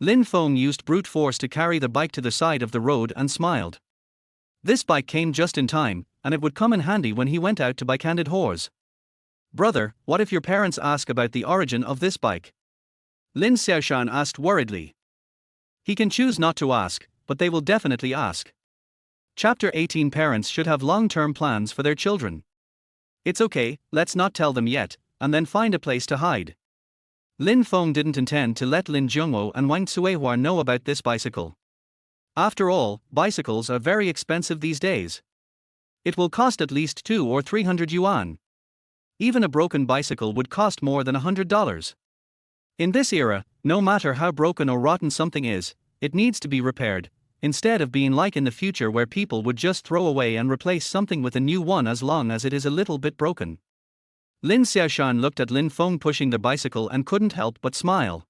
Lin Feng used brute force to carry the bike to the side of the road and smiled. This bike came just in time, and it would come in handy when he went out to buy candid whores. Brother, what if your parents ask about the origin of this bike? Lin Xiaoshan asked worriedly. He can choose not to ask, but they will definitely ask. Chapter 18. Parents should have long-term plans for their children. It's okay, let's not tell them yet, and then find a place to hide. Lin Feng didn't intend to let Lin Zhongwo and Wang Cuihua know about this bicycle. After all, bicycles are very expensive these days. It will cost at least 200 or 300 yuan. Even a broken bicycle would cost more than $100. In this era, no matter how broken or rotten something is, it needs to be repaired, instead of being like in the future where people would just throw away and replace something with a new one as long as it is a little bit broken. Lin Xiaoshan looked at Lin Feng pushing the bicycle and couldn't help but smile.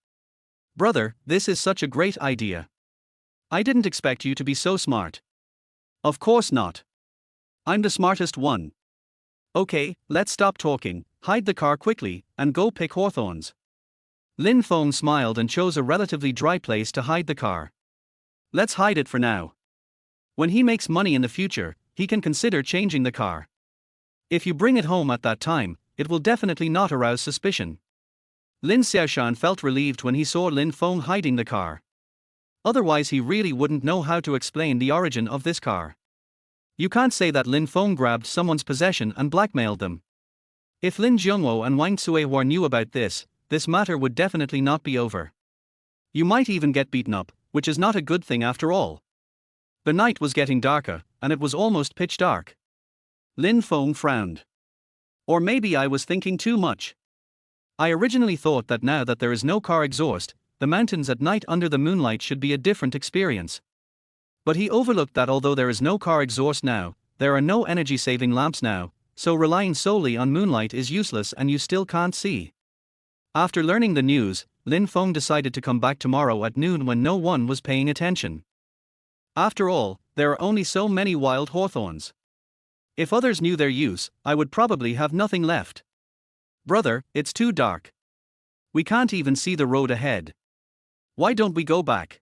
Brother, this is such a great idea. I didn't expect you to be so smart. Of course not. I'm the smartest one. Okay, let's stop talking, hide the car quickly, and go pick hawthorns. Lin Feng smiled and chose a relatively dry place to hide the car. Let's hide it for now. When he makes money in the future, he can consider changing the car. If you bring it home at that time, it will definitely not arouse suspicion. Lin Xiaoshan felt relieved when he saw Lin Feng hiding the car. Otherwise he really wouldn't know how to explain the origin of this car. You can't say that Lin Feng grabbed someone's possession and blackmailed them. If Lin Zhongwo and Wang Cuihua knew about this matter would definitely not be over. You might even get beaten up, which is not a good thing after all. The night was getting darker, and it was almost pitch dark. Lin Feng frowned. Or maybe I was thinking too much. I originally thought that now that there is no car exhaust, the mountains at night under the moonlight should be a different experience. But he overlooked that although there is no car exhaust now, there are no energy-saving lamps now, so relying solely on moonlight is useless and you still can't see. After learning the news, Lin Feng decided to come back tomorrow at noon when no one was paying attention. After all, there are only so many wild hawthorns. If others knew their use, I would probably have nothing left. Brother, it's too dark. We can't even see the road ahead. Why don't we go back?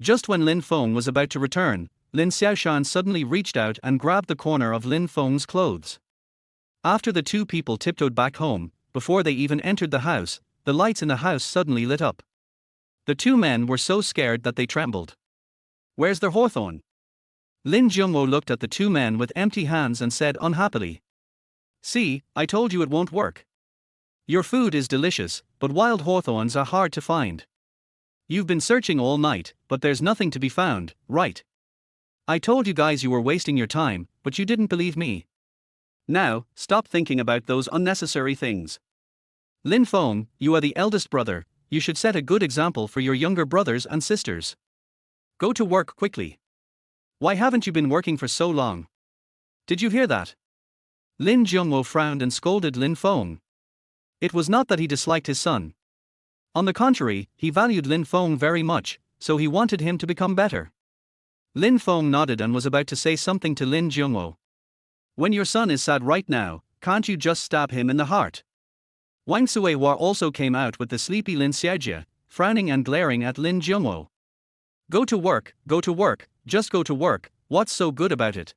Just when Lin Feng was about to return, Lin Xiaoshan suddenly reached out and grabbed the corner of Lin Feng's clothes. After the two people tiptoed back home, before they even entered the house, the lights in the house suddenly lit up. The two men were so scared that they trembled. Where's their hawthorn? Lin Zhongwo looked at the two men with empty hands and said unhappily. See, I told you it won't work. Your food is delicious, but wild hawthorns are hard to find. You've been searching all night, but there's nothing to be found, right? I told you guys you were wasting your time, but you didn't believe me. Now, stop thinking about those unnecessary things. Lin Feng, you are the eldest brother, you should set a good example for your younger brothers and sisters. Go to work quickly. Why haven't you been working for so long? Did you hear that? Lin Zhongwo frowned and scolded Lin Feng. It was not that he disliked his son. On the contrary, he valued Lin Feng very much, so he wanted him to become better. Lin Feng nodded and was about to say something to Lin Zhongwo. When your son is sad right now, can't you just stab him in the heart? Wang Cuihua also came out with the sleepy Lin Xiaojia, frowning and glaring at Lin Zhongwo. Go to work, just go to work, what's so good about it?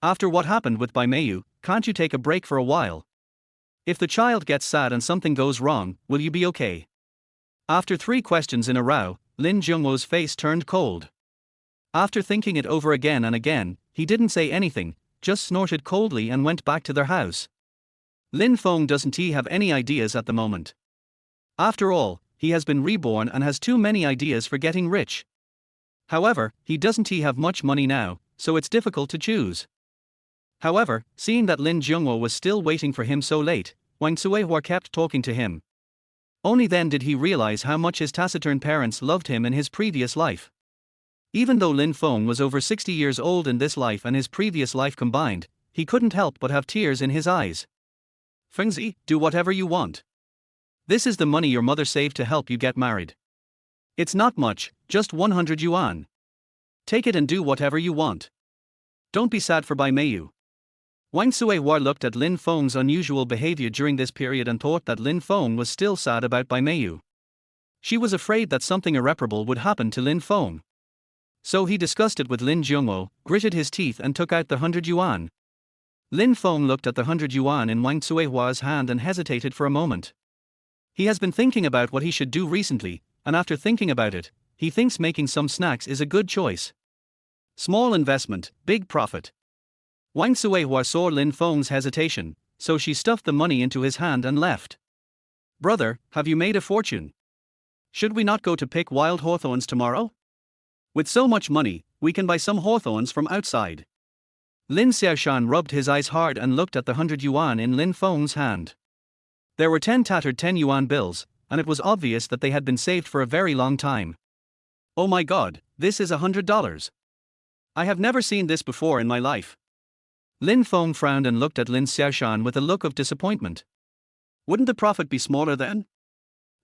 After what happened with Bai Meiyu, can't you take a break for a while? If the child gets sad and something goes wrong, will you be okay? After 3 questions in a row, Lin Jungwo's face turned cold. After thinking it over again and again, he didn't say anything, just snorted coldly and went back to their house. Lin Feng doesn't he have any ideas at the moment? After all, he has been reborn and has too many ideas for getting rich. However, he doesn't he have much money now, so it's difficult to choose. However, seeing that Lin Jungwo was still waiting for him so late, Wang Suihua kept talking to him. Only then did he realize how much his taciturn parents loved him in his previous life. Even though Lin Feng was over 60 years old in this life and his previous life combined, he couldn't help but have tears in his eyes. Fengzi, do whatever you want. This is the money your mother saved to help you get married. It's not much, just 100 yuan. Take it and do whatever you want. Don't be sad for Bai Meiyu. Wang Suihua looked at Lin Feng's unusual behavior during this period and thought that Lin Feng was still sad about Bai Meiyu. She was afraid that something irreparable would happen to Lin Feng. So he discussed it with Lin Jungwo, gritted his teeth and took out the 100 yuan. Lin Feng looked at the 100 yuan in Wang Suihua's hand and hesitated for a moment. He has been thinking about what he should do recently, and after thinking about it, he thinks making some snacks is a good choice. Small investment, big profit. Wang Suihua saw Lin Feng's hesitation, so she stuffed the money into his hand and left. Brother, have you made a fortune? Should we not go to pick wild hawthorns tomorrow? With so much money, we can buy some hawthorns from outside. Lin Xiaoshan rubbed his eyes hard and looked at the 100 yuan in Lin Feng's hand. There were 10 tattered 10 yuan bills, and it was obvious that they had been saved for a very long time. Oh my god, this is $100. I have never seen this before in my life. Lin Feng frowned and looked at Lin Xiaoshan with a look of disappointment. Wouldn't the profit be smaller then?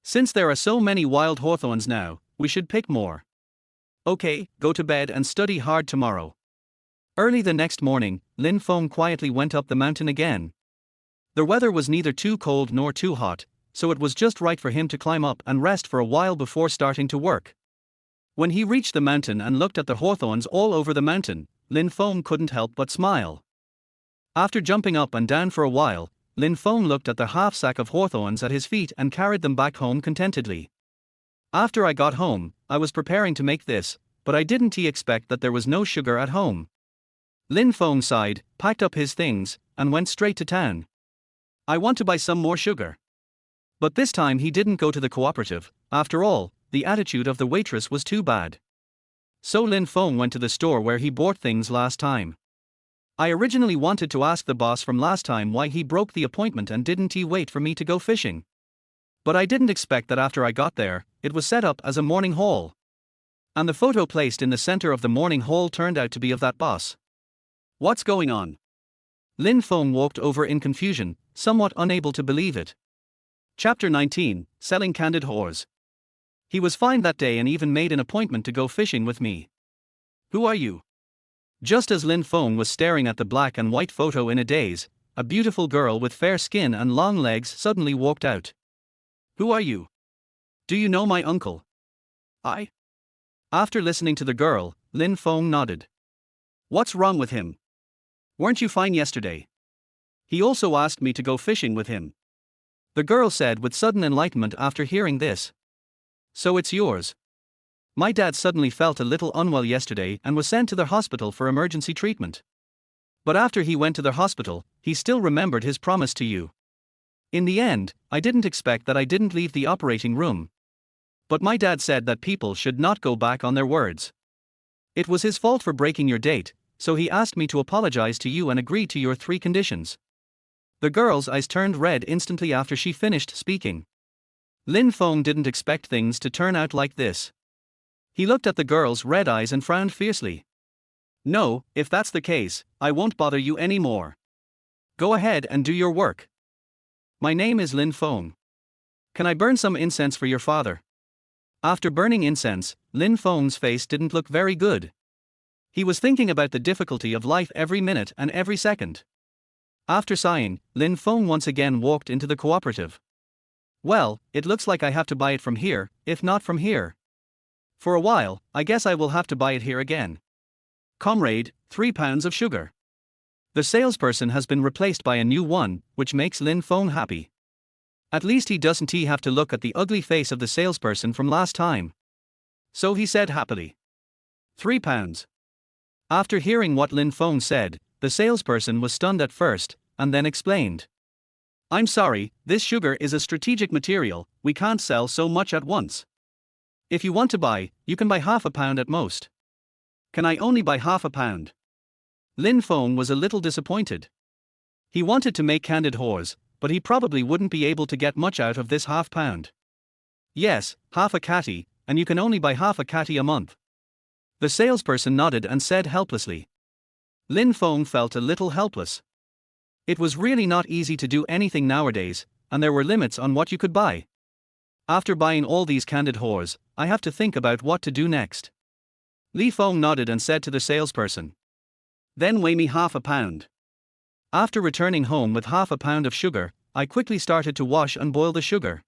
Since there are so many wild hawthorns now, we should pick more. Okay, go to bed and study hard tomorrow. Early the next morning, Lin Feng quietly went up the mountain again. The weather was neither too cold nor too hot, so it was just right for him to climb up and rest for a while before starting to work. When he reached the mountain and looked at the hawthorns all over the mountain, Lin Feng couldn't help but smile. After jumping up and down for a while, Lin Feng looked at the half sack of hawthorns at his feet and carried them back home contentedly. After I got home, I was preparing to make this, but I didn't expect that there was no sugar at home. Lin Feng sighed, packed up his things, and went straight to town. I want to buy some more sugar. But this time he didn't go to the cooperative. After all, the attitude of the waitress was too bad. So Lin Feng went to the store where he bought things last time. I originally wanted to ask the boss from last time why he broke the appointment and didn't he wait for me to go fishing. But I didn't expect that after I got there, it was set up as a morning haul. And the photo placed in the center of the morning haul turned out to be of that boss. What's going on? Lin Feng walked over in confusion, somewhat unable to believe it. Chapter 19, Selling Candid Whores. He was fine that day and even made an appointment to go fishing with me. Who are you? Just as Lin Feng was staring at the black and white photo in a daze, a beautiful girl with fair skin and long legs suddenly walked out. Who are you? Do you know my uncle? I? After listening to the girl, Lin Feng nodded. What's wrong with him? Weren't you fine yesterday? He also asked me to go fishing with him. The girl said with sudden enlightenment after hearing this. So it's yours. My dad suddenly felt a little unwell yesterday and was sent to the hospital for emergency treatment. But after he went to the hospital, he still remembered his promise to you. In the end, I didn't expect that I didn't leave the operating room. But my dad said that people should not go back on their words. It was his fault for breaking your date, so he asked me to apologize to you and agree to your 3 conditions. The girl's eyes turned red instantly after she finished speaking. Lin Feng didn't expect things to turn out like this. He looked at the girl's red eyes and frowned fiercely. No, if that's the case, I won't bother you anymore. Go ahead and do your work. My name is Lin Feng. Can I burn some incense for your father? After burning incense, Lin Feng's face didn't look very good. He was thinking about the difficulty of life every minute and every second. After sighing, Lin Feng once again walked into the cooperative. Well, it looks like I have to buy it from here, if not from here. For a while, I guess I will have to buy it here again. Comrade, 3 pounds of sugar. The salesperson has been replaced by a new one, which makes Lin Feng happy. At least he doesn't have to look at the ugly face of the salesperson from last time. So he said happily. £3. After hearing what Lin Feng said, the salesperson was stunned at first, and then explained. I'm sorry, this sugar is a strategic material, we can't sell so much at once. If you want to buy, you can buy half a pound at most. Can I only buy half a pound? Lin Feng was a little disappointed. He wanted to make candid whores, but he probably wouldn't be able to get much out of this half pound. Yes, half a catty, and you can only buy half a catty a month. The salesperson nodded and said helplessly. Lin Feng felt a little helpless. It was really not easy to do anything nowadays, and there were limits on what you could buy. After buying all these candid whores, I have to think about what to do next. Li Feng nodded and said to the salesperson. Then weigh me half a pound. After returning home with half a pound of sugar, I quickly started to wash and boil the sugar.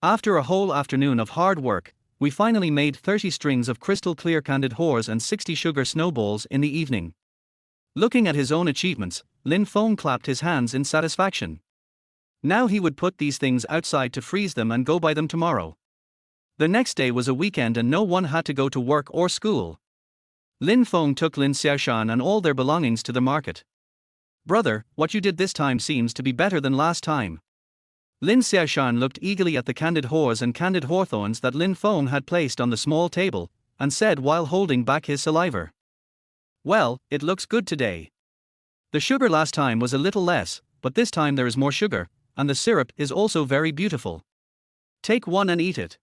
After a whole afternoon of hard work, we finally made 30 strings of crystal clear candid whores and 60 sugar snowballs in the evening. Looking at his own achievements, Lin Feng clapped his hands in satisfaction. Now he would put these things outside to freeze them and go buy them tomorrow. The next day was a weekend and no one had to go to work or school. Lin Feng took Lin Xiaoshan and all their belongings to the market. Brother, what you did this time seems to be better than last time. Lin Xiaoshan looked eagerly at the candid whores and candid hawthorns that Lin Feng had placed on the small table, and said while holding back his saliva. Well, it looks good today. The sugar last time was a little less, but this time there is more sugar, and the syrup is also very beautiful. Take one and eat it.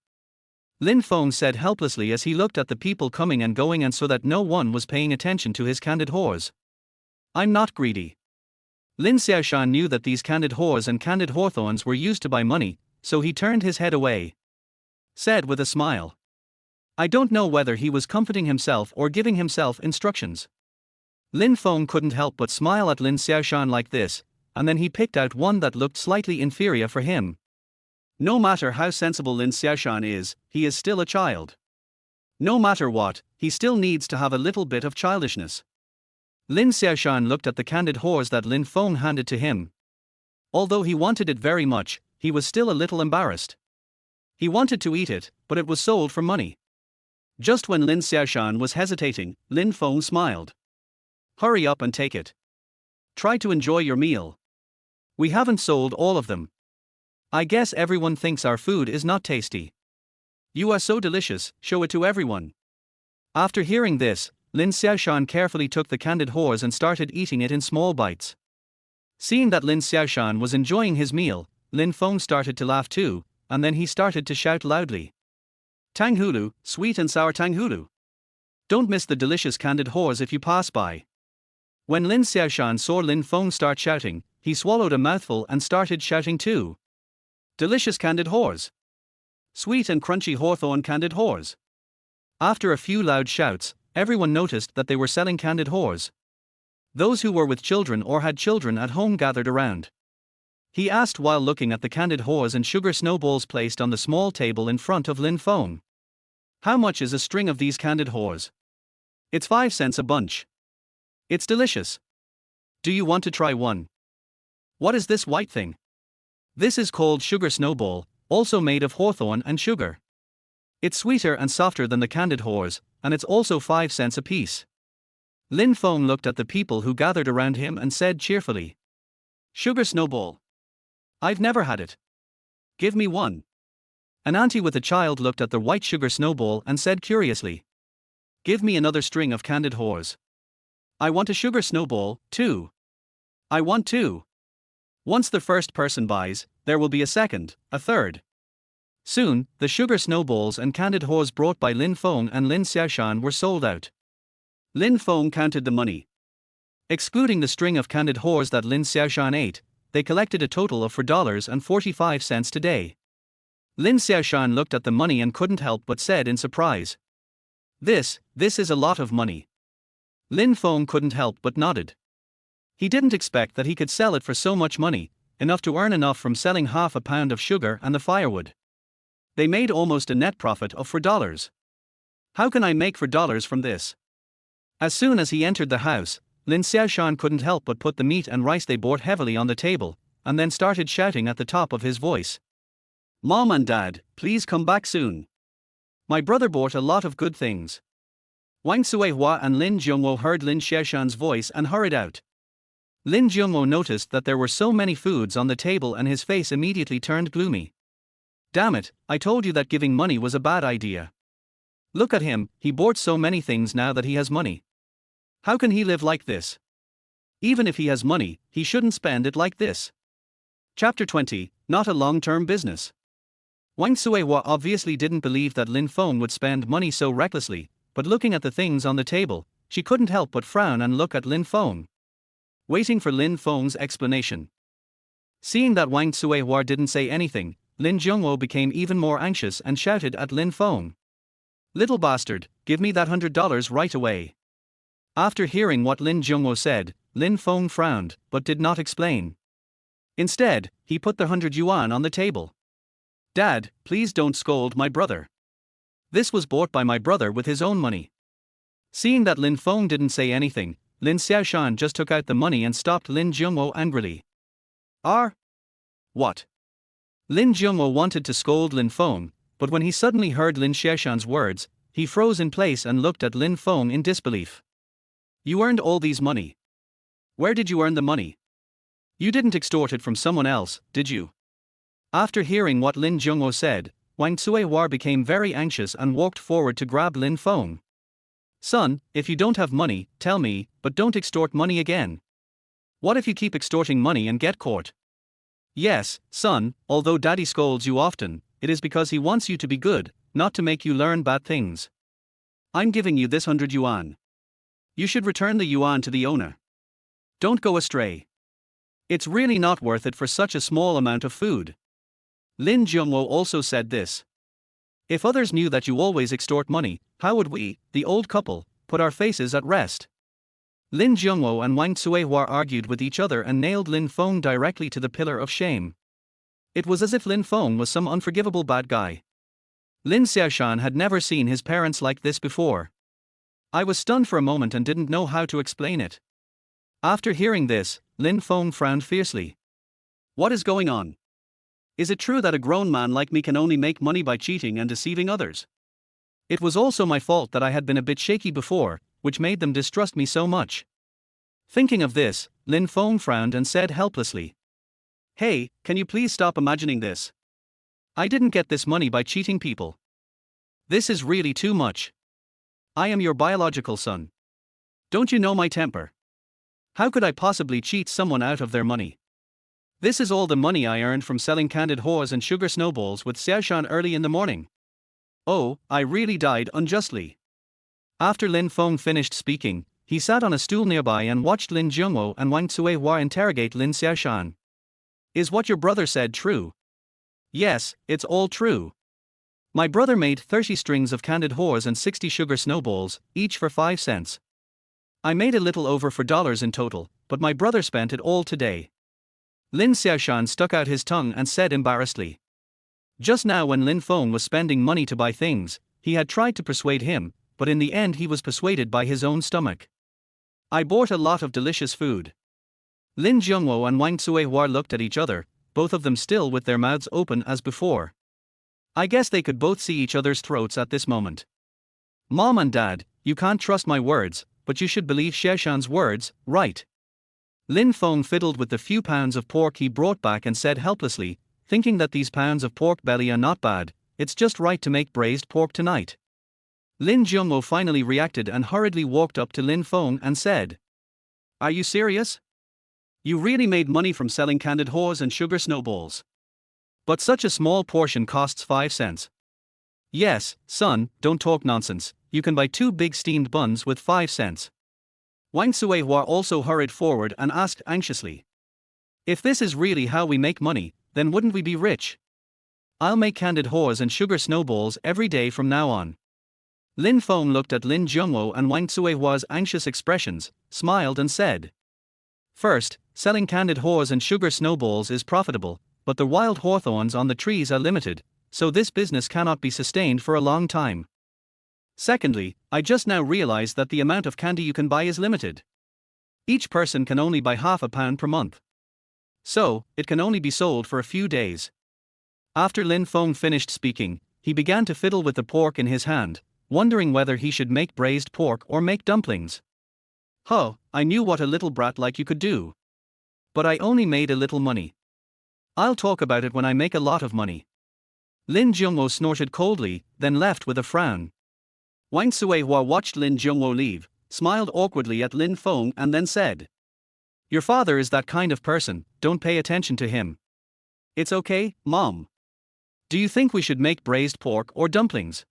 Lin Feng said helplessly as he looked at the people coming and going and saw that no one was paying attention to his candid whores. I'm not greedy. Lin Xiaoshan knew that these candid whores and candid hawthorns were used to buy money, so he turned his head away. Said with a smile. I don't know whether he was comforting himself or giving himself instructions. Lin Feng couldn't help but smile at Lin Xiaoshan like this, and then he picked out one that looked slightly inferior for him. No matter how sensible Lin Xiaoshan is, he is still a child. No matter what, he still needs to have a little bit of childishness. Lin Xiaoshan looked at the candid whores that Lin Feng handed to him. Although he wanted it very much, he was still a little embarrassed. He wanted to eat it, but it was sold for money. Just when Lin Xiaoshan was hesitating, Lin Feng smiled. Hurry up and take it. Try to enjoy your meal. We haven't sold all of them. I guess everyone thinks our food is not tasty. You are so delicious, show it to everyone. After hearing this, Lin Xiaoshan carefully took the candid whores and started eating it in small bites. Seeing that Lin Xiaoshan was enjoying his meal, Lin Feng started to laugh too, and then he started to shout loudly. Tanghulu, sweet and sour tanghulu. Don't miss the delicious candid whores if you pass by. When Lin Xiaoshan saw Lin Feng start shouting, he swallowed a mouthful and started shouting too. Delicious candid whores. Sweet and crunchy hawthorn candid whores. After a few loud shouts, everyone noticed that they were selling candid whores. Those who were with children or had children at home gathered around. He asked while looking at the candid whores and sugar snowballs placed on the small table in front of Lin Feng. How much is a string of these candid whores? It's 5 cents a bunch. It's delicious. Do you want to try one? What is this white thing? This is called sugar snowball, also made of hawthorn and sugar. It's sweeter and softer than the candid whores, and it's also 5 cents a piece. Lin Feng looked at the people who gathered around him and said cheerfully. Sugar snowball. I've never had it. Give me one. An auntie with a child looked at the white sugar snowball and said curiously. Give me another string of candid whores. I want a sugar snowball, too. I want two. Once the first person buys, there will be a second, a third. Soon, the sugar snowballs and candid whores brought by Lin Feng and Lin Xiaoshan were sold out. Lin Feng counted the money. Excluding the string of candid whores that Lin Xiaoshan ate, they collected a total of $4.45 today. Lin Xiaoshan looked at the money and couldn't help but said in surprise. This is a lot of money. Lin Feng couldn't help but nodded. He didn't expect that he could sell it for so much money, enough to earn enough from selling half a pound of sugar and the firewood. They made almost a net profit of $4. How can I make $4 from this? As soon as he entered the house, Lin Xiaoshan couldn't help but put the meat and rice they bought heavily on the table, and then started shouting at the top of his voice. Mom and Dad, please come back soon. My brother bought a lot of good things. Wang Suihua and Lin Jiongwo heard Lin Xiaoshan's voice and hurried out. Lin Jiongwo noticed that there were so many foods on the table and his face immediately turned gloomy. Damn it, I told you that giving money was a bad idea. Look at him, he bought so many things now that he has money. How can he live like this? Even if he has money, he shouldn't spend it like this. Chapter 20, Not a Long-Term Business. Wang Suihua obviously didn't believe that Lin Feng would spend money so recklessly, but looking at the things on the table, she couldn't help but frown and look at Lin Feng. Waiting for Lin Feng's explanation. Seeing that Wang Suihua didn't say anything, Lin Jiongwo became even more anxious and shouted at Lin Feng. Little bastard, give me that $100 right away. After hearing what Lin Jiongwo said, Lin Feng frowned, but did not explain. Instead, he put the 100 yuan on the table. Dad, please don't scold my brother. This was bought by my brother with his own money. Seeing that Lin Feng didn't say anything, Lin Xiaoshan just took out the money and stopped Lin Jiongwo angrily. What? Lin Jiongwo wanted to scold Lin Feng, but when he suddenly heard Lin Xiaoshan's words, he froze in place and looked at Lin Feng in disbelief. You earned all these money. Where did you earn the money? You didn't extort it from someone else, did you? After hearing what Lin Jiongwo said, Wang Suihua became very anxious and walked forward to grab Lin Feng. Son, if you don't have money, tell me, but don't extort money again. What if you keep extorting money and get caught? Yes, son, although daddy scolds you often, it is because he wants you to be good, not to make you learn bad things. I'm giving you this 100 yuan. You should return the yuan to the owner. Don't go astray. It's really not worth it for such a small amount of food. Lin Jiongwo also said this. If others knew that you always extort money, how would we, the old couple, put our faces at rest? Lin Jiongwo and Wang Suihua argued with each other and nailed Lin Feng directly to the pillar of shame. It was as if Lin Feng was some unforgivable bad guy. Lin Xiaoshan had never seen his parents like this before. I was stunned for a moment and didn't know how to explain it. After hearing this, Lin Feng frowned fiercely. What is going on? Is it true that a grown man like me can only make money by cheating and deceiving others? It was also my fault that I had been a bit shaky before, which made them distrust me so much. Thinking of this, Lin Feng frowned and said helplessly. Hey, can you please stop imagining this? I didn't get this money by cheating people. This is really too much. I am your biological son. Don't you know my temper? How could I possibly cheat someone out of their money? This is all the money I earned from selling candied whores and sugar snowballs with Xiaoshan early in the morning. Oh, I really died unjustly. After Lin Feng finished speaking, he sat on a stool nearby and watched Lin Jiongwo and Wang Suihua interrogate Lin Xiaoshan. Is what your brother said true? Yes, it's all true. My brother made 30 strings of candied whores and 60 sugar snowballs, each for 5 cents. I made a little over $4 in total, but my brother spent it all today. Lin Xiaoshan stuck out his tongue and said embarrassedly. Just now when Lin Feng was spending money to buy things, he had tried to persuade him, but in the end he was persuaded by his own stomach. I bought a lot of delicious food. Lin Jiongwo and Wang Suihua looked at each other, both of them still with their mouths open as before. I guess they could both see each other's throats at this moment. Mom and Dad, you can't trust my words, but you should believe Xiaoshan's words, right? Lin Feng fiddled with the few pounds of pork he brought back and said helplessly, thinking that these pounds of pork belly are not bad, it's just right to make braised pork tonight. Lin Jiongwo finally reacted and hurriedly walked up to Lin Feng and said. Are you serious? You really made money from selling candied whores and sugar snowballs. But such a small portion costs 5 cents. Yes, son, don't talk nonsense, you can buy 2 big steamed buns with 5 cents. Wang Suihua also hurried forward and asked anxiously. If this is really how we make money, then wouldn't we be rich? I'll make candied whores and sugar snowballs every day from now on. Lin Feng looked at Lin Jiongwo and Wang Suihua's anxious expressions, smiled and said. First, selling candied whores and sugar snowballs is profitable, but the wild hawthorns on the trees are limited, so this business cannot be sustained for a long time. Secondly, I just now realized that the amount of candy you can buy is limited. Each person can only buy half a pound per month. So, it can only be sold for a few days. After Lin Feng finished speaking, he began to fiddle with the pork in his hand, wondering whether he should make braised pork or make dumplings. Huh, I knew what a little brat like you could do. But I only made a little money. I'll talk about it when I make a lot of money. Lin Jungwo snorted coldly, then left with a frown. Wang Suihua watched Lin Jungwo leave, smiled awkwardly at Lin Feng and then said, "Your father is that kind of person, don't pay attention to him." "It's okay, Mom. Do you think we should make braised pork or dumplings?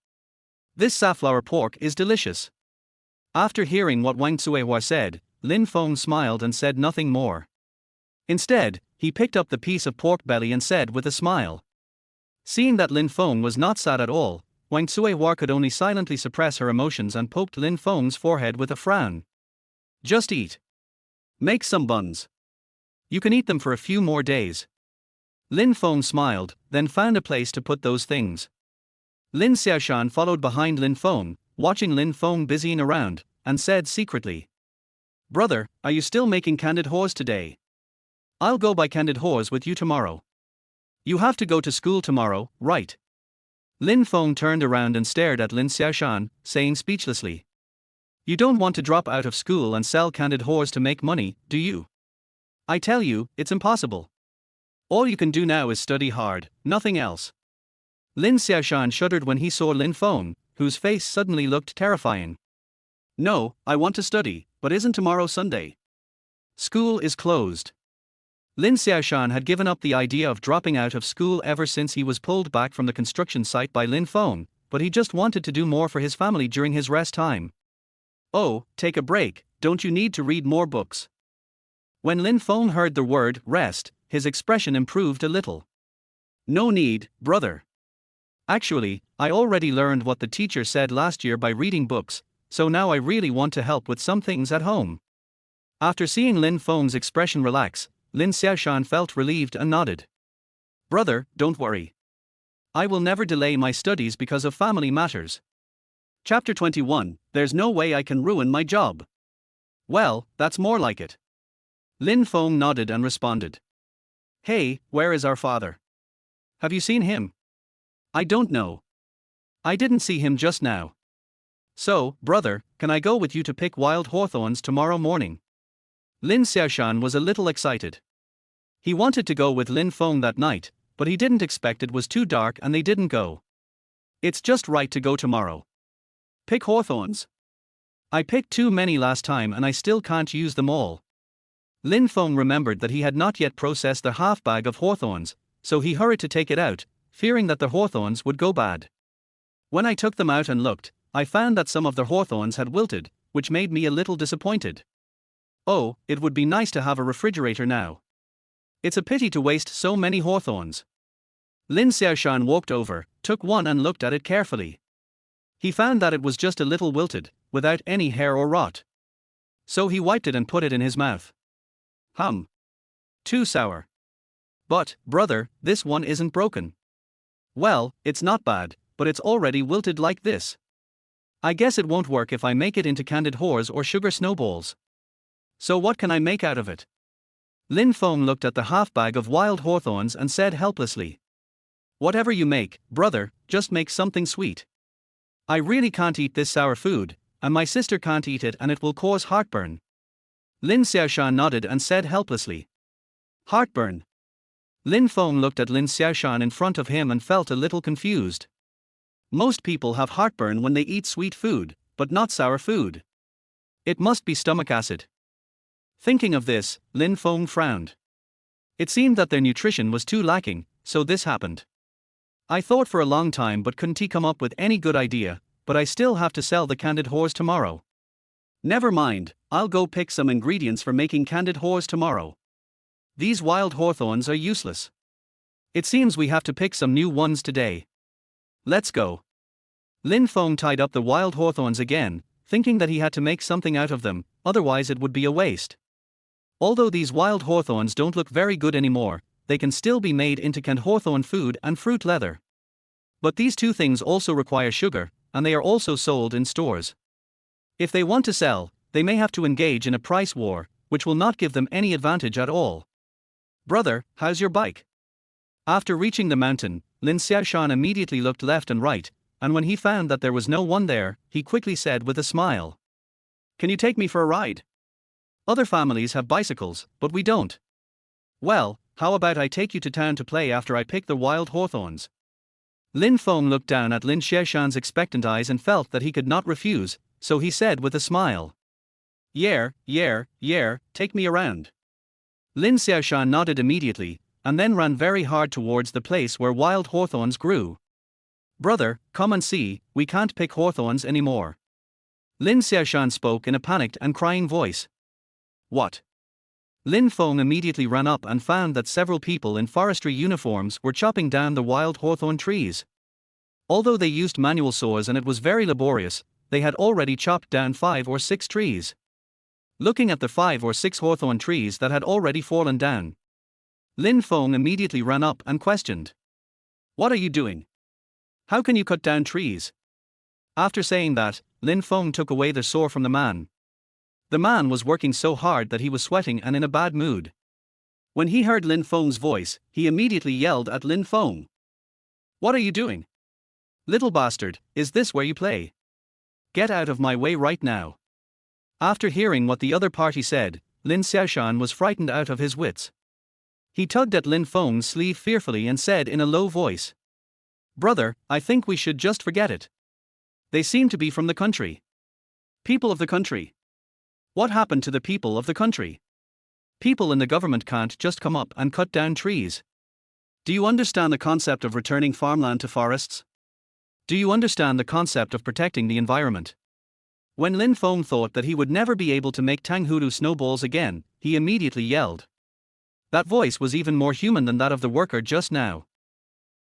This safflower pork is delicious." After hearing what Wang Suihua said, Lin Feng smiled and said nothing more. Instead, he picked up the piece of pork belly and said with a smile. Seeing that Lin Feng was not sad at all, Wang Suihua could only silently suppress her emotions and poked Lin Feng's forehead with a frown. "Just eat. Make some buns. You can eat them for a few more days." Lin Feng smiled, then found a place to put those things. Lin Xiaoshan followed behind Lin Feng, watching Lin Feng busying around, and said secretly, "Brother, are you still making candied horse today? I'll go buy candied horse with you tomorrow. You have to go to school tomorrow, right?" Lin Feng turned around and stared at Lin Xiaoshan, saying speechlessly, "You don't want to drop out of school and sell candied horse to make money, do you? I tell you, it's impossible. All you can do now is study hard, nothing else." Lin Xiaoshan shuddered when he saw Lin Feng, whose face suddenly looked terrifying. "No, I want to study, but isn't tomorrow Sunday? School is closed." Lin Xiaoshan had given up the idea of dropping out of school ever since he was pulled back from the construction site by Lin Feng, but he just wanted to do more for his family during his rest time. "Oh, take a break, don't you need to read more books?" When Lin Feng heard the word rest, his expression improved a little. "No need, brother. Actually, I already learned what the teacher said last year by reading books, so now I really want to help with some things at home." After seeing Lin Feng's expression relax, Lin Xiaoshan felt relieved and nodded. "Brother, don't worry. I will never delay my studies because of family matters." Chapter 21, There's no way I can ruin my job. "Well, that's more like it." Lin Feng nodded and responded. "Hey, where is our father? Have you seen him?" "I don't know. I didn't see him just now." "So, brother, can I go with you to pick wild hawthorns tomorrow morning?" Lin Xiaoshan was a little excited. He wanted to go with Lin Feng that night, but he didn't expect it was too dark and they didn't go. "It's just right to go tomorrow." "Pick hawthorns? I picked too many last time and I still can't use them all." Lin Feng remembered that he had not yet processed the half bag of hawthorns, so he hurried to take it out, fearing that the hawthorns would go bad. "When I took them out and looked, I found that some of the hawthorns had wilted, which made me a little disappointed. Oh, it would be nice to have a refrigerator now. It's a pity to waste so many hawthorns." Lin Xiaoshan walked over, took one and looked at it carefully. He found that it was just a little wilted, without any hair or rot. So he wiped it and put it in his mouth. Too sour. "But, brother, this one isn't broken." "Well, it's not bad, but it's already wilted like this. I guess it won't work if I make it into candied horse or sugar snowballs. So what can I make out of it?" Lin Feng looked at the half bag of wild hawthorns and said helplessly, "Whatever you make, brother, just make something sweet. I really can't eat this sour food, and my sister can't eat it and it will cause heartburn." Lin Xiaoshan nodded and said helplessly, "Heartburn?" Lin Feng looked at Lin Xiaoshan in front of him and felt a little confused. Most people have heartburn when they eat sweet food, but not sour food. It must be stomach acid. Thinking of this, Lin Feng frowned. It seemed that their nutrition was too lacking, so this happened. "I thought for a long time but couldn't come up with any good idea, but I still have to sell the candied horse tomorrow. Never mind, I'll go pick some ingredients for making candied horse tomorrow. These wild hawthorns are useless. It seems we have to pick some new ones today. Let's go." Lin Feng tied up the wild hawthorns again, thinking that he had to make something out of them, otherwise it would be a waste. Although these wild hawthorns don't look very good anymore, they can still be made into canned hawthorn food and fruit leather. But these two things also require sugar, and they are also sold in stores. If they want to sell, they may have to engage in a price war, which will not give them any advantage at all. Brother, how's your bike? After reaching the mountain, Lin Xiaoshan immediately looked left and right, and when he found that there was no one there, he quickly said with a smile, "Can you take me for a ride? Other families have bicycles, but we don't." "Well, how about I take you to town to play after I pick the wild hawthorns?" Lin Feng looked down at Lin Xiaoshan's expectant eyes and felt that he could not refuse, so he said with a smile, Yeah, take me around." Lin Xiaoshan nodded immediately, and then ran very hard towards the place where wild hawthorns grew. "Brother, come and see, we can't pick hawthorns anymore." Lin Xiaoshan spoke in a panicked and crying voice. "What?" Lin Feng immediately ran up and found that several people in forestry uniforms were chopping down the wild hawthorn trees. Although they used manual saws and it was very laborious, they had already chopped down 5 or 6 trees. Looking at the 5 or 6 hawthorn trees that had already fallen down, Lin Feng immediately ran up and questioned, "What are you doing? How can you cut down trees?" After saying that, Lin Feng took away the saw from the man. The man was working so hard that he was sweating and in a bad mood. When he heard Lin Feng's voice, he immediately yelled at Lin Feng, "What are you doing? Little bastard, is this where you play? Get out of my way right now." After hearing what the other party said, Lin Xiaoshan was frightened out of his wits. He tugged at Lin Feng's sleeve fearfully and said in a low voice, "Brother, I think we should just forget it. They seem to be from the country. People of the country. What happened to the people of the country? People in the government can't just come up and cut down trees. Do you understand the concept of returning farmland to forests? Do you understand the concept of protecting the environment?" When Lin Feng thought that he would never be able to make Tanghudu snowballs again, he immediately yelled. That voice was even more human than that of the worker just now.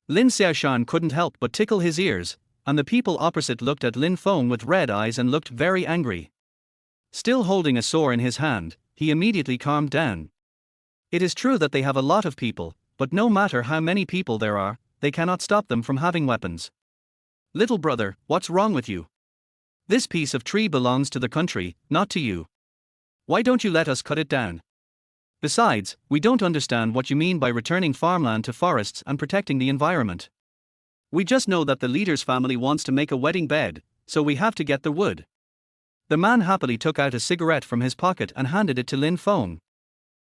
Lin Xiaoshan couldn't help but tickle his ears, and the people opposite looked at Lin Feng with red eyes and looked very angry. Still holding a saw in his hand, he immediately calmed down. It is true that they have a lot of people, but no matter how many people there are, they cannot stop them from having weapons. "Little brother, what's wrong with you? This piece of tree belongs to the country, not to you. Why don't you let us cut it down? Besides, we don't understand what you mean by returning farmland to forests and protecting the environment. We just know that the leader's family wants to make a wedding bed, so we have to get the wood." The man happily took out a cigarette from his pocket and handed it to Lin Feng.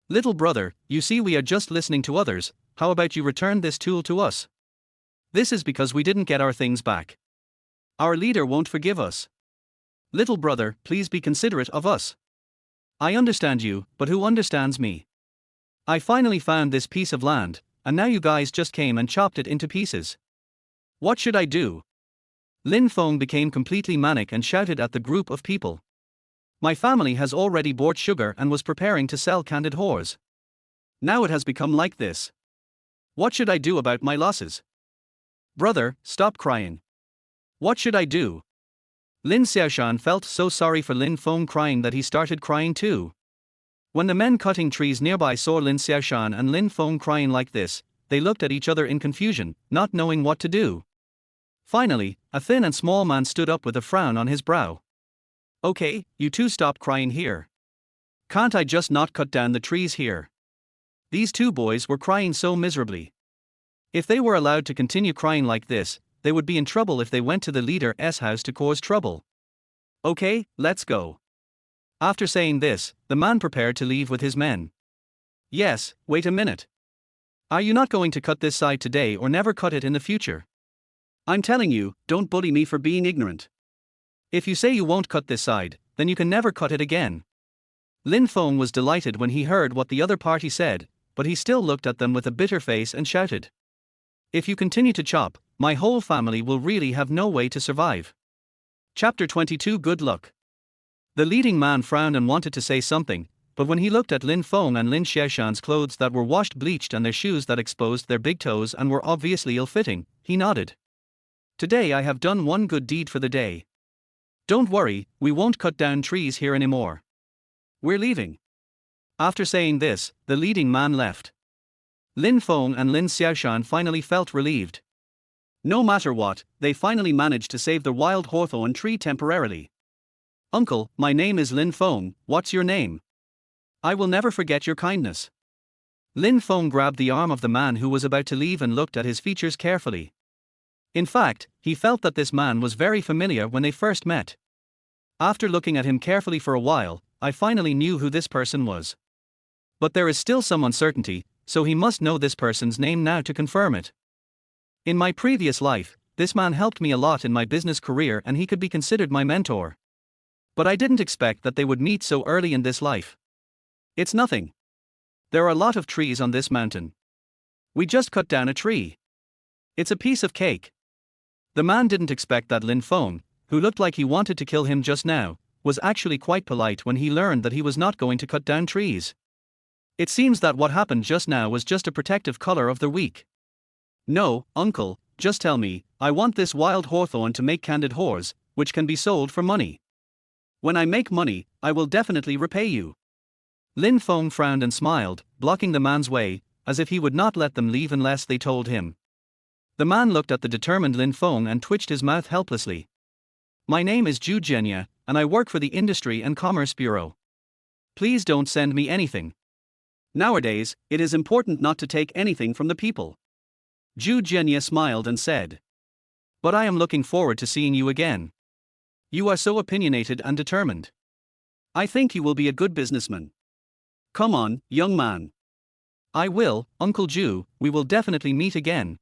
"Little brother, you see we are just listening to others, how about you return this tool to us? This is because we didn't get our things back. Our leader won't forgive us. Little brother, please be considerate of us. I understand you, but who understands me? I finally found this piece of land, and now you guys just came and chopped it into pieces. What should I do?" Lin Feng became completely manic and shouted at the group of people. "My family has already bought sugar and was preparing to sell candied haws. Now it has become like this. What should I do about my losses? Brother, stop crying. What should I do?" Lin Xiaoshan felt so sorry for Lin Feng crying that he started crying too. When the men cutting trees nearby saw Lin Xiaoshan and Lin Feng crying like this, they looked at each other in confusion, not knowing what to do. Finally, a thin and small man stood up with a frown on his brow. "Okay, you two stop crying here. Can't I just not cut down the trees here?" These two boys were crying so miserably. If they were allowed to continue crying like this, they would be in trouble if they went to the leader's house to cause trouble. "Okay, let's go." After saying this, the man prepared to leave with his men. "Yes, wait a minute. Are you not going to cut this side today or never cut it in the future? I'm telling you, don't bully me for being ignorant. If you say you won't cut this side, then you can never cut it again." Lin Feng was delighted when he heard what the other party said, but he still looked at them with a bitter face and shouted, "If you continue to chop, my whole family will really have no way to survive." Chapter 22 Good Luck. The leading man frowned and wanted to say something, but when he looked at Lin Feng and Lin Xiaoshan's clothes that were washed bleached and their shoes that exposed their big toes and were obviously ill-fitting, he nodded. "Today I have done one good deed for the day. Don't worry, we won't cut down trees here anymore. We're leaving." After saying this, the leading man left. Lin Feng and Lin Xiaoshan finally felt relieved. No matter what, they finally managed to save the wild hawthorn tree temporarily. "Uncle, my name is Lin Feng, what's your name?" I will never forget your kindness. Lin Feng grabbed the arm of the man who was about to leave and looked at his features carefully. In fact, he felt that this man was very familiar when they first met. After looking at him carefully for a while, I finally knew who this person was. But there is still some uncertainty, so he must know this person's name now to confirm it. In my previous life, this man helped me a lot in my business career and he could be considered my mentor. But I didn't expect that they would meet so early in this life. It's nothing. There are a lot of trees on this mountain. We just cut down a tree. It's a piece of cake. The man didn't expect that Lin Feng, who looked like he wanted to kill him just now, was actually quite polite when he learned that he was not going to cut down trees. It seems that what happened just now was just a protective color of the weak. No, uncle, just tell me, I want this wild hawthorn to make candid whores, which can be sold for money. When I make money, I will definitely repay you. Lin Feng frowned and smiled, blocking the man's way, as if he would not let them leave unless they told him. The man looked at the determined Lin Feng and twitched his mouth helplessly. My name is Zhu Jianye, and I work for the Industry and Commerce Bureau. Please don't send me anything. Nowadays, it is important not to take anything from the people. Zhu Jianye smiled and said. But I am looking forward to seeing you again. You are so opinionated and determined. I think you will be a good businessman. Come on, young man. I will, Uncle Zhu, we will definitely meet again.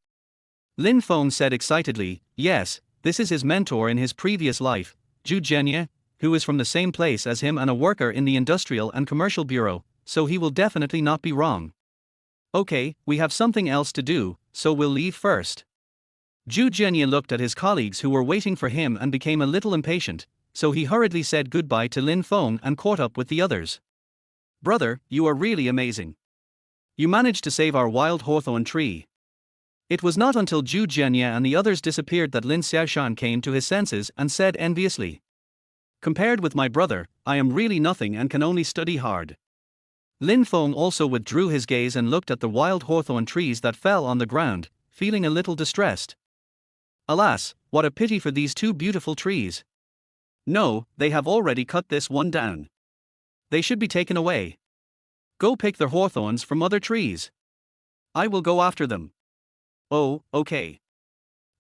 Lin Feng said excitedly, yes, this is his mentor in his previous life, Zhu Jianye, who is from the same place as him and a worker in the Industrial and Commercial Bureau, so he will definitely not be wrong. Okay, we have something else to do, so we'll leave first. Zhu Jianye looked at his colleagues who were waiting for him and became a little impatient, so he hurriedly said goodbye to Lin Feng and caught up with the others. Brother, you are really amazing. You managed to save our wild hawthorn tree. It was not until Zhu Jianye and the others disappeared that Lin Xiaoshan came to his senses and said enviously. Compared with my brother, I am really nothing and can only study hard. Lin Feng also withdrew his gaze and looked at the wild hawthorn trees that fell on the ground, feeling a little distressed. Alas, what a pity for these two beautiful trees. No, they have already cut this one down. They should be taken away. Go pick their hawthorns from other trees. I will go after them. Oh, okay.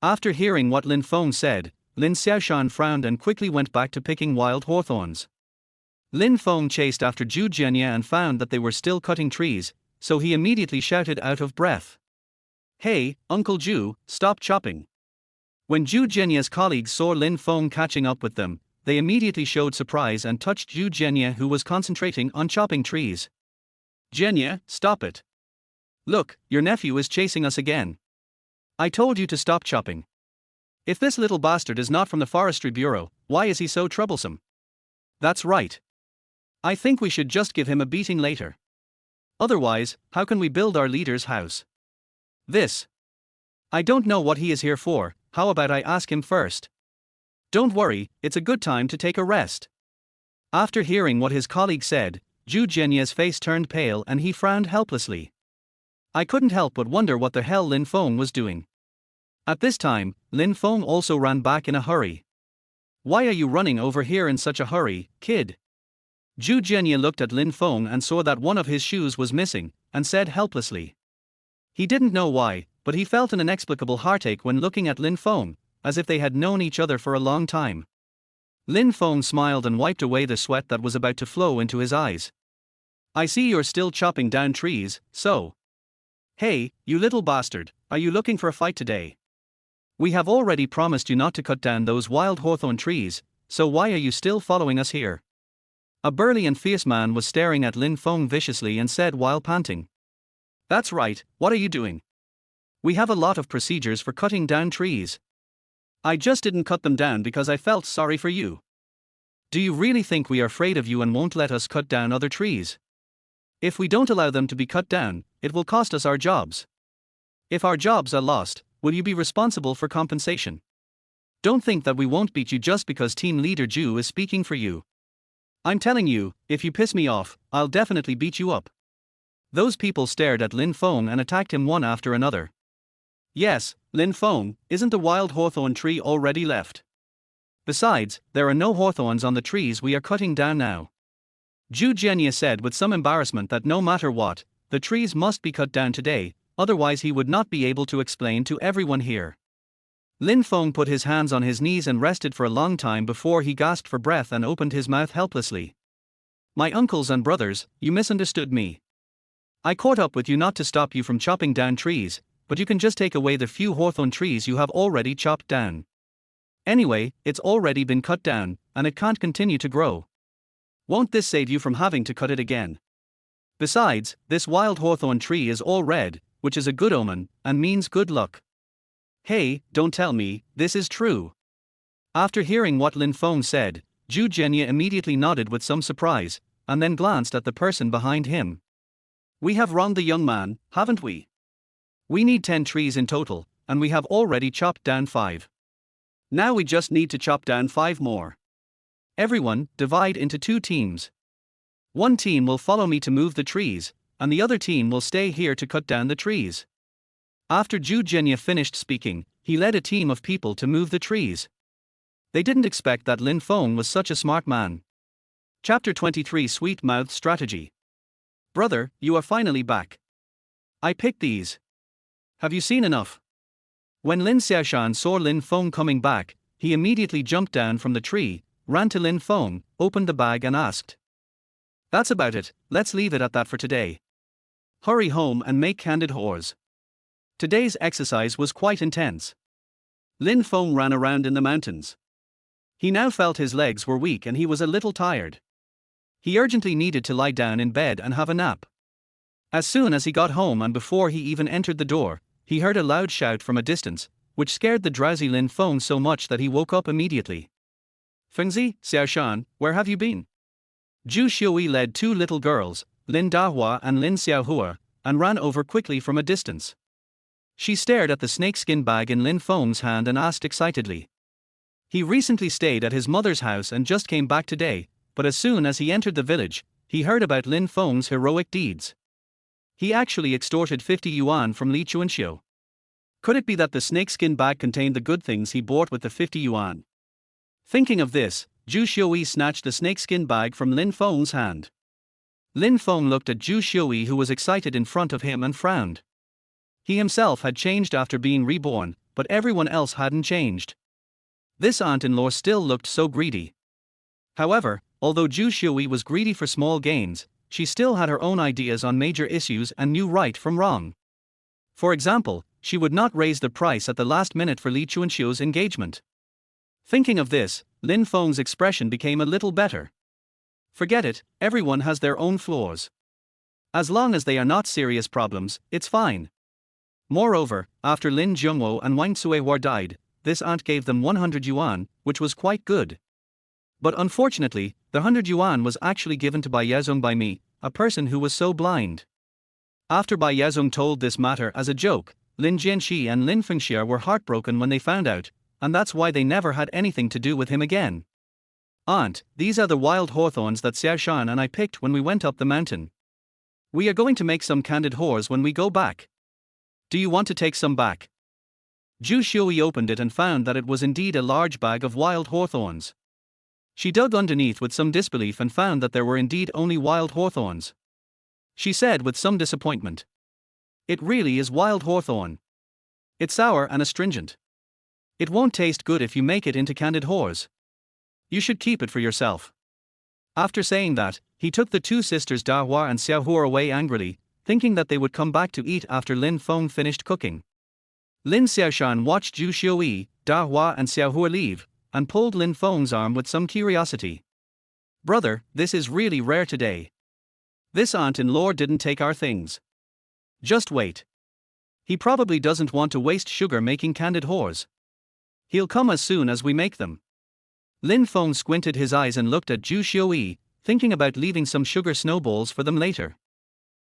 After hearing what Lin Feng said, Lin Xiaoshan frowned and quickly went back to picking wild hawthorns. Lin Feng chased after Zhu Jianye and found that they were still cutting trees, so he immediately shouted out of breath. Hey, Uncle Zhu, stop chopping. When Zhu Jianye's colleagues saw Lin Feng catching up with them, they immediately showed surprise and touched Zhu Jianye, who was concentrating on chopping trees. Jianye, stop it. Look, your nephew is chasing us again. I told you to stop chopping. If this little bastard is not from the Forestry Bureau, why is he so troublesome? That's right. I think we should just give him a beating later. Otherwise, how can we build our leader's house? I don't know what he is here for, how about I ask him first? Don't worry, it's a good time to take a rest. After hearing what his colleague said, Zhu Jianye's face turned pale and he frowned helplessly. I couldn't help but wonder what the hell Lin Feng was doing. At this time, Lin Feng also ran back in a hurry. Why are you running over here in such a hurry, kid? Zhu Jianye looked at Lin Feng and saw that one of his shoes was missing, and said helplessly. He didn't know why, but he felt an inexplicable heartache when looking at Lin Feng, as if they had known each other for a long time. Lin Feng smiled and wiped away the sweat that was about to flow into his eyes. I see you're still chopping down trees, so. Hey, you little bastard, are you looking for a fight today? We have already promised you not to cut down those wild hawthorn trees, so why are you still following us here? A burly and fierce man was staring at Lin Feng viciously and said while panting. That's right, what are you doing? We have a lot of procedures for cutting down trees. I just didn't cut them down because I felt sorry for you. Do you really think we are afraid of you and won't let us cut down other trees? If we don't allow them to be cut down, it will cost us our jobs. If our jobs are lost, will you be responsible for compensation? Don't think that we won't beat you just because team leader Zhu is speaking for you. I'm telling you, if you piss me off, I'll definitely beat you up. Those people stared at Lin Feng and attacked him one after another. Yes, Lin Feng, isn't the wild hawthorn tree already left? Besides, there are no hawthorns on the trees we are cutting down now. Zhu Jianye said with some embarrassment that no matter what, the trees must be cut down today, otherwise he would not be able to explain to everyone here. Lin Feng put his hands on his knees and rested for a long time before he gasped for breath and opened his mouth helplessly. My uncles and brothers, you misunderstood me. I caught up with you not to stop you from chopping down trees, but you can just take away the few hawthorn trees you have already chopped down. Anyway, it's already been cut down, and it can't continue to grow. Won't this save you from having to cut it again? Besides, this wild hawthorn tree is all red, which is a good omen, and means good luck. Hey, don't tell me, this is true. After hearing what Lin Feng said, Zhu Jianye immediately nodded with some surprise, and then glanced at the person behind him. We have wronged the young man, haven't we? We need 10 trees in total, and we have already chopped down 5. Now we just need to chop down 5 more. Everyone, divide into 2 teams. One team will follow me to move the trees, and the other team will stay here to cut down the trees. After Zhu Jianye finished speaking, he led a team of people to move the trees. They didn't expect that Lin Feng was such a smart man. Chapter 23 Sweet Mouth Strategy. Brother, you are finally back. I picked these. Have you seen enough? When Lin Xiaoshan saw Lin Feng coming back, he immediately jumped down from the tree, ran to Lin Feng, opened the bag and asked. That's about it, let's leave it at that for today. Hurry home and make candid whores. Today's exercise was quite intense. Lin Feng ran around in the mountains. He now felt his legs were weak and he was a little tired. He urgently needed to lie down in bed and have a nap. As soon as he got home and before he even entered the door, he heard a loud shout from a distance, which scared the drowsy Lin Feng so much that he woke up immediately. Fengzi, Xiaoshan, where have you been? Zhu Xiui led 2 little girls, Lin Dahua and Lin Xiaohua, and ran over quickly from a distance. She stared at the snakeskin bag in Lin Feng's hand and asked excitedly. He recently stayed at his mother's house and just came back today, but as soon as he entered the village, he heard about Lin Feng's heroic deeds. He actually extorted 50 yuan from Li Chuanxiu. Could it be that the snakeskin bag contained the good things he bought with the 50 yuan? Thinking of this, Zhu Xiui snatched the snakeskin bag from Lin Feng's hand. Lin Feng looked at Zhu Xiui who was excited in front of him and frowned. He himself had changed after being reborn, but everyone else hadn't changed. This aunt-in-law still looked so greedy. However, although Zhu Xiui was greedy for small gains, she still had her own ideas on major issues and knew right from wrong. For example, she would not raise the price at the last minute for Li Chuanxiu's engagement. Thinking of this, Lin Feng's expression became a little better. Forget it, everyone has their own flaws. As long as they are not serious problems, it's fine. Moreover, after Lin Zhongwo and Wang Cuihua died, this aunt gave them 100 yuan, which was quite good. But unfortunately, the 100 yuan was actually given to Bai Yazong by me, a person who was so blind. After Bai Yazong told this matter as a joke, Lin Jianxi and Lin Fengxia were heartbroken when they found out, and that's why they never had anything to do with him again. Aunt, these are the wild hawthorns that Xiaoshan and I picked when we went up the mountain. We are going to make some candid whores when we go back. Do you want to take some back? Zhu Xiui opened it and found that it was indeed a large bag of wild hawthorns. She dug underneath with some disbelief and found that there were indeed only wild hawthorns. She said with some disappointment. It really is wild hawthorn. It's sour and astringent. It won't taste good if you make it into candid whores. You should keep it for yourself. After saying that, he took the 2 sisters Dahua and Xiaohua away angrily, thinking that they would come back to eat after Lin Feng finished cooking. Lin Xiaoshan watched Zhu Xiui, Dahua and Xiaohua leave, and pulled Lin Feng's arm with some curiosity. Brother, this is really rare today. This aunt-in-law didn't take our things. Just wait. He probably doesn't want to waste sugar making candid whores. He'll come as soon as we make them. Lin Feng squinted his eyes and looked at Zhu Xiui, thinking about leaving some sugar snowballs for them later.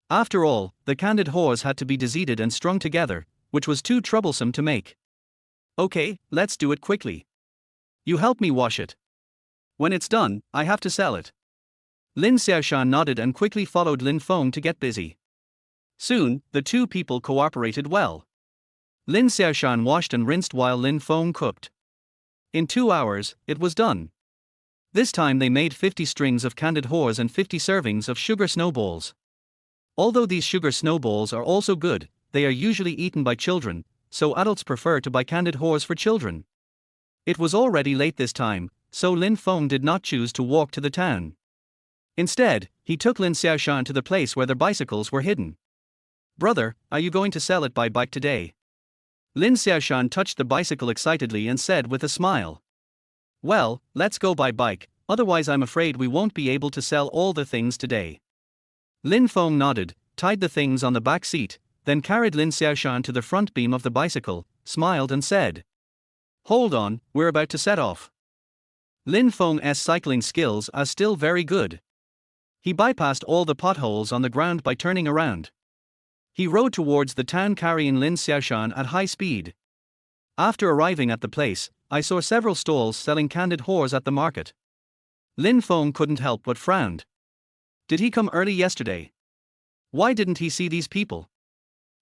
After all, the candid whores had to be deseeded and strung together, which was too troublesome to make. Okay, let's do it quickly. You help me wash it. When it's done, I have to sell it. Lin Xiaoshan nodded and quickly followed Lin Feng to get busy. Soon, the 2 people cooperated well. Lin Xiaoshan washed and rinsed while Lin Feng cooked. In 2 hours, it was done. This time they made 50 strings of candied whores and 50 servings of sugar snowballs. Although these sugar snowballs are also good, they are usually eaten by children, so adults prefer to buy candied whores for children. It was already late this time, so Lin Feng did not choose to walk to the town. Instead, he took Lin Xiaoshan to the place where their bicycles were hidden. "Brother, are you going to sell it by bike today?" Lin Xiaoshan touched the bicycle excitedly and said with a smile. "Well, let's go by bike, otherwise I'm afraid we won't be able to sell all the things today." Lin Feng nodded, tied the things on the back seat, then carried Lin Xiaoshan to the front beam of the bicycle, smiled and said, "Hold on, we're about to set off." Lin Feng's cycling skills are still very good. He bypassed all the potholes on the ground by turning around. He rode towards the town carrying Lin Xiaoshan at high speed. After arriving at the place, I saw several stalls selling candied whores at the market. Lin Feng couldn't help but frowned. Did he come early yesterday? Why didn't he see these people?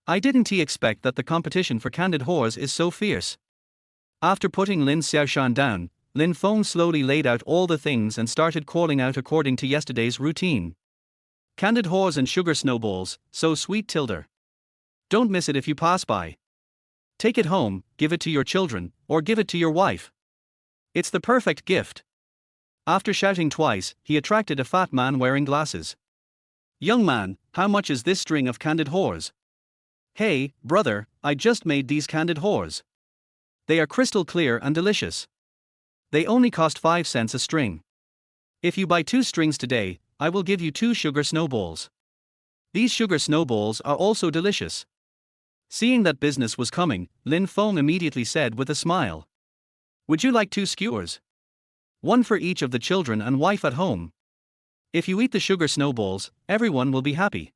Didn't he expect that the competition for candied whores is so fierce? After putting Lin Xiaoshan down, Lin Feng slowly laid out all the things and started calling out according to yesterday's routine. "Candied whores and sugar snowballs, so sweet Tilda. Don't miss it if you pass by. Take it home, give it to your children, or give it to your wife. It's the perfect gift." After shouting twice, he attracted a fat man wearing glasses. "Young man, how much is this string of candied whores?" "Hey, brother, I just made these candied whores. They are crystal clear and delicious. They only cost 5 cents a string. If you buy 2 strings today, I will give you 2 sugar snowballs. These sugar snowballs are also delicious." Seeing that business was coming, Lin Feng immediately said with a smile, "Would you like 2 skewers? One for each of the children and wife at home. If you eat the sugar snowballs, everyone will be happy.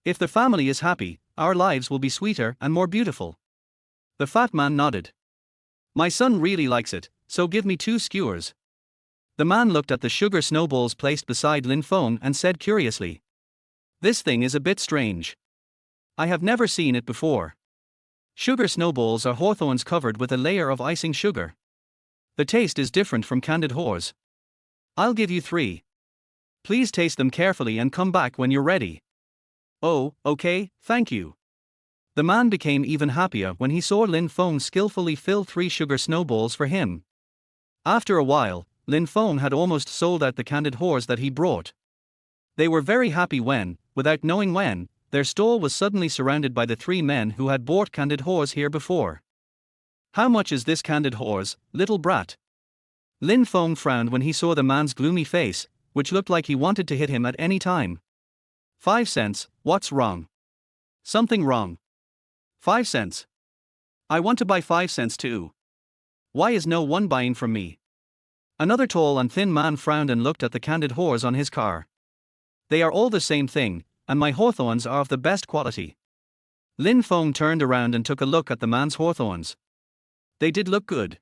If the family is happy, our lives will be sweeter and more beautiful." The fat man nodded. "My son really likes it, so give me 2 skewers." The man looked at the sugar snowballs placed beside Lin Feng and said curiously, "This thing is a bit strange. I have never seen it before. Sugar snowballs are hawthorns covered with a layer of icing sugar. The taste is different from candied whores. I'll give you 3. Please taste them carefully and come back when you're ready." "Oh, okay, thank you." The man became even happier when he saw Lin Feng skillfully fill 3 sugar snowballs for him. After a while, Lin Feng had almost sold out the candied whores that he brought. They were very happy when, without knowing when, their stall was suddenly surrounded by the 3 men who had bought candied whores here before. "How much is this candied whores, little brat?" Lin Feng frowned when he saw the man's gloomy face, which looked like he wanted to hit him at any time. 5 cents, what's wrong? Something wrong. 5 cents. I want to buy 5 cents too. Why is no one buying from me? Another tall and thin man frowned and looked at the candied whores on his car. "They are all the same thing, and my hawthorns are of the best quality." Lin Feng turned around and took a look at the man's hawthorns. They did look good.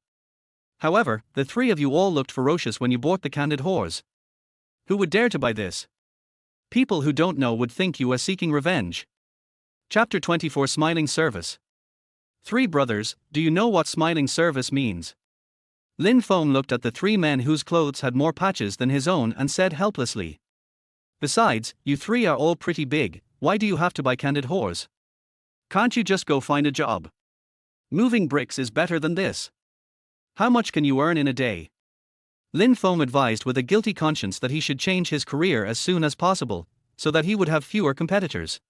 However, the 3 of you all looked ferocious when you bought the candied whores. Who would dare to buy this? People who don't know would think you are seeking revenge. Chapter 24 Smiling Service. 3 brothers, do you know what smiling service means? Lin Feng looked at the 3 men whose clothes had more patches than his own and said helplessly, "Besides, you 3 are all pretty big, why do you have to buy candied whores? Can't you just go find a job? Moving bricks is better than this. How much can you earn in a day?" Lin Feng advised with a guilty conscience that he should change his career as soon as possible, so that he would have fewer competitors.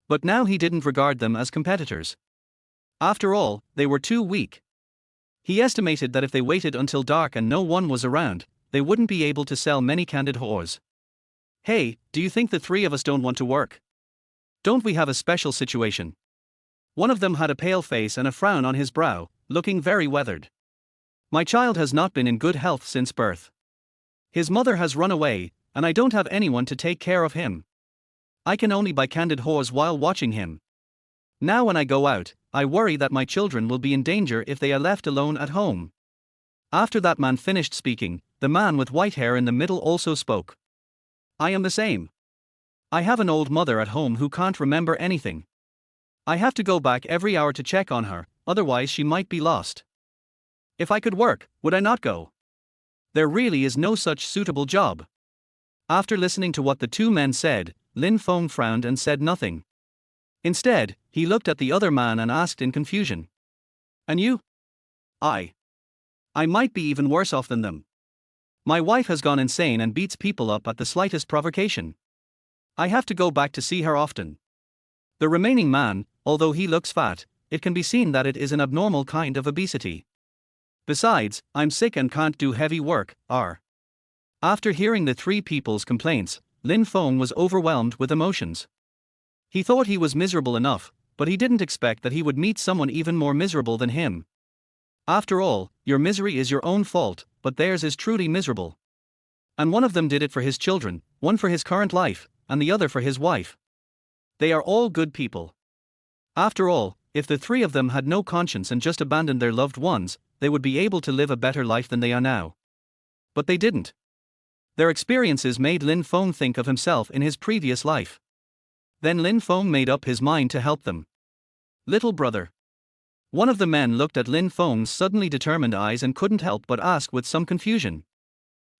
But now he didn't regard them as competitors. After all, they were too weak. He estimated that if they waited until dark and no one was around, they wouldn't be able to sell many candied whores. "Hey, do you think the 3 of us don't want to work? Don't we have a special situation?" One of them had a pale face and a frown on his brow, looking very weathered. "My child has not been in good health since birth. His mother has run away, and I don't have anyone to take care of him. I can only buy candied whores while watching him. Now when I go out, I worry that my children will be in danger if they are left alone at home." After that man finished speaking, the man with white hair in the middle also spoke. "I am the same. I have an old mother at home who can't remember anything. I have to go back every hour to check on her, otherwise she might be lost. If I could work, would I not go?" There really is no such suitable job. After listening to what the two men said, Lin Feng frowned and said nothing. Instead, he looked at the other man and asked in confusion. And you? I might be even worse off than them. My wife has gone insane and beats people up at the slightest provocation. I have to go back to see her often. The remaining man, although he looks fat, it can be seen that it is an abnormal kind of obesity. Besides, I'm sick and can't do heavy work. After hearing the three people's complaints, Lin Feng was overwhelmed with emotions. He thought he was miserable enough, but he didn't expect that he would meet someone even more miserable than him. After all, your misery is your own fault, but theirs is truly miserable. And one of them did it for his children, one for his current life, and the other for his wife. They are all good people. After all, if the three of them had no conscience and just abandoned their loved ones, they would be able to live a better life than they are now. But they didn't. Their experiences made Lin Feng think of himself in his previous life. Then Lin Feng made up his mind to help them. Little brother. One of the men looked at Lin Feng's suddenly determined eyes and couldn't help but ask with some confusion.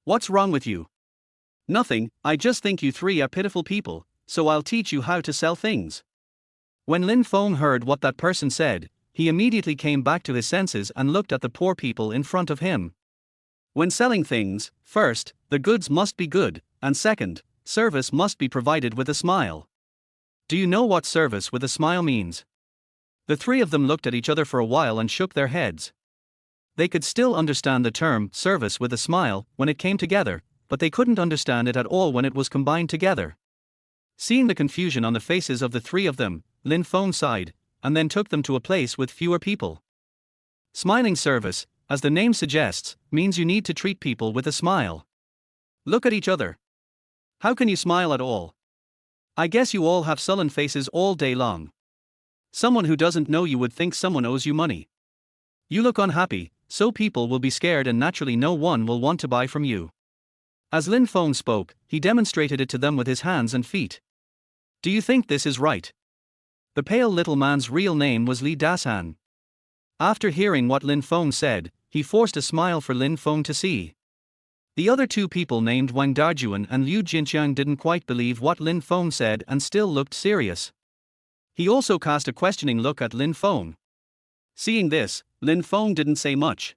What's wrong with you? Nothing, I just think you three are pitiful people, so I'll teach you how to sell things. When Lin Feng heard what that person said, he immediately came back to his senses and looked at the poor people in front of him. When selling things, first, the goods must be good, and second, service must be provided with a smile. Do you know what service with a smile means? The three of them looked at each other for a while and shook their heads. They could still understand the term service with a smile when it came together, but they couldn't understand it at all when it was combined together. Seeing the confusion on the faces of the three of them, Lin Feng sighed, and then took them to a place with fewer people. Smiling service, as the name suggests, means you need to treat people with a smile. Look at each other. How can you smile at all? I guess you all have sullen faces all day long. Someone who doesn't know you would think someone owes you money. You look unhappy, so people will be scared and naturally no one will want to buy from you. As Lin Feng spoke, he demonstrated it to them with his hands and feet. Do you think this is right? The pale little man's real name was Li Dasan. After hearing what Lin Feng said, he forced a smile for Lin Feng to see. The other two people named Wang Dajuan and Liu Jinqiang didn't quite believe what Lin Feng said and still looked serious. He also cast a questioning look at Lin Feng. Seeing this, Lin Feng didn't say much.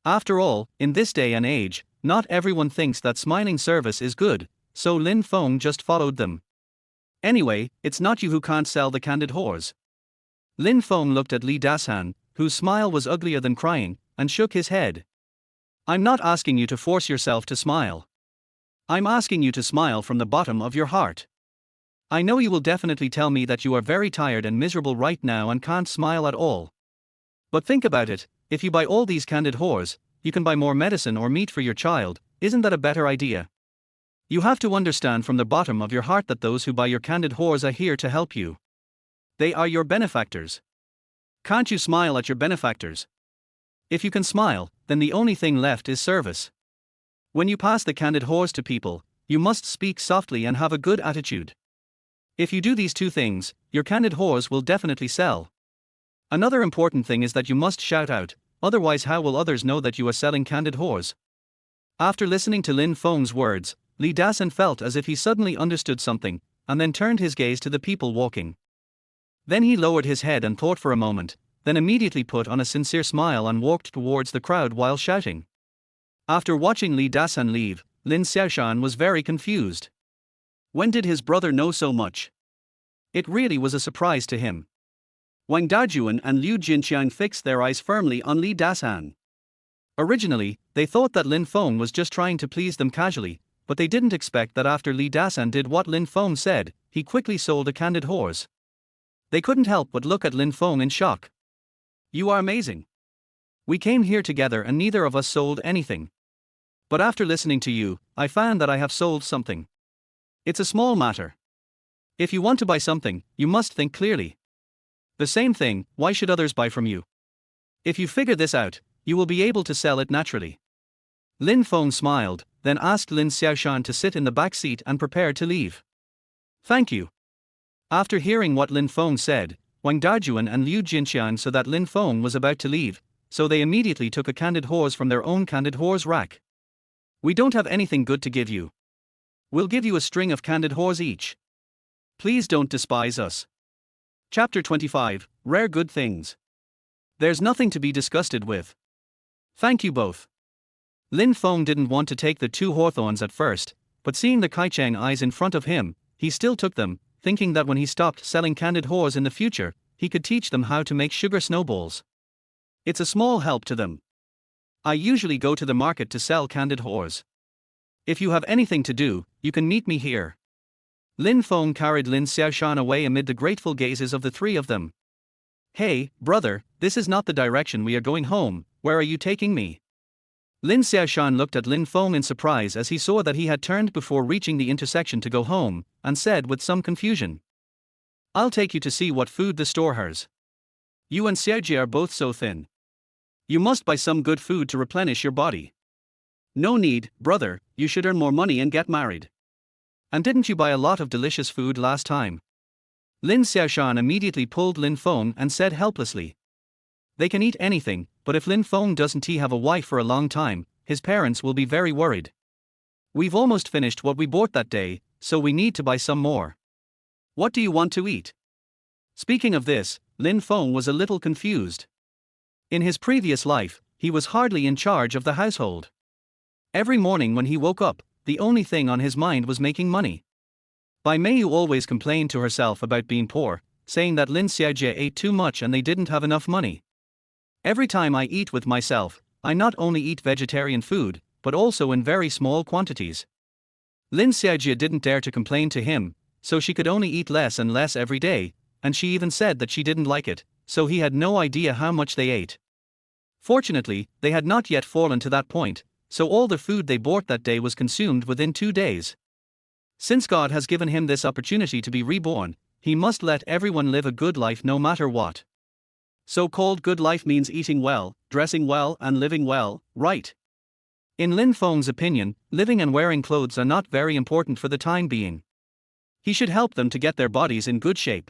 After all, in this day and age, not everyone thinks that smiling service is good, so Lin Feng just followed them. Anyway, it's not you who can't sell the candid whores. Lin Feng looked at Li Dasan, whose smile was uglier than crying, and shook his head. I'm not asking you to force yourself to smile. I'm asking you to smile from the bottom of your heart. I know you will definitely tell me that you are very tired and miserable right now and can't smile at all. But think about it, if you buy all these candid whores, you can buy more medicine or meat for your child. Isn't that a better idea? You have to understand from the bottom of your heart that those who buy your candid whores are here to help you. They are your benefactors. Can't you smile at your benefactors? If you can smile, then the only thing left is service. When you pass the candid whores to people, you must speak softly and have a good attitude. If you do these two things, your candid whores will definitely sell. Another important thing is that you must shout out, otherwise how will others know that you are selling candid whores? After listening to Lin Feng's words, Li Dasan felt as if he suddenly understood something, and then turned his gaze to the people walking. Then he lowered his head and thought for a moment, then immediately put on a sincere smile and walked towards the crowd while shouting. After watching Li Dasan leave, Lin Xiaoshan was very confused. When did his brother know so much? It really was a surprise to him. Wang Dajuan and Liu Jinqiang fixed their eyes firmly on Li Dasan. Originally, they thought that Lin Feng was just trying to please them casually, but they didn't expect that after Li Dasan did what Lin Feng said, he quickly sold a candid horse. They couldn't help but look at Lin Feng in shock. You are amazing. We came here together and neither of us sold anything. But after listening to you, I found that I have sold something. It's a small matter. If you want to buy something, you must think clearly. The same thing, why should others buy from you? If you figure this out, you will be able to sell it naturally. Lin Feng smiled, then asked Lin Xiaoshan to sit in the back seat and prepared to leave. Thank you. After hearing what Lin Feng said, Wang Dajuan and Liu Jinqiang saw that Lin Feng was about to leave, so they immediately took a candid horse from their own candid horse rack. We don't have anything good to give you. We'll give you a string of candid whores each. Please don't despise us. Chapter 25, Rare Good Things. There's nothing to be disgusted with. Thank you both. Lin Feng didn't want to take the two hawthorns at first, but seeing the Kaichang eyes in front of him, he still took them, thinking that when he stopped selling candid whores in the future, he could teach them how to make sugar snowballs. It's a small help to them. I usually go to the market to sell candid whores. If you have anything to do, you can meet me here. Lin Feng carried Lin Xiaoshan away amid the grateful gazes of the three of them. Hey, brother, this is not the direction we are going home, where are you taking me? Lin Xiaoshan looked at Lin Feng in surprise as he saw that he had turned before reaching the intersection to go home, and said with some confusion. I'll take you to see what food the store has. You and Xiaojie are both so thin. You must buy some good food to replenish your body. No need, brother, you should earn more money and get married. And didn't you buy a lot of delicious food last time? Lin Xiaoshan immediately pulled Lin Feng and said helplessly. They can eat anything, but if Lin Feng doesn't have a wife for a long time, his parents will be very worried. We've almost finished what we bought that day, so we need to buy some more. What do you want to eat? Speaking of this, Lin Feng was a little confused. In his previous life, he was hardly in charge of the household. Every morning when he woke up, the only thing on his mind was making money. Bai Meiyu always complained to herself about being poor, saying that Lin Xiaojie ate too much and they didn't have enough money. Every time I eat with myself, I not only eat vegetarian food, but also in very small quantities. Lin Xiaojie didn't dare to complain to him, so she could only eat less and less every day, and she even said that she didn't like it, so he had no idea how much they ate. Fortunately, they had not yet fallen to that point, so all the food they bought that day was consumed within 2 days. Since God has given him this opportunity to be reborn, he must let everyone live a good life no matter what. So-called good life means eating well, dressing well and living well, right? In Lin Feng's opinion, living and wearing clothes are not very important for the time being. He should help them to get their bodies in good shape.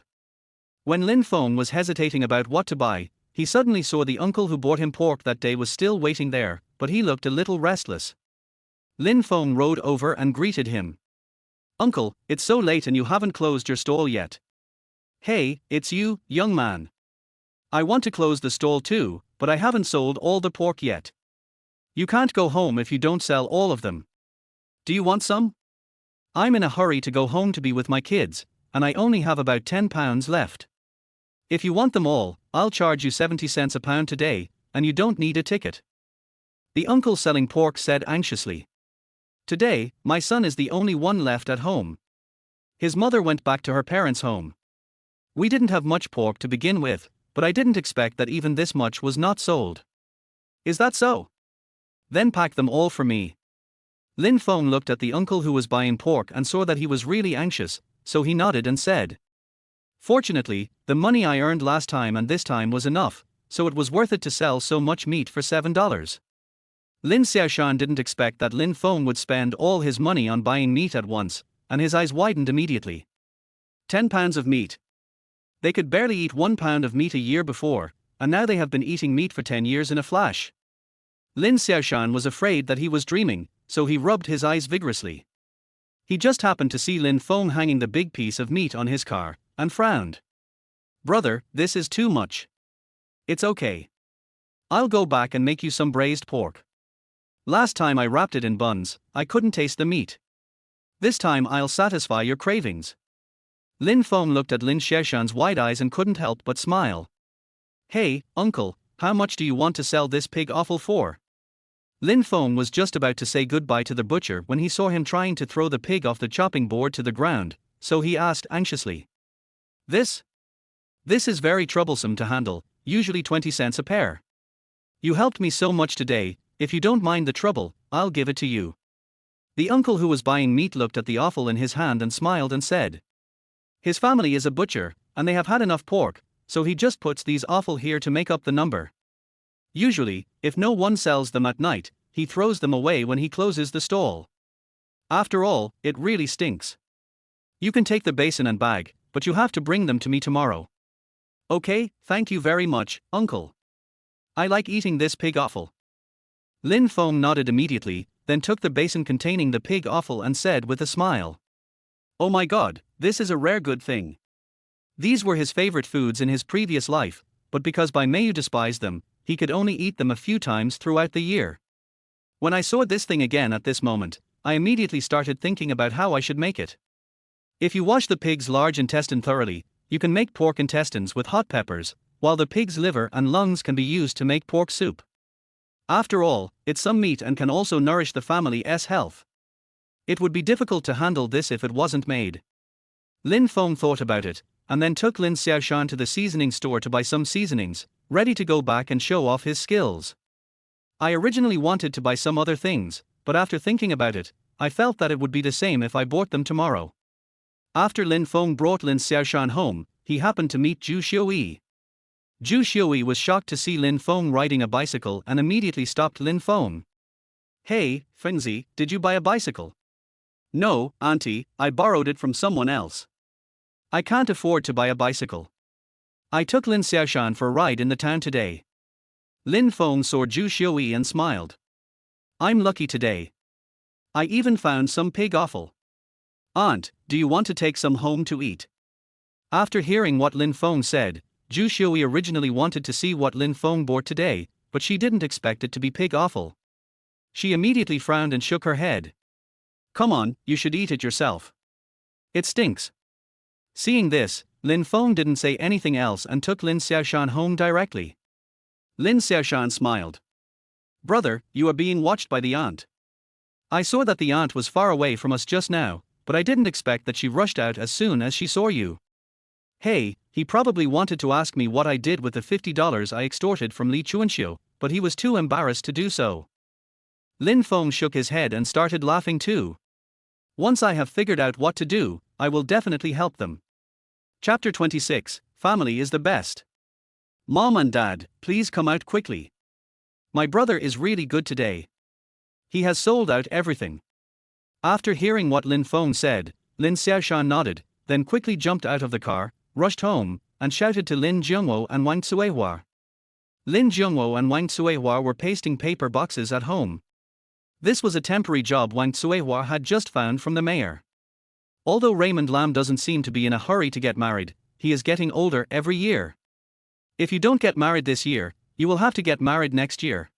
When Lin Feng was hesitating about what to buy, he suddenly saw the uncle who bought him pork that day was still waiting there, but he looked a little restless. Lin Feng rode over and greeted him. Uncle, it's so late and you haven't closed your stall yet. Hey, it's you, young man. I want to close the stall too, but I haven't sold all the pork yet. You can't go home if you don't sell all of them. Do you want some? I'm in a hurry to go home to be with my kids, and I only have about £10 left. If you want them all, I'll charge you 70 cents a pound today, and you don't need a ticket. The uncle selling pork said anxiously. Today, my son is the only one left at home. His mother went back to her parents' home. We didn't have much pork to begin with, but I didn't expect that even this much was not sold. Is that so? Then pack them all for me. Lin Feng looked at the uncle who was buying pork and saw that he was really anxious, so he nodded and said. Fortunately, the money I earned last time and this time was enough, so it was worth it to sell so much meat for $7. Lin Xiaoshan didn't expect that Lin Feng would spend all his money on buying meat at once, and his eyes widened immediately. 10 pounds of meat. They could barely eat 1 pound of meat a year before, and now they have been eating meat for 10 years in a flash. Lin Xiaoshan was afraid that he was dreaming, so he rubbed his eyes vigorously. He just happened to see Lin Feng hanging the big piece of meat on his car, and frowned. Brother, this is too much. It's okay. I'll go back and make you some braised pork. Last time I wrapped it in buns, I couldn't taste the meat. This time I'll satisfy your cravings. Lin Feng looked at Lin Xiaoshan's wide eyes and couldn't help but smile. Hey, uncle, how much do you want to sell this pig offal for? Lin Feng was just about to say goodbye to the butcher when he saw him trying to throw the pig off the chopping board to the ground, so he asked anxiously. This is very troublesome to handle, usually 20 cents a pair. You helped me so much today, if you don't mind the trouble, I'll give it to you. The uncle who was buying meat looked at the offal in his hand and smiled and said. His family is a butcher, and they have had enough pork, so he just puts these offal here to make up the number. Usually, if no one sells them at night, he throws them away when he closes the stall. After all, it really stinks. You can take the basin and bag, but you have to bring them to me tomorrow. Okay, thank you very much, uncle. I like eating this pig offal. Lin Feng nodded immediately, then took the basin containing the pig offal and said with a smile, "Oh my God, this is a rare good thing." These were his favorite foods in his previous life, but because by Mayu despised them, he could only eat them a few times throughout the year. When I saw this thing again at this moment, I immediately started thinking about how I should make it. If you wash the pig's large intestine thoroughly, you can make pork intestines with hot peppers, while the pig's liver and lungs can be used to make pork soup. After all, it's some meat and can also nourish the family's health. It would be difficult to handle this if it wasn't made. Lin Feng thought about it, and then took Lin Xiaoshan to the seasoning store to buy some seasonings, ready to go back and show off his skills. I originally wanted to buy some other things, but after thinking about it, I felt that it would be the same if I bought them tomorrow. After Lin Feng brought Lin Xiaoshan home, he happened to meet Zhu Xiuyi. Zhu Xiuyi was shocked to see Lin Feng riding a bicycle and immediately stopped Lin Feng. "Hey, Fengzi, did you buy a bicycle?" "No, auntie, I borrowed it from someone else. I can't afford to buy a bicycle. I took Lin Xiaoshan for a ride in the town today." Lin Feng saw Zhu Xiuyi and smiled. "I'm lucky today. I even found some pig offal. Aunt, do you want to take some home to eat?" After hearing what Lin Feng said, Zhu Xiuyi originally wanted to see what Lin Feng bought today, but she didn't expect it to be pig offal. She immediately frowned and shook her head. "Come on, you should eat it yourself. It stinks." Seeing this, Lin Feng didn't say anything else and took Lin Xiaoshan home directly. Lin Xiaoshan smiled. "Brother, you are being watched by the aunt. I saw that the aunt was far away from us just now, but I didn't expect that she rushed out as soon as she saw you." "Hey, he probably wanted to ask me what I did with the $50 I extorted from Li Chuanxiu, but he was too embarrassed to do so." Lin Feng shook his head and started laughing too. "Once I have figured out what to do, I will definitely help them." Chapter 26, Family is the best. "Mom and Dad, please come out quickly. My brother is really good today. He has sold out everything." After hearing what Lin Feng said, Lin Xiaoshan nodded, then quickly jumped out of the car, rushed home, and shouted to Lin Zhengwo and Wang Cuihua. Lin Zhengwo and Wang Cuihua were pasting paper boxes at home. This was a temporary job Wang Cuihua had just found from the mayor. Although Raymond Lam doesn't seem to be in a hurry to get married, he is getting older every year. If you don't get married this year, you will have to get married next year.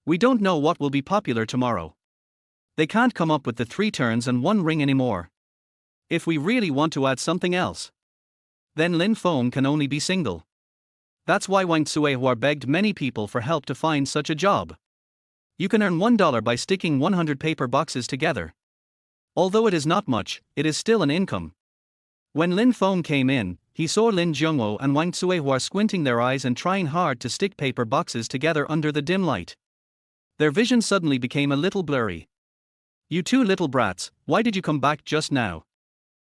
We don't know what will be popular tomorrow. They can't come up with the 3 turns and 1 ring anymore. If we really want to add something else, then Lin Feng can only be single. That's why Wang Cuihua begged many people for help to find such a job. You can earn $1 by sticking 100 paper boxes together. Although it is not much, it is still an income. When Lin Feng came in, he saw Lin Zhengwo and Wang Cuihua squinting their eyes and trying hard to stick paper boxes together under the dim light. Their vision suddenly became a little blurry. "You 2 little brats, why did you come back just now?"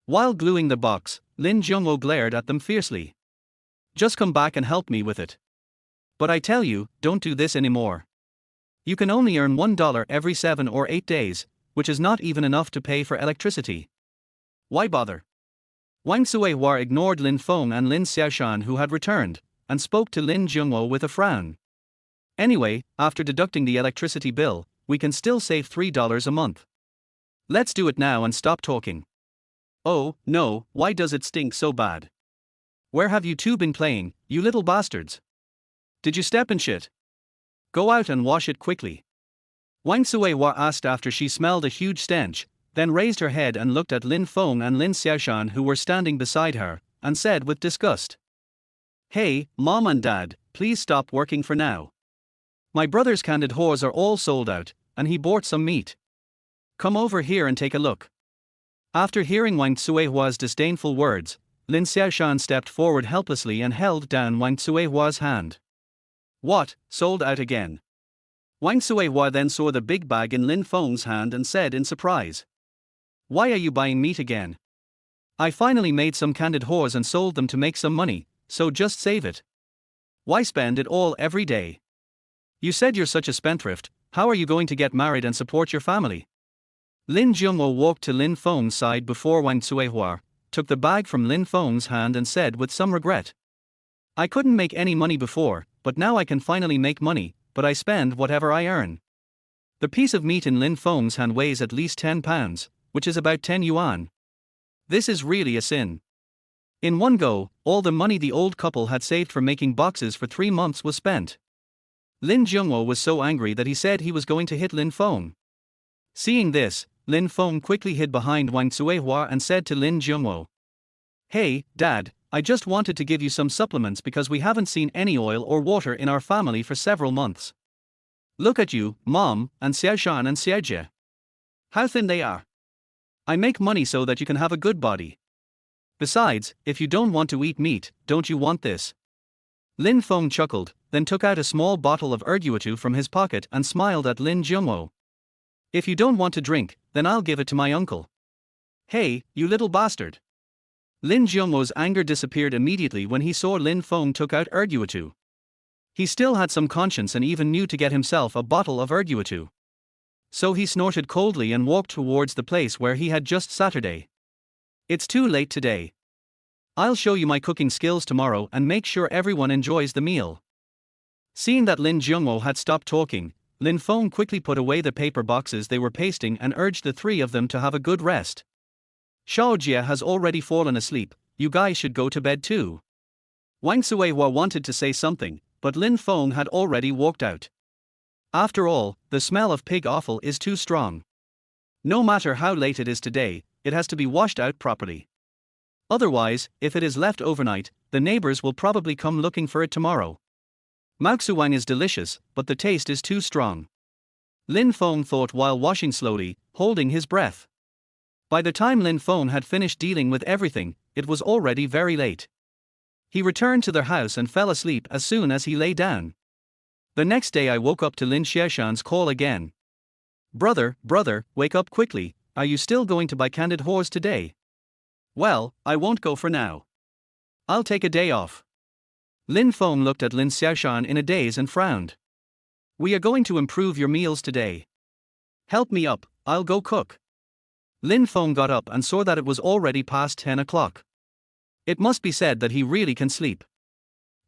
While gluing the box, Lin Zhengwo glared at them fiercely. "Just come back and help me with it. But I tell you, don't do this anymore. You can only earn $1 every 7 or 8 days, which is not even enough to pay for electricity. Why bother?" Wang Cuihua ignored Lin Feng and Lin Xiaoshan who had returned, and spoke to Lin Zhengwo with a frown. "Anyway, after deducting the electricity bill, we can still save $3 a month. Let's do it now and stop talking." "Oh, no, why does it stink so bad? Where have you 2 been playing, you little bastards? Did you step in shit? Go out and wash it quickly." Wang Cuihua asked after she smelled a huge stench, then raised her head and looked at Lin Feng and Lin Xiaoshan who were standing beside her, and said with disgust, "Hey, Mom and Dad, please stop working for now. My brother's canned whores are all sold out, and he bought some meat. Come over here and take a look." After hearing Wang Cuihua's disdainful words, Lin Xiaoshan stepped forward helplessly and held down Wang Cuihua's hand. "What, sold out again?" Wang Cuihua then saw the big bag in Lin Feng's hand and said in surprise, "Why are you buying meat again? I finally made some canned whores and sold them to make some money, so just save it. Why spend it all every day? You said you're such a spendthrift, how are you going to get married and support your family?" Lin Zhengwo walked to Lin Feng's side before Wang Cuihua, took the bag from Lin Feng's hand and said with some regret, "I couldn't make any money before, but now I can finally make money, but I spend whatever I earn. The piece of meat in Lin Feng's hand weighs at least 10 pounds, which is about 10 yuan. This is really a sin. In one go, all the money the old couple had saved for making boxes for 3 months was spent. Lin Jungwo was so angry that he said he was going to hit Lin Feng. Seeing this, Lin Feng quickly hid behind Wang Cuihua and said to Lin Jungwo, "Hey, Dad, I just wanted to give you some supplements because we haven't seen any oil or water in our family for several months. Look at you, Mom, and Xiaoshan and Xiaojie. How thin they are. I make money so that you can have a good body. Besides, if you don't want to eat meat, don't you want this?" Lin Feng chuckled, then took out a small bottle of erguatu from his pocket and smiled at Lin Jungwo. "If you don't want to drink, then I'll give it to my uncle." "Hey, you little bastard." Lin Jungwo's anger disappeared immediately when he saw Lin Feng took out erguatu. He still had some conscience and even knew to get himself a bottle of erguatu. So he snorted coldly and walked towards the place where he had just Saturday. "It's too late today. I'll show you my cooking skills tomorrow and make sure everyone enjoys the meal." Seeing that Lin Jungwo had stopped talking, Lin Feng quickly put away the paper boxes they were pasting and urged the three of them to have a good rest. "Xiaojie has already fallen asleep, you guys should go to bed too." Wang Cuihua wanted to say something, but Lin Feng had already walked out. After all, the smell of pig offal is too strong. No matter how late it is today, it has to be washed out properly. Otherwise, if it is left overnight, the neighbors will probably come looking for it tomorrow. Maoxuang is delicious, but the taste is too strong. Lin Feng thought while washing slowly, holding his breath. By the time Lin Feng had finished dealing with everything, it was already very late. He returned to their house and fell asleep as soon as he lay down. The next day I woke up to Lin Xiaoshan's call again. Brother, wake up quickly, are you still going to buy candid whores today?" "Well, I won't go for now. I'll take a day off." Lin Feng looked at Lin Xiaoshan in a daze and frowned. "We are going to improve your meals today. Help me up, I'll go cook." Lin Feng got up and saw that it was already past 10 o'clock. It must be said that he really can sleep.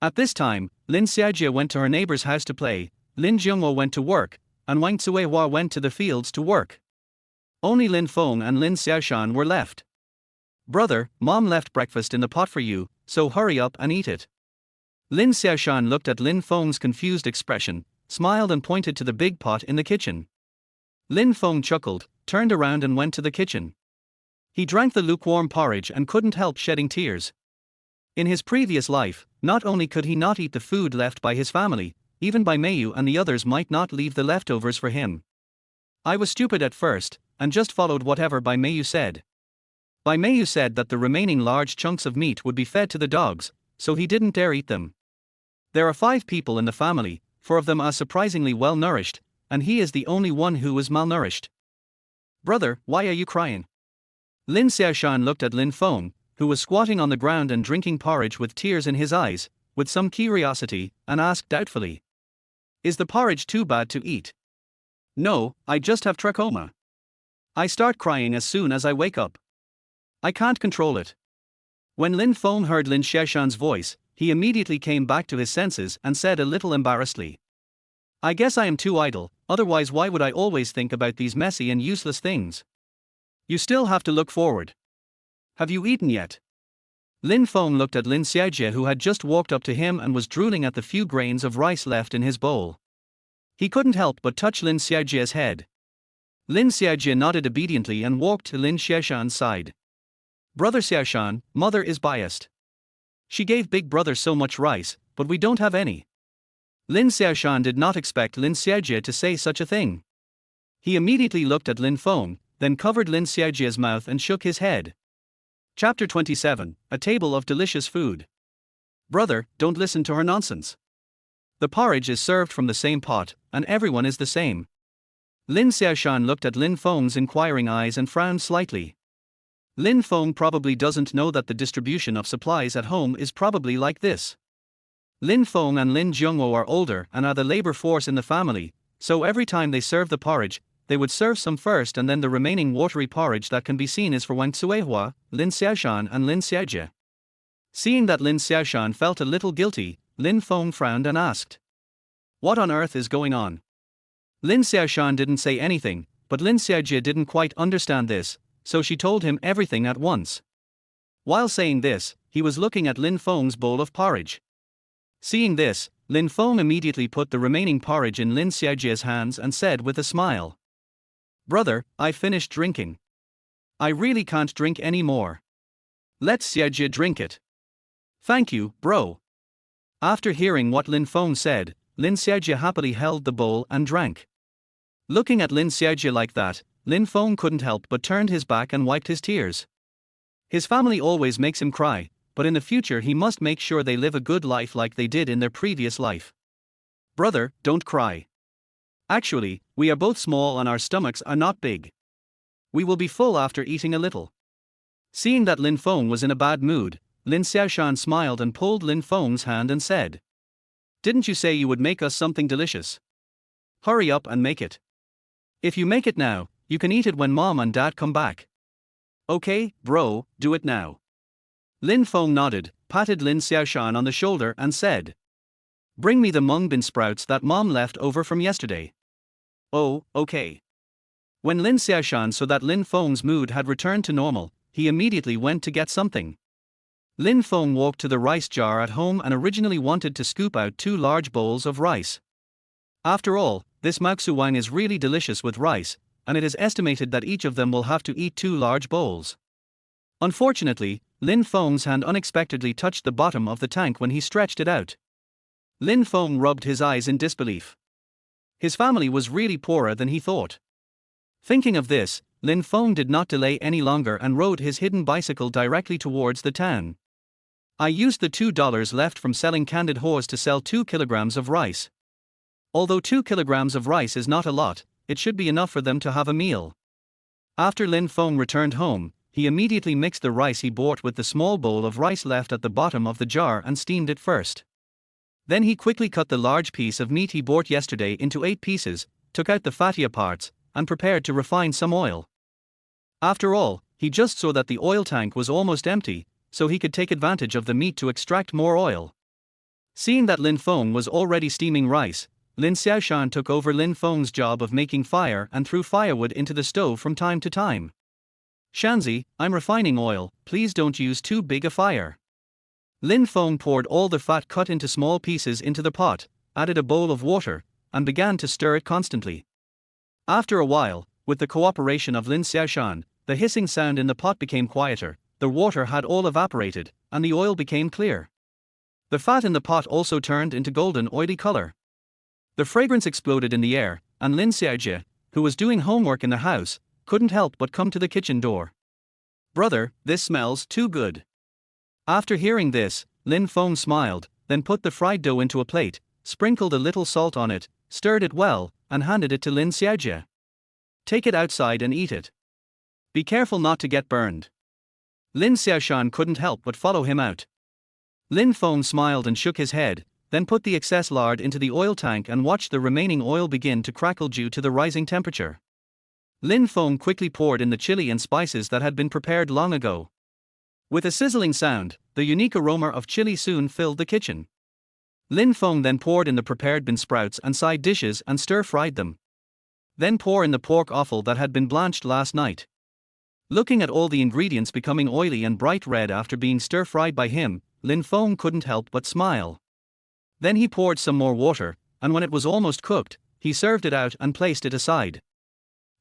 At this time, Lin Xiaojie went to her neighbor's house to play, Lin Jungwo went to work, and Wang Cuihua went to the fields to work. Only Lin Feng and Lin Xiaoshan were left. "Brother, Mom left breakfast in the pot for you, so hurry up and eat it." Lin Xiaoshan looked at Lin Feng's confused expression, smiled and pointed to the big pot in the kitchen. Lin Feng chuckled, turned around and went to the kitchen. He drank the lukewarm porridge and couldn't help shedding tears. In his previous life, not only could he not eat the food left by his family, even Bai Meiyu and the others might not leave the leftovers for him. "I was stupid at first, and just followed whatever Bai Meiyu said. Bai Meiyu said that the remaining large chunks of meat would be fed to the dogs, so he didn't dare eat them. There are 5 people in the family, 4 of them are surprisingly well nourished, and he is the only one who is malnourished." "Brother, why are you crying?" Lin Xiaoshan looked at Lin Feng, who was squatting on the ground and drinking porridge with tears in his eyes, with some curiosity, and asked doubtfully, "Is the porridge too bad to eat?" "No, I just have trachoma. I start crying as soon as I wake up. I can't control it." When Lin Feng heard Lin Xiaoshan's voice, he immediately came back to his senses and said a little embarrassedly, "I guess I am too idle, otherwise why would I always think about these messy and useless things? You still have to look forward. Have you eaten yet?" Lin Feng looked at Lin Xiaojie, who had just walked up to him and was drooling at the few grains of rice left in his bowl. He couldn't help but touch Lin Xiaojie's head. Lin Xiaojie nodded obediently and walked to Lin Xiaoshan's side. "Brother Xiaoshan, mother is biased. She gave big brother so much rice, but we don't have any." Lin Xiaoshan did not expect Lin Xiaojie to say such a thing. He immediately looked at Lin Feng, then covered Lin Xiaojie's mouth and shook his head. Chapter 27, A Table of Delicious Food. "Brother, don't listen to her nonsense. The porridge is served from the same pot, and everyone is the same." Lin Xiaoshan looked at Lin Feng's inquiring eyes and frowned slightly. Lin Feng probably doesn't know that the distribution of supplies at home is probably like this. Lin Feng and Lin Jungwo are older and are the labor force in the family, so every time they serve the porridge, they would serve some first and then the remaining watery porridge that can be seen is for Wang Cuihua, Lin Xiaoshan and Lin Xiaojie. Seeing that Lin Xiaoshan felt a little guilty, Lin Feng frowned and asked, "What on earth is going on?" Lin Xiaoshan didn't say anything, but Lin Xiaojie didn't quite understand this, so she told him everything at once. While saying this, he was looking at Lin Feng's bowl of porridge. Seeing this, Lin Feng immediately put the remaining porridge in Lin Xiaojie's hands and said with a smile, "Brother, I finished drinking. I really can't drink any more. Let Xiaojie drink it." "Thank you, bro." After hearing what Lin Feng said, Lin Xiaojie happily held the bowl and drank. Looking at Lin Xiaojie like that, Lin Feng couldn't help but turned his back and wiped his tears. His family always makes him cry, but in the future he must make sure they live a good life like they did in their previous life. "Brother, don't cry. Actually, we are both small and our stomachs are not big. We will be full after eating a little." Seeing that Lin Feng was in a bad mood, Lin Xiaoshan smiled and pulled Lin Feng's hand and said, "Didn't you say you would make us something delicious? Hurry up and make it. If you make it now, you can eat it when mom and dad come back." "Okay, bro, do it now." Lin Feng nodded, patted Lin Xiaoshan on the shoulder and said, "Bring me the mung bean sprouts that mom left over from yesterday." "Oh, okay." When Lin Xiaoshan saw that Lin Feng's mood had returned to normal, he immediately went to get something. Lin Feng walked to the rice jar at home and originally wanted to scoop out 2 large bowls of rice. After all, this maksu wang is really delicious with rice, and it is estimated that each of them will have to eat 2 large bowls. Unfortunately, Lin Feng's hand unexpectedly touched the bottom of the tank when he stretched it out. Lin Feng rubbed his eyes in disbelief. His family was really poorer than he thought. Thinking of this, Lin Feng did not delay any longer and rode his hidden bicycle directly towards the town. "I used the $2 left from selling canned horse to sell 2 kilograms of rice. Although 2 kilograms of rice is not a lot, it should be enough for them to have a meal." After Lin Feng returned home, he immediately mixed the rice he bought with the small bowl of rice left at the bottom of the jar and steamed it first. Then he quickly cut the large piece of meat he bought yesterday into 8 pieces, took out the fattier parts, and prepared to refine some oil. After all, he just saw that the oil tank was almost empty, so he could take advantage of the meat to extract more oil. Seeing that Lin Feng was already steaming rice, Lin Xiaoshan took over Lin Feng's job of making fire and threw firewood into the stove from time to time. "Shanzi, I'm refining oil, please don't use too big a fire." Lin Feng poured all the fat cut into small pieces into the pot, added a bowl of water, and began to stir it constantly. After a while, with the cooperation of Lin Xiaoshan, the hissing sound in the pot became quieter, the water had all evaporated, and the oil became clear. The fat in the pot also turned into golden oily color. The fragrance exploded in the air, and Lin Xiaojie, who was doing homework in the house, couldn't help but come to the kitchen door. "Brother, this smells too good." After hearing this, Lin Feng smiled, then put the fried dough into a plate, sprinkled a little salt on it, stirred it well, and handed it to Lin Xiaojie. "Take it outside and eat it. Be careful not to get burned." Lin Xiaoshan couldn't help but follow him out. Lin Feng smiled and shook his head, then put the excess lard into the oil tank and watched the remaining oil begin to crackle due to the rising temperature. Lin Feng quickly poured in the chili and spices that had been prepared long ago. With a sizzling sound, the unique aroma of chili soon filled the kitchen. Lin Feng then poured in the prepared bean sprouts and side dishes and stir-fried them. Then pour in the pork offal that had been blanched last night. Looking at all the ingredients becoming oily and bright red after being stir-fried by him, Lin Feng couldn't help but smile. Then he poured some more water, and when it was almost cooked, he served it out and placed it aside.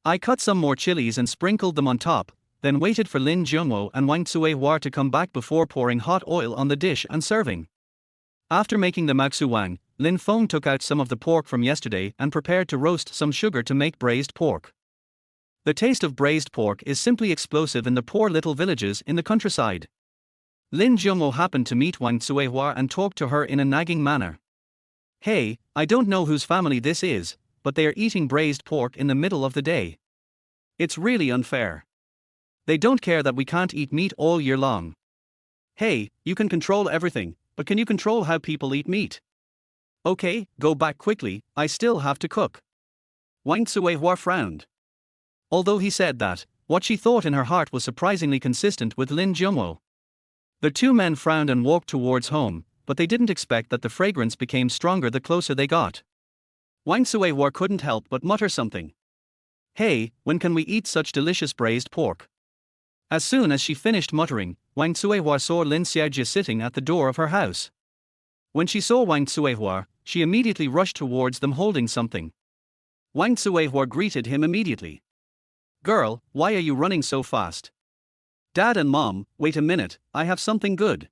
I cut some more chilies and sprinkled them on top, then waited for Lin Jianguo and Wang Cuihua to come back before pouring hot oil on the dish and serving. After making the maksu wang, Lin Feng took out some of the pork from yesterday and prepared to roast some sugar to make braised pork. The taste of braised pork is simply explosive in the poor little villages in the countryside. Lin Jianguo happened to meet Wang Cuihua and talked to her in a nagging manner. "Hey, I don't know whose family this is, but they are eating braised pork in the middle of the day. It's really unfair. They don't care that we can't eat meat all year long. Hey, you can control everything, but can you control how people eat meat? Okay, go back quickly, I still have to cook." Wang Cuihua frowned. Although he said that, what she thought in her heart was surprisingly consistent with Lin Jianguo. The 2 men frowned and walked towards home, but they didn't expect that the fragrance became stronger the closer they got. Wang Suehua couldn't help but mutter something. Hey, when can we eat such delicious braised pork? As soon as she finished muttering, Wang Suehua saw Lin Xiaojie sitting at the door of her house. When she saw Wang Suehua, she immediately rushed towards them holding something. Wang Suehua greeted him immediately. Girl, why are you running so fast? Dad and Mom, wait a minute, I have something good.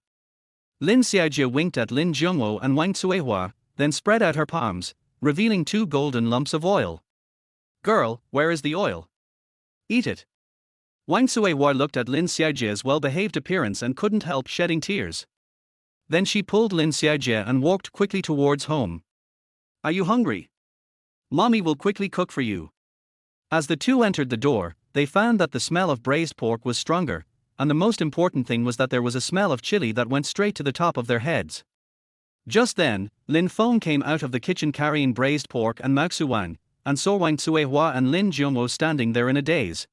Lin Xiaojie winked at Lin Zhongwo and Wang Suehua, then spread out her palms, revealing 2 golden lumps of oil. Girl, where is the oil? Eat it. Wang Suehua looked at Lin Xiaojie's well-behaved appearance and couldn't help shedding tears. Then she pulled Lin Xiaojie and walked quickly towards home. Are you hungry? Mommy will quickly cook for you. As the two entered the door, they found that the smell of braised pork was stronger, and the most important thing was that there was a smell of chili that went straight to the top of their heads. Just then, Lin Feng came out of the kitchen carrying braised pork and Mao Wang, and saw Wang Suehua and Lin Zhongwo standing there in a daze.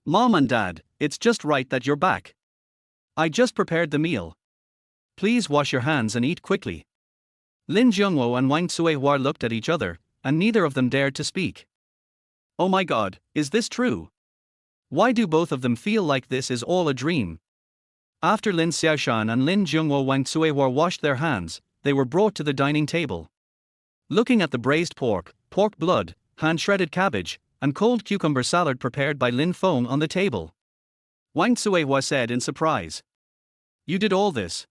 Mom and Dad, it's just right that you're back. I just prepared the meal. Please wash your hands and eat quickly. Lin Zhongwo and Wang Suehua looked at each other, and neither of them dared to speak. Oh my god, is this true? Why do both of them feel like this is all a dream? After Lin Xiaoshan and Lin Zhongwo Wang Suehua washed their hands, they were brought to the dining table. Looking at the braised pork, pork blood, hand-shredded cabbage, and cold cucumber salad prepared by Lin Feng on the table, Wang Suehua said in surprise. You did all this?